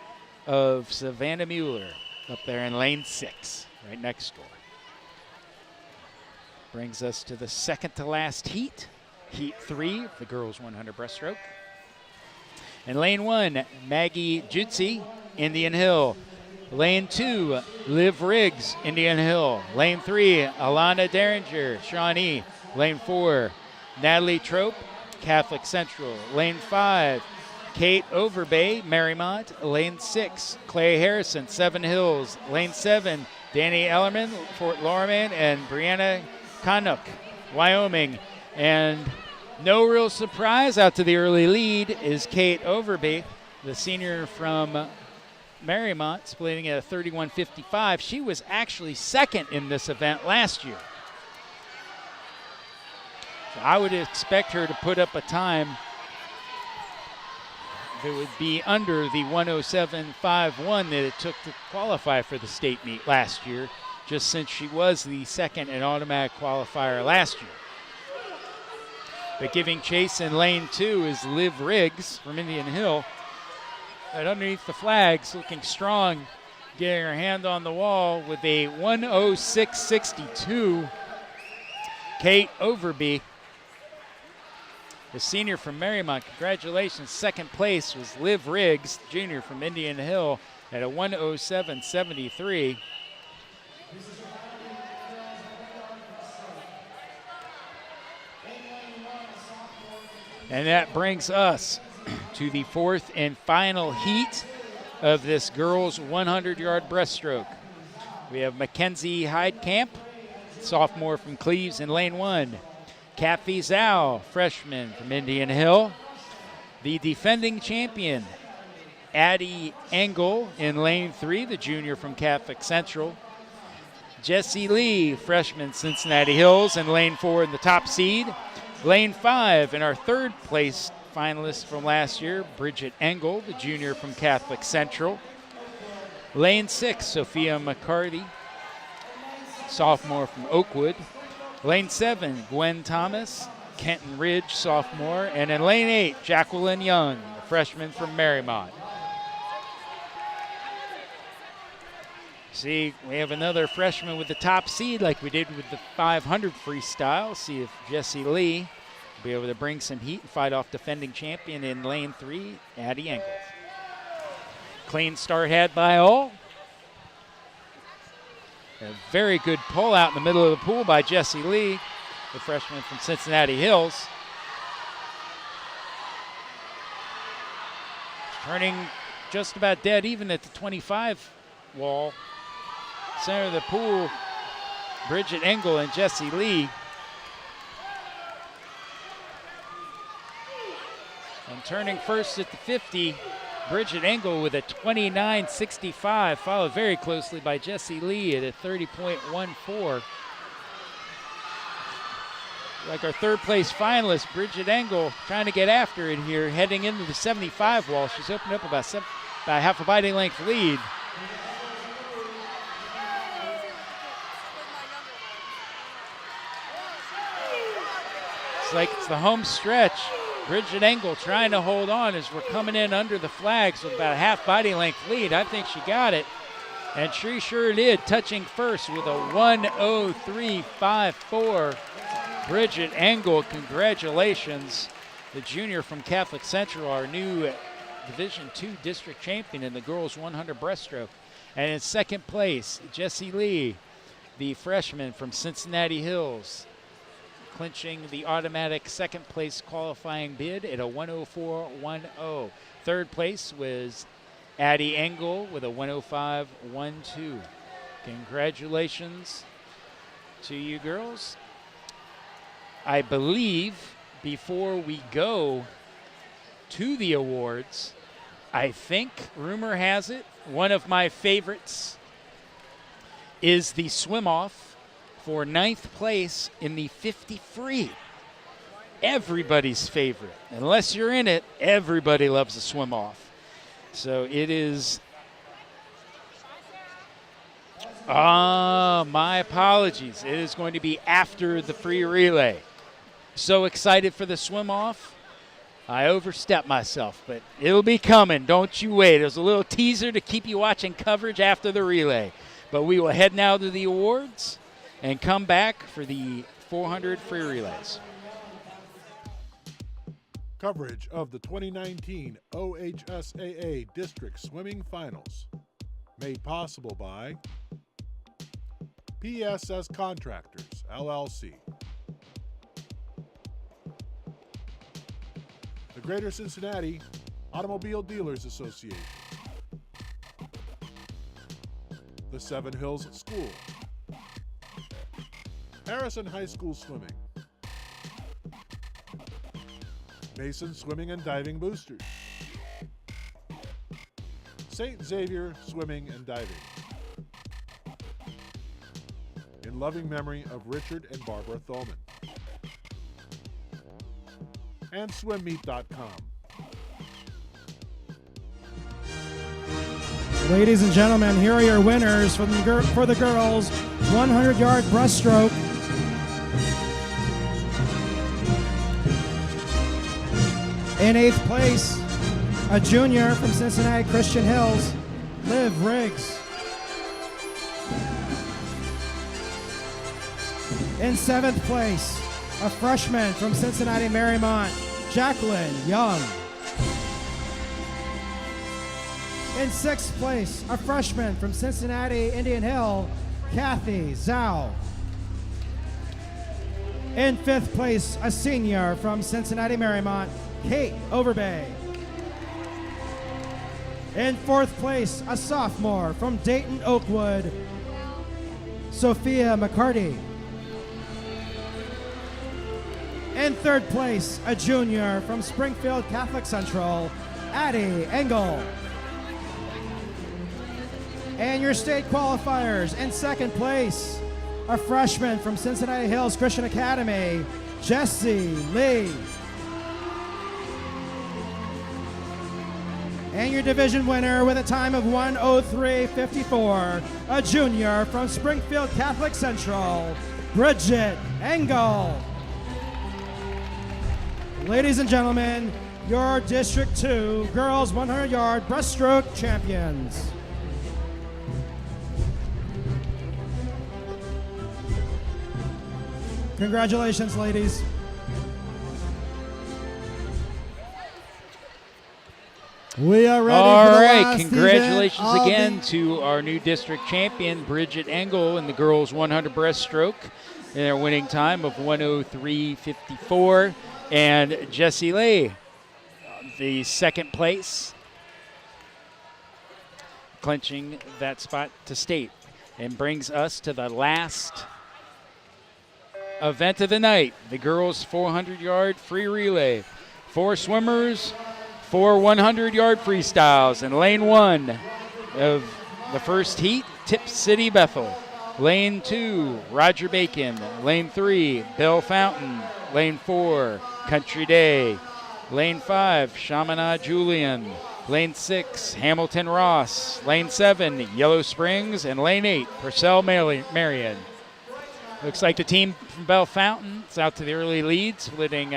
of Savannah Mueller up there in lane 6. Right next door. Brings us to the second to last heat. Heat 3, the girls 100 breaststroke. In lane 1, Maggie Jutsi, Indian Hill. Lane 2, Liv Riggs, Indian Hill. Lane 3, Alana Derringer, Shawnee. Lane 4, Natalie Trope, Catholic Central. Lane 5, Kate Overbay, Marymount. Lane 6, Clay Harrison, Seven Hills. Lane 7, Danny Ellerman, Fort Lorman, and Brianna Canuck, Wyoming. And no real surprise, out to the early lead is Kate Overby, the senior from Marymount, splitting at a 31.55. She was actually second in this event last year. So I would expect her to put up a time that would be under the 107.51 that it took to qualify for the state meet last year, just since she was the second and automatic qualifier last year. But giving chase in lane 2 is Liv Riggs from Indian Hill. And underneath the flags, looking strong, getting her hand on the wall with a 106.62. Kate Overby, the senior from Marymount. Congratulations. Second place was Liv Riggs, junior from Indian Hill, at a 107.73. And that brings us to the fourth and final heat of this girls' 100-yard breaststroke. We have Mackenzie Heidkamp, sophomore from Cleves, in lane 1. Kathy Zhao, freshman from Indian Hill. The defending champion, Addie Engel, in lane 3, the junior from Catholic Central. Jessie Lee, freshman, Cincinnati Hills, in lane 4 in the top seed. Lane 5, in our third place finalist from last year, Bridget Engel, the junior from Catholic Central. Lane 6, Sophia McCarty, sophomore from Oakwood. Lane 7, Gwen Thomas, Kenton Ridge, sophomore. And in lane 8, Jacqueline Young, a freshman from Marymount. See, we have another freshman with the top seed like we did with the 500 freestyle. See if Jessie Lee will be able to bring some heat and fight off defending champion in lane 3, Addie Engel. Clean start had by all. A very good pull out in the middle of the pool by Jessie Lee, the freshman from Cincinnati Hills. Turning just about dead even at the 25 wall. Center of the pool, Bridget Engel and Jessie Lee. And turning first at the 50, Bridget Engel with a 29.65, followed very closely by Jessie Lee at a 30.14. Like our third place finalist, Bridget Engel, trying to get after it here, heading into the 75 wall. She's opened up about half a biting length lead. It's like it's the home stretch. Bridget Engel trying to hold on as we're coming in under the flags with about a half body length lead. I think she got it, and she sure did, touching first with a 1:03.54. Bridget Engel, congratulations. The junior from Catholic Central, our new Division II district champion in the girls 100 breaststroke. And in second place, Jessie Lee, the freshman from Cincinnati Hills, clinching the automatic second place qualifying bid at a 1:04.10. Third place was Addie Engel with a 1:05.12. Congratulations to you girls. I believe before we go to the awards, I think, rumor has it, one of my favorites is the swim-off for 9th place in the 50 free. Everybody's favorite. Unless you're in it, everybody loves a swim-off. So it is... my apologies. It is going to be after the free relay. So excited for the swim-off. I overstepped myself, but it'll be coming. Don't you wait. There's a little teaser to keep you watching coverage after the relay. But we will head now to the awards and come back for the 400 free relays. Coverage of the 2019 OHSAA District Swimming Finals. Made possible by PSS Contractors, LLC. The Greater Cincinnati Automobile Dealers Association. the Seven Hills School, Harrison High School Swimming, Mason Swimming and Diving Boosters, St. Xavier Swimming and Diving, in loving memory of Richard and Barbara Thulman, and swimmeet.com. Ladies and gentlemen, here are your winners for the girls 100-yard breaststroke. In 8th place, a junior from Cincinnati Christian Hills, Liv Riggs. In 7th place, a freshman from Cincinnati Marymount, Jacqueline Young. In 6th place, a freshman from Cincinnati Indian Hill, Kathy Zhao. In 5th place, a senior from Cincinnati Marymount, Kate Overbay. In 4th place, a sophomore from Dayton Oakwood, Sophia McCarty. In 3rd place, a junior from Springfield Catholic Central, Addie Engel. And your state qualifiers, in 2nd place, a freshman from Cincinnati Hills Christian Academy, Jessie Lee. And your division winner with a time of 1:03.54, a junior from Springfield Catholic Central, Bridget Engel. Ladies and gentlemen, your District 2 girls 100-yard breaststroke champions. Congratulations, ladies. We are ready All for the right, last congratulations event of again the- to our new district champion, Bridget Engel, in the girls 100 breaststroke. In their winning time of 1:03.54. And Jessie Lee, the 2nd place, clinching that spot to state. And brings us to the last event of the night, the girls 400-yard free relay. 4 swimmers, 4 100-yard freestyles. In lane 1 of the first heat, Tip City Bethel. Lane 2, Roger Bacon. Lane 3, Bell Fountain. Lane 4, Country Day. Lane 5, Chaminade Julian. Lane 6, Hamilton Ross. Lane 7, Yellow Springs. And Lane 8, Purcell Marion. Looks like the team from Bell Fountain is out to the early lead, splitting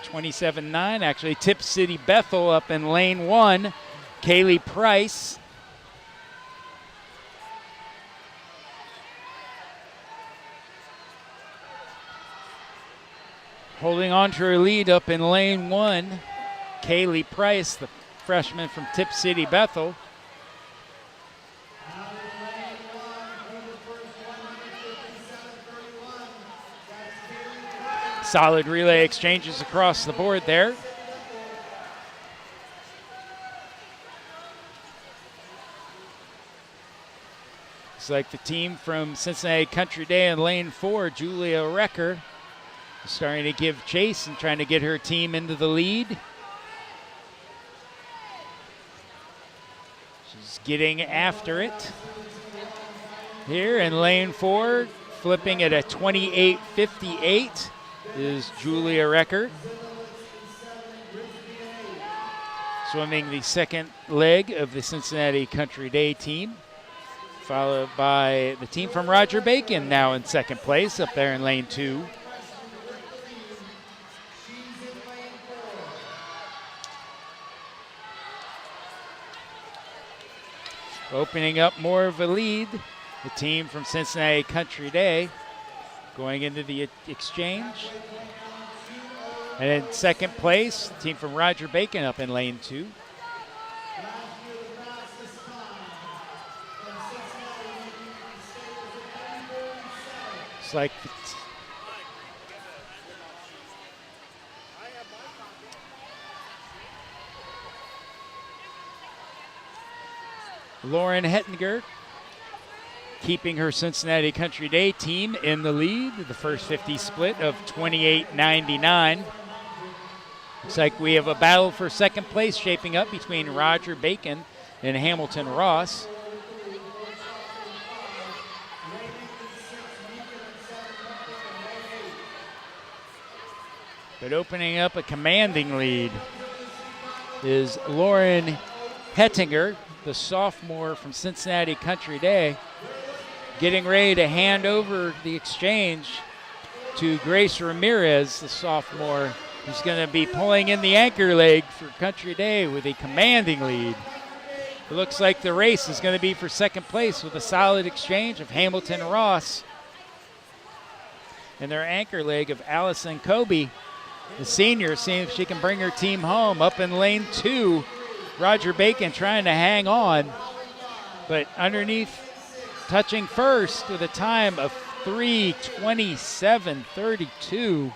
27-9. Actually, Tip City Bethel up in lane 1. Kaylee Price. Holding on to her lead up in lane 1. Kaylee Price, the freshman from Tip City Bethel. Solid relay exchanges across the board there. Looks like the team from Cincinnati Country Day in lane 4, Julia Recker, starting to give chase and trying to get her team into the lead. She's getting after it. Here in lane 4, flipping at a 28.58 is Julia Recker. Swimming the second leg of the Cincinnati Country Day team, followed by the team from Roger Bacon, now in second place up there in lane 2. Opening up more of a lead, the team from Cincinnati Country Day going into the exchange. And in second place, the team from Roger Bacon up in lane 2. It's like Lauren Hettinger keeping her Cincinnati Country Day team in the lead. The first 50 split of 28.99. Looks like we have a battle for second place shaping up between Roger Bacon and Hamilton Ross. But opening up a commanding lead is Lauren Hettinger, the sophomore from Cincinnati Country Day, getting ready to hand over the exchange to Grace Ramirez, the sophomore, who's going to be pulling in the anchor leg for Country Day with a commanding lead. It looks like the race is going to be for second place with a solid exchange of Hamilton Ross and their anchor leg of Allison Kobe, the senior, seeing if she can bring her team home. Up in lane 2, Roger Bacon trying to hang on, but underneath, touching first with a time of 3:27.32.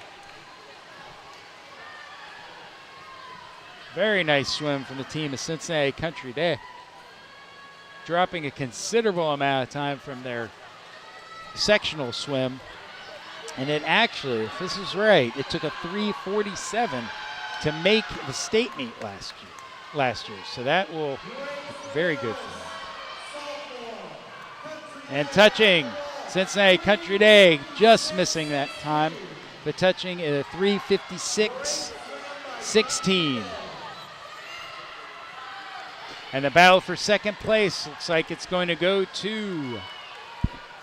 Very nice swim from the team of Cincinnati Country Day, dropping a considerable amount of time from their sectional swim. And it actually, if this is right, it took a 3:47 to make the state meet last year. So that will be very good for them. And touching, Cincinnati Country Day just missing that time, but touching at a 3:56.16. And the battle for second place looks like it's going to go to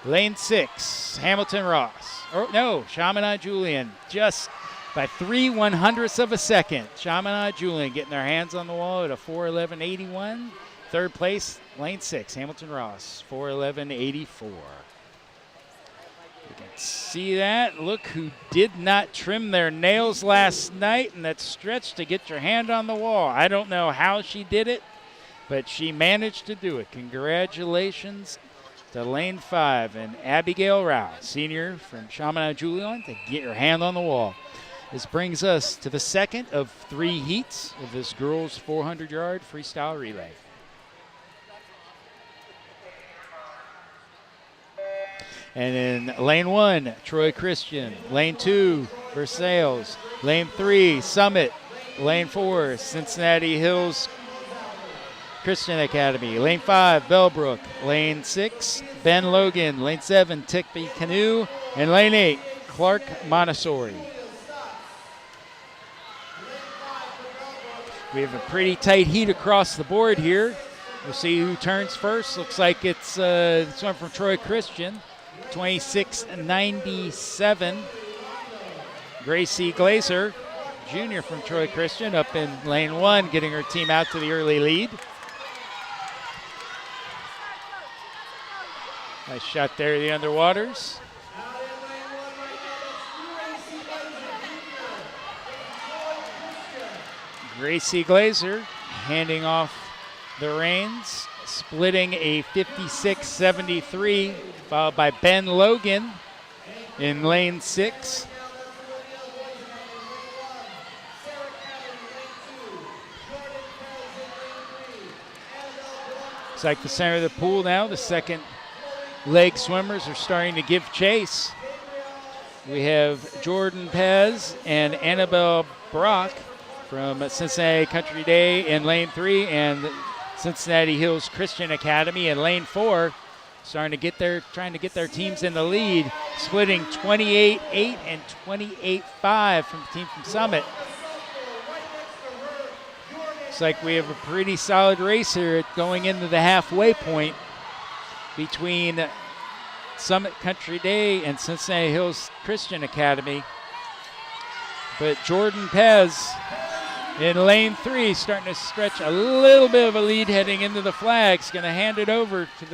lane 6, Hamilton Ross. Oh, no, Chaminade Julian, just by 3/100ths of a second. Chaminade Julian getting their hands on the wall at a 4:11.81. Third place, lane 6, Hamilton Ross, 4:11.84. You can see that. Look who did not trim their nails last night, and that stretch to get your hand on the wall. I don't know how she did it, but she managed to do it. Congratulations to lane 5 and Abigail Rao, senior from Chaminade Julian, to get your hand on the wall. This brings us to the second of 3 heats of this girls 400-yard freestyle relay. And in lane 1, Troy Christian. Lane 2, Versailles. Lane 3, Summit. Lane 4, Cincinnati Hills Christian Academy. Lane 5, Bellbrook. Lane 6, Ben Logan. Lane 7, Tickby Canoe. And lane 8, Clark Montessori. We have a pretty tight heat across the board here. We'll see who turns first. Looks like it's this one from Troy Christian, 26.97. Gracie Glazer, junior from Troy Christian, up in lane 1, getting her team out to the early lead. Nice shot there, the underwaters. Gracie Glazer handing off the reins, splitting a 56.73, followed by Ben Logan in lane 6. Looks like the center of the pool now, the second leg swimmers are starting to give chase. We have Jordan Pez and Annabelle Brock from Cincinnati Country Day in lane 3 and Cincinnati Hills Christian Academy in lane 4, trying to get their teams in the lead, splitting 28-8 and 28-5 from the team from Summit. Looks like we have a pretty solid race here going into the halfway point between Summit Country Day and Cincinnati Hills Christian Academy. But Jordan Pez in lane 3 starting to stretch a little bit of a lead heading into the flags. Going to hand it over to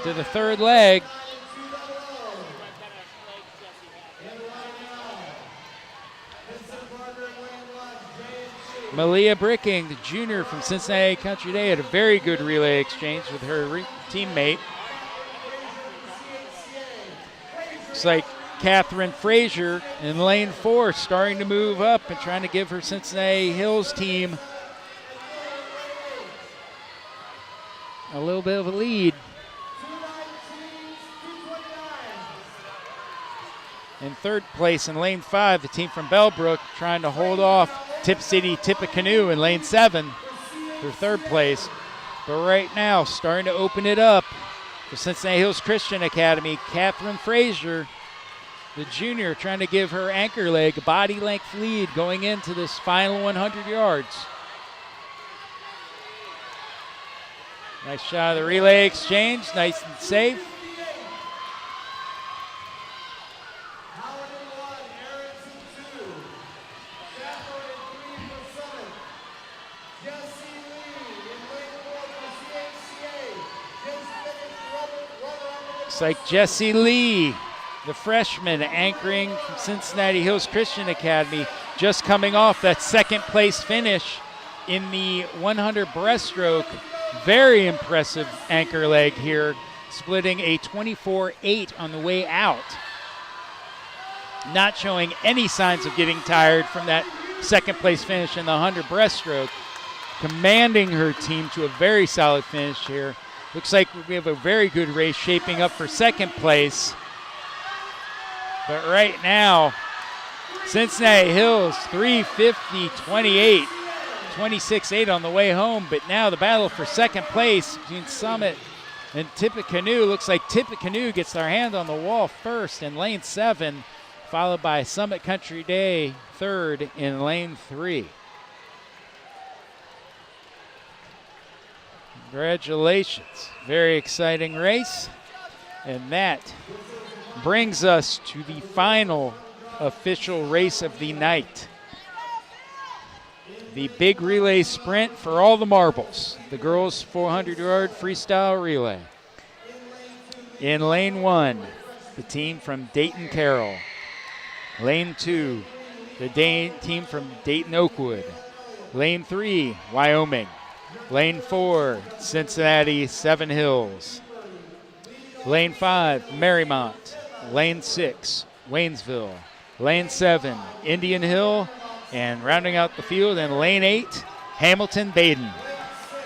the third leg. Malia Bricking, the junior from Cincinnati Country Day, had a very good relay exchange with her teammate. Looks like Catherine Frazier in lane 4 starting to move up and trying to give her Cincinnati Hills team a little bit of a lead. In third place in lane 5, the team from Bellbrook trying to hold off Tip City Tippecanoe in lane 7 for third place. But right now, starting to open it up for Cincinnati Hills Christian Academy, Catherine Frazier, the junior, trying to give her anchor leg a body length lead going into this final 100 yards. Nice shot of the relay exchange, nice and safe. Looks like Jessie Lee, the freshman anchoring from Cincinnati Hills Christian Academy, just coming off that second place finish in the 100 breaststroke. Very impressive anchor leg here, splitting a 24-8 on the way out. Not showing any signs of getting tired from that second place finish in the 100 breaststroke. Commanding her team to a very solid finish here. Looks like we have a very good race shaping up for second place. But right now, Cincinnati Hills 350-28, 26-8 on the way home. But now the battle for second place between Summit and Tippecanoe. Looks like Tippecanoe gets their hand on the wall first in lane 7, followed by Summit Country Day third in lane 3. Congratulations. Very exciting race. And that brings us to the final official race of the night. The big relay sprint for all the marbles. The girls' 400-yard freestyle relay. In lane 1, the team from Dayton Carroll. Lane 2, the team from Dayton Oakwood. Lane 3, Wyoming. Lane 4, Cincinnati 7 Hills. Lane 5, Marymount. Lane 6, Waynesville. Lane 7, Indian Hill. And rounding out the field in lane 8, Hamilton Baden.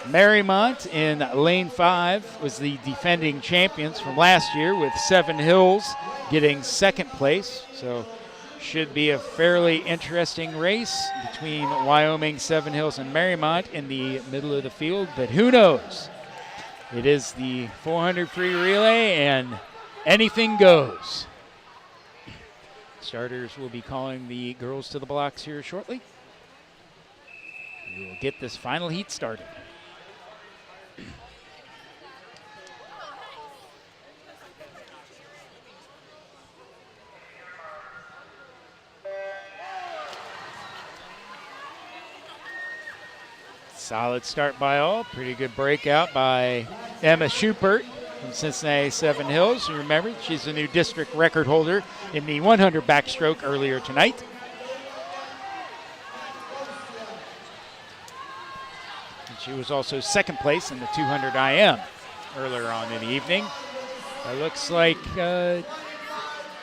Marymount in lane 5 was the defending champions from last year, with 7 Hills getting second place. So should be a fairly interesting race between Wyoming, 7 Hills, and Marymount in the middle of the field. But who knows? It is the 400 free relay, and anything goes. Starters will be calling the girls to the blocks here shortly. We will get this final heat started. Solid start by all. Pretty good breakout by Emma Schupert from Cincinnati 7 Hills. And remember, she's the new district record holder in the 100 backstroke earlier tonight. And she was also second place in the 200 IM earlier on in the evening. It looks like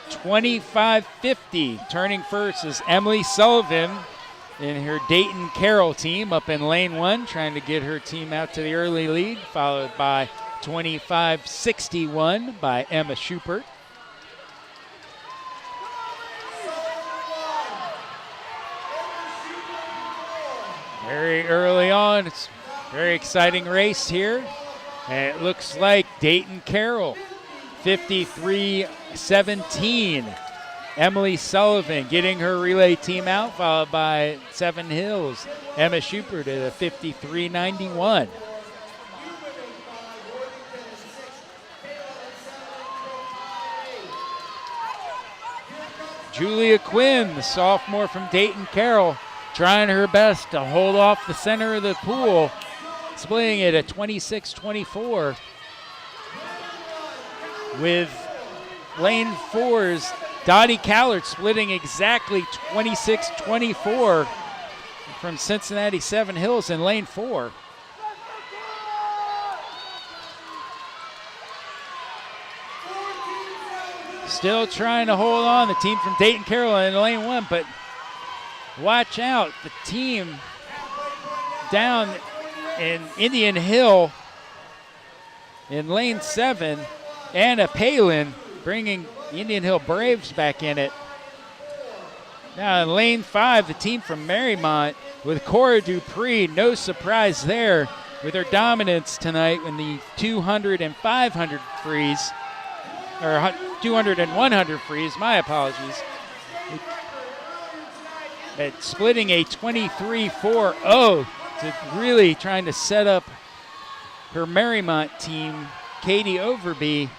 25-50 turning first is Emily Sullivan in her Dayton Carroll team up in lane 1, trying to get her team out to the early lead, followed by 25-61 by Emma Schupert. Very early on, it's a very exciting race here. And it looks like Dayton Carroll, 53-17. Emily Sullivan getting her relay team out, followed by 7 Hills. Emma Schupert at a 53-91. Julia Quinn, the sophomore from Dayton Carroll, trying her best to hold off the center of the pool, splitting it at 26-24 with lane 4's Dottie Callard splitting exactly 26-24 from Cincinnati 7 Hills in lane 4. Still trying to hold on, the team from Dayton Carroll in lane 1, but watch out, the team down in Indian Hill In lane 7, Anna Palin bringing Indian Hill Braves back in it. Now in lane 5, the team from Marymount with Cora Dupree. No surprise there with her dominance tonight in the 200 and 500 frees, or 200 and 100 frees, my apologies. At splitting a 23-4-0 to really trying to set up her Marymount team, Katie Overby,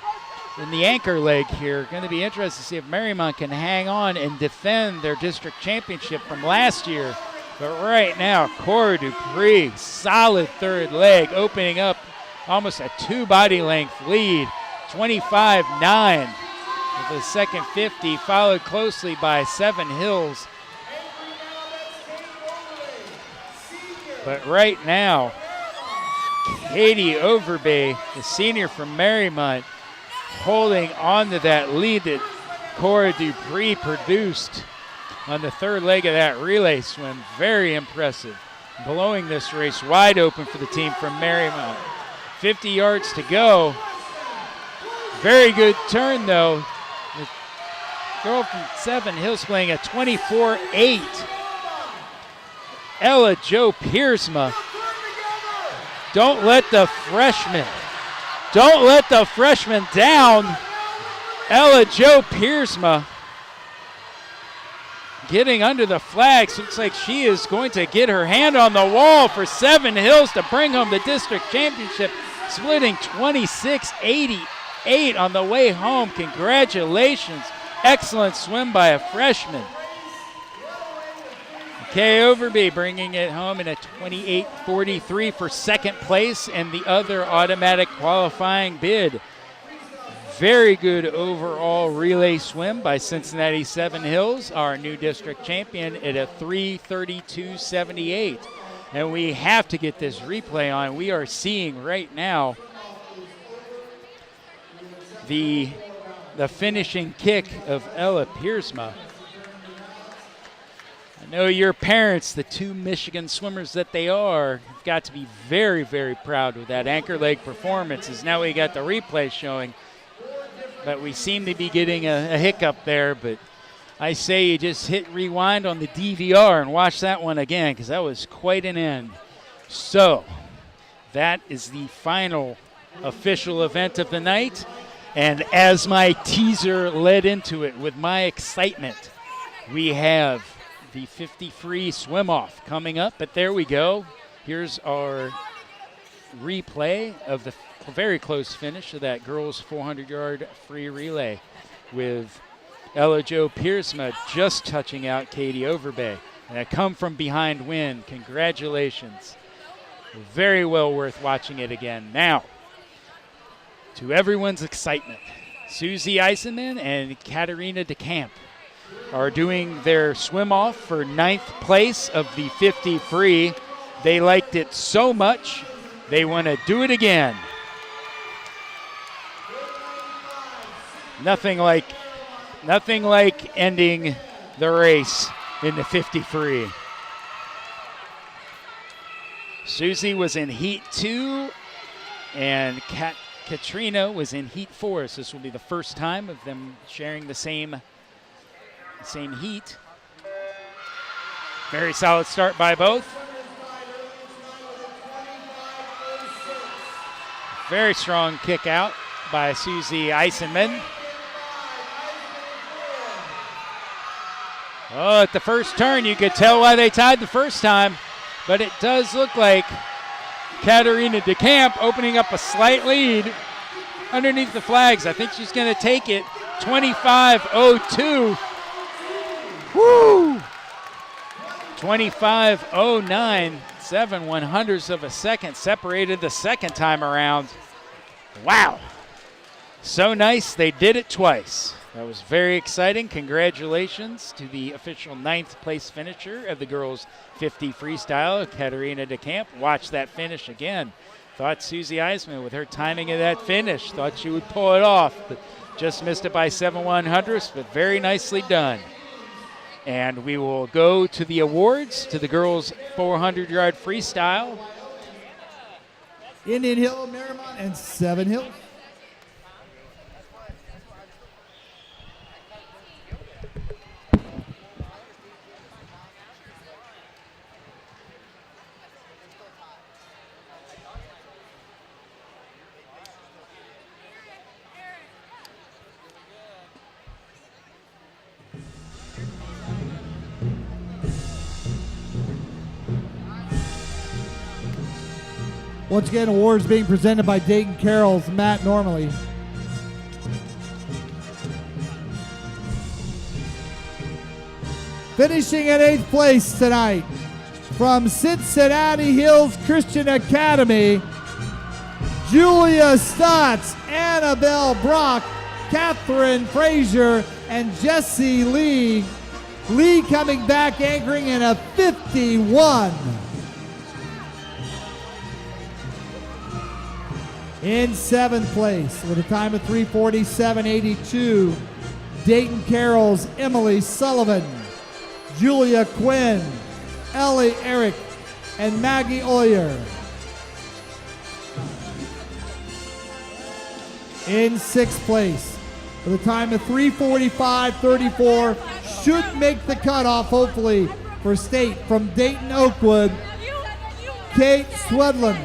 in the anchor leg here. Going to be interested to see if Marymount can hang on and defend their district championship from last year. But right now, Cora Dupree, solid third leg, opening up almost a 2 body length lead, 25-9 with the second 50, followed closely by Seven Hills. But right now, Katie Overby, the senior from Marymount, holding on to that lead that Cora Dupree produced on the third leg of that relay swim. Very impressive. Blowing this race wide open for the team from Marymount. 50 yards to go. Very good turn though. The girl from Seven Hills playing a 24-8. Ella Jo Piersma. Don't let the freshman down. Ella Jo Piersma getting under the flags. Looks like she is going to get her hand on the wall for Seven Hills to bring home the district championship, splitting 26-88 on the way home. Congratulations. Excellent swim by a freshman. Kay Overby bringing it home in a 28-43 for second place and the other automatic qualifying bid. Very good overall relay swim by Cincinnati Seven Hills, our new district champion, at a 3:32.78. And we have to get this replay on. We are seeing right now the finishing kick of Ella Piersma. I know your parents, the two Michigan swimmers that they are, have got to be very, very proud with that anchor leg performance, as now we got the replay showing. But we seem to be getting a hiccup there, but I say you just hit rewind on the DVR and watch that one again, because that was quite an end. So that is the final official event of the night. And as my teaser led into it with my excitement, we have the 50 free swim off coming up. But there we go. Here's our replay of the very close finish of that girls 400-yard free relay with Ella Jo Piersma just touching out Katie Overby. And a come from behind win. Congratulations. Very well worth watching it again. Now, to everyone's excitement, Susie Eisenman and Katerina DeCamp are doing their swim off for 9th place of the 50 free. They liked it so much, they want to do it again. Nothing like ending the race in the 50 free. Susie was in heat 2, and Katrina was in heat 4, so this will be the first time of them sharing the same heat. Very solid start by both. Very strong kick out by Susie Eisenman. Oh, at the first turn, you could tell why they tied the first time, but it does look like Katerina DeCamp opening up a slight lead underneath the flags. I think she's going to take it. 25:02. Woo! 25:09. 7/100ths of a second separated the second time around. Wow. So nice, they did it twice. That was very exciting. Congratulations to the official 9th place finisher of the girls 50 freestyle, Katerina DeCamp. Watch that finish again. Thought Susie Eisman, with her timing of that finish, thought she would pull it off, but just missed it by 7/100ths, but very nicely done. And we will go to the awards, to the girls 400-yard freestyle. Indian Hill, Marymount, and Seven Hills. Once again, awards being presented by Dayton Carroll's Matt Normally. Finishing at 8th place tonight from Cincinnati Hills Christian Academy, Julia Stotts, Annabelle Brock, Catherine Frazier, and Jessie Lee. Lee coming back anchoring in a 51. In 7th place with a time of 3:47.82, Dayton Carroll's Emily Sullivan, Julia Quinn, Ellie Eric, and Maggie Oyer. In 6th place with a time of 3:45.34, should make the cutoff hopefully for state from Dayton Oakwood, Kate Swedlin,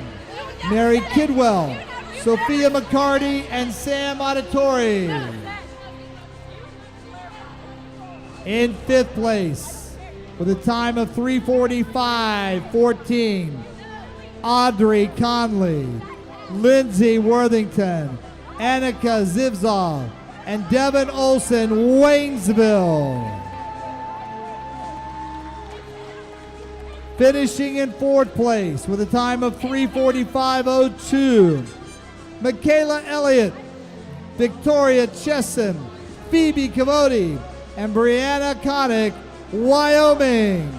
Mary Kidwell, Sophia McCarty, and Sam Auditori. In 5th place with a time of 3:45.14, Audrey Conley, Lindsay Worthington, Annika Zivzov, and Devin Olson, Waynesville. Finishing in 4th place with a time of 3:45.02, Michaela Elliott, Victoria Chesson, Phoebe Cavodi, and Brianna Connick, Wyoming.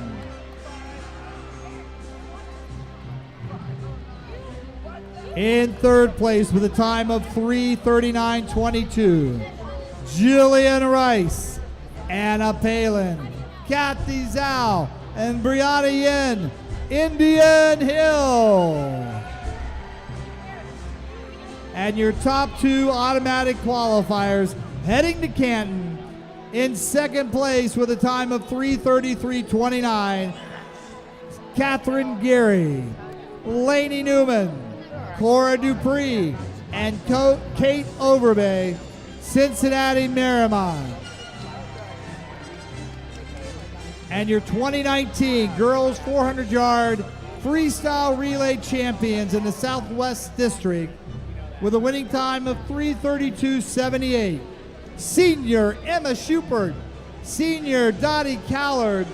In 3rd place with a time of 3:39.22, Jillian Rice, Anna Palin, Kathy Zhao, and Brianna Yin, Indian Hill. And your top 2 automatic qualifiers heading to Canton. In 2nd place with a time of 3:33.29, Catherine Geary, Lainey Newman, Cora Dupree, and Kate Overbay, Cincinnati Marymount. And your 2019 Girls 400-Yard Freestyle Relay Champions in the Southwest District with a winning time of 3:32.78. Senior Emma Schubert, Senior Dottie Callard,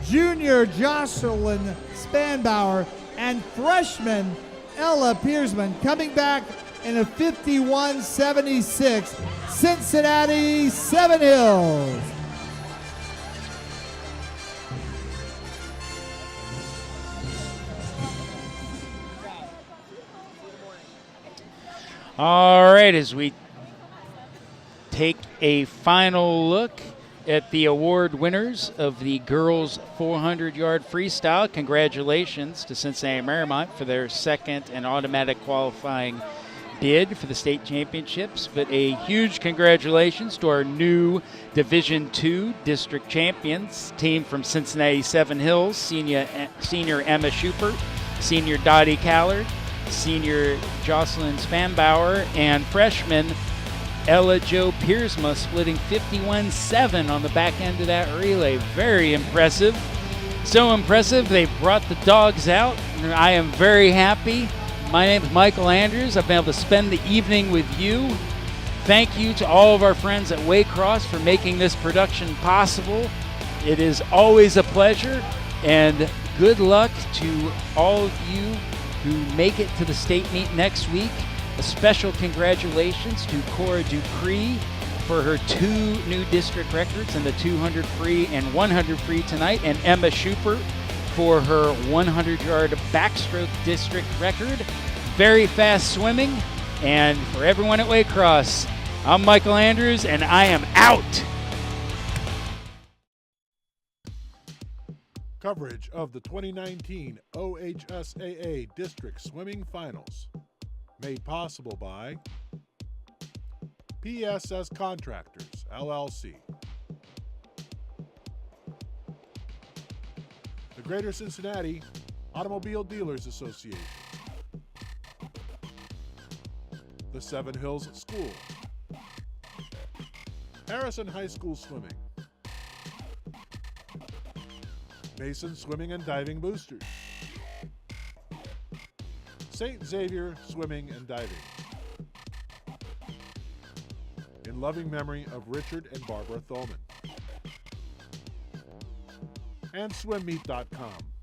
Junior Jocelyn Spanbauer, and Freshman Ella Piersman coming back in a 51.76, Cincinnati Seven Hills. All right, as we take a final look at the award winners of the girls 400-yard freestyle. Congratulations to Cincinnati Marymount for their 2nd and automatic qualifying bid for the state championships. But a huge congratulations to our new Division II district champions team from Cincinnati Seven Hills, senior Emma Schubert, senior Dottie Callard, senior Jocelyn Spanbauer, and freshman Ella Jo Piersma splitting 51.7 on the back end of that relay. Very impressive. So impressive, they brought the dogs out. And I am very happy. My name is Michael Andrews. I've been able to spend the evening with you. Thank you to all of our friends at Waycross for making this production possible. It is always a pleasure, and good luck to all of you who make it to the state meet next week. A special congratulations to Cora Dupree for her 2 new district records in the 200 free and 100 free tonight, and Emma Schubert for her 100-yard backstroke district record. Very fast swimming. And for everyone at Waycross, I'm Michael Andrews, and I am out. Coverage of the 2019 OHSAA District Swimming Finals. Made possible by PSS Contractors, LLC. The Greater Cincinnati Automobile Dealers Association. The Seven Hills School. Harrison High School Swimming. Mason Swimming and Diving Boosters. St. Xavier Swimming and Diving. In loving memory of Richard and Barbara Thoman. And SwimMeet.com.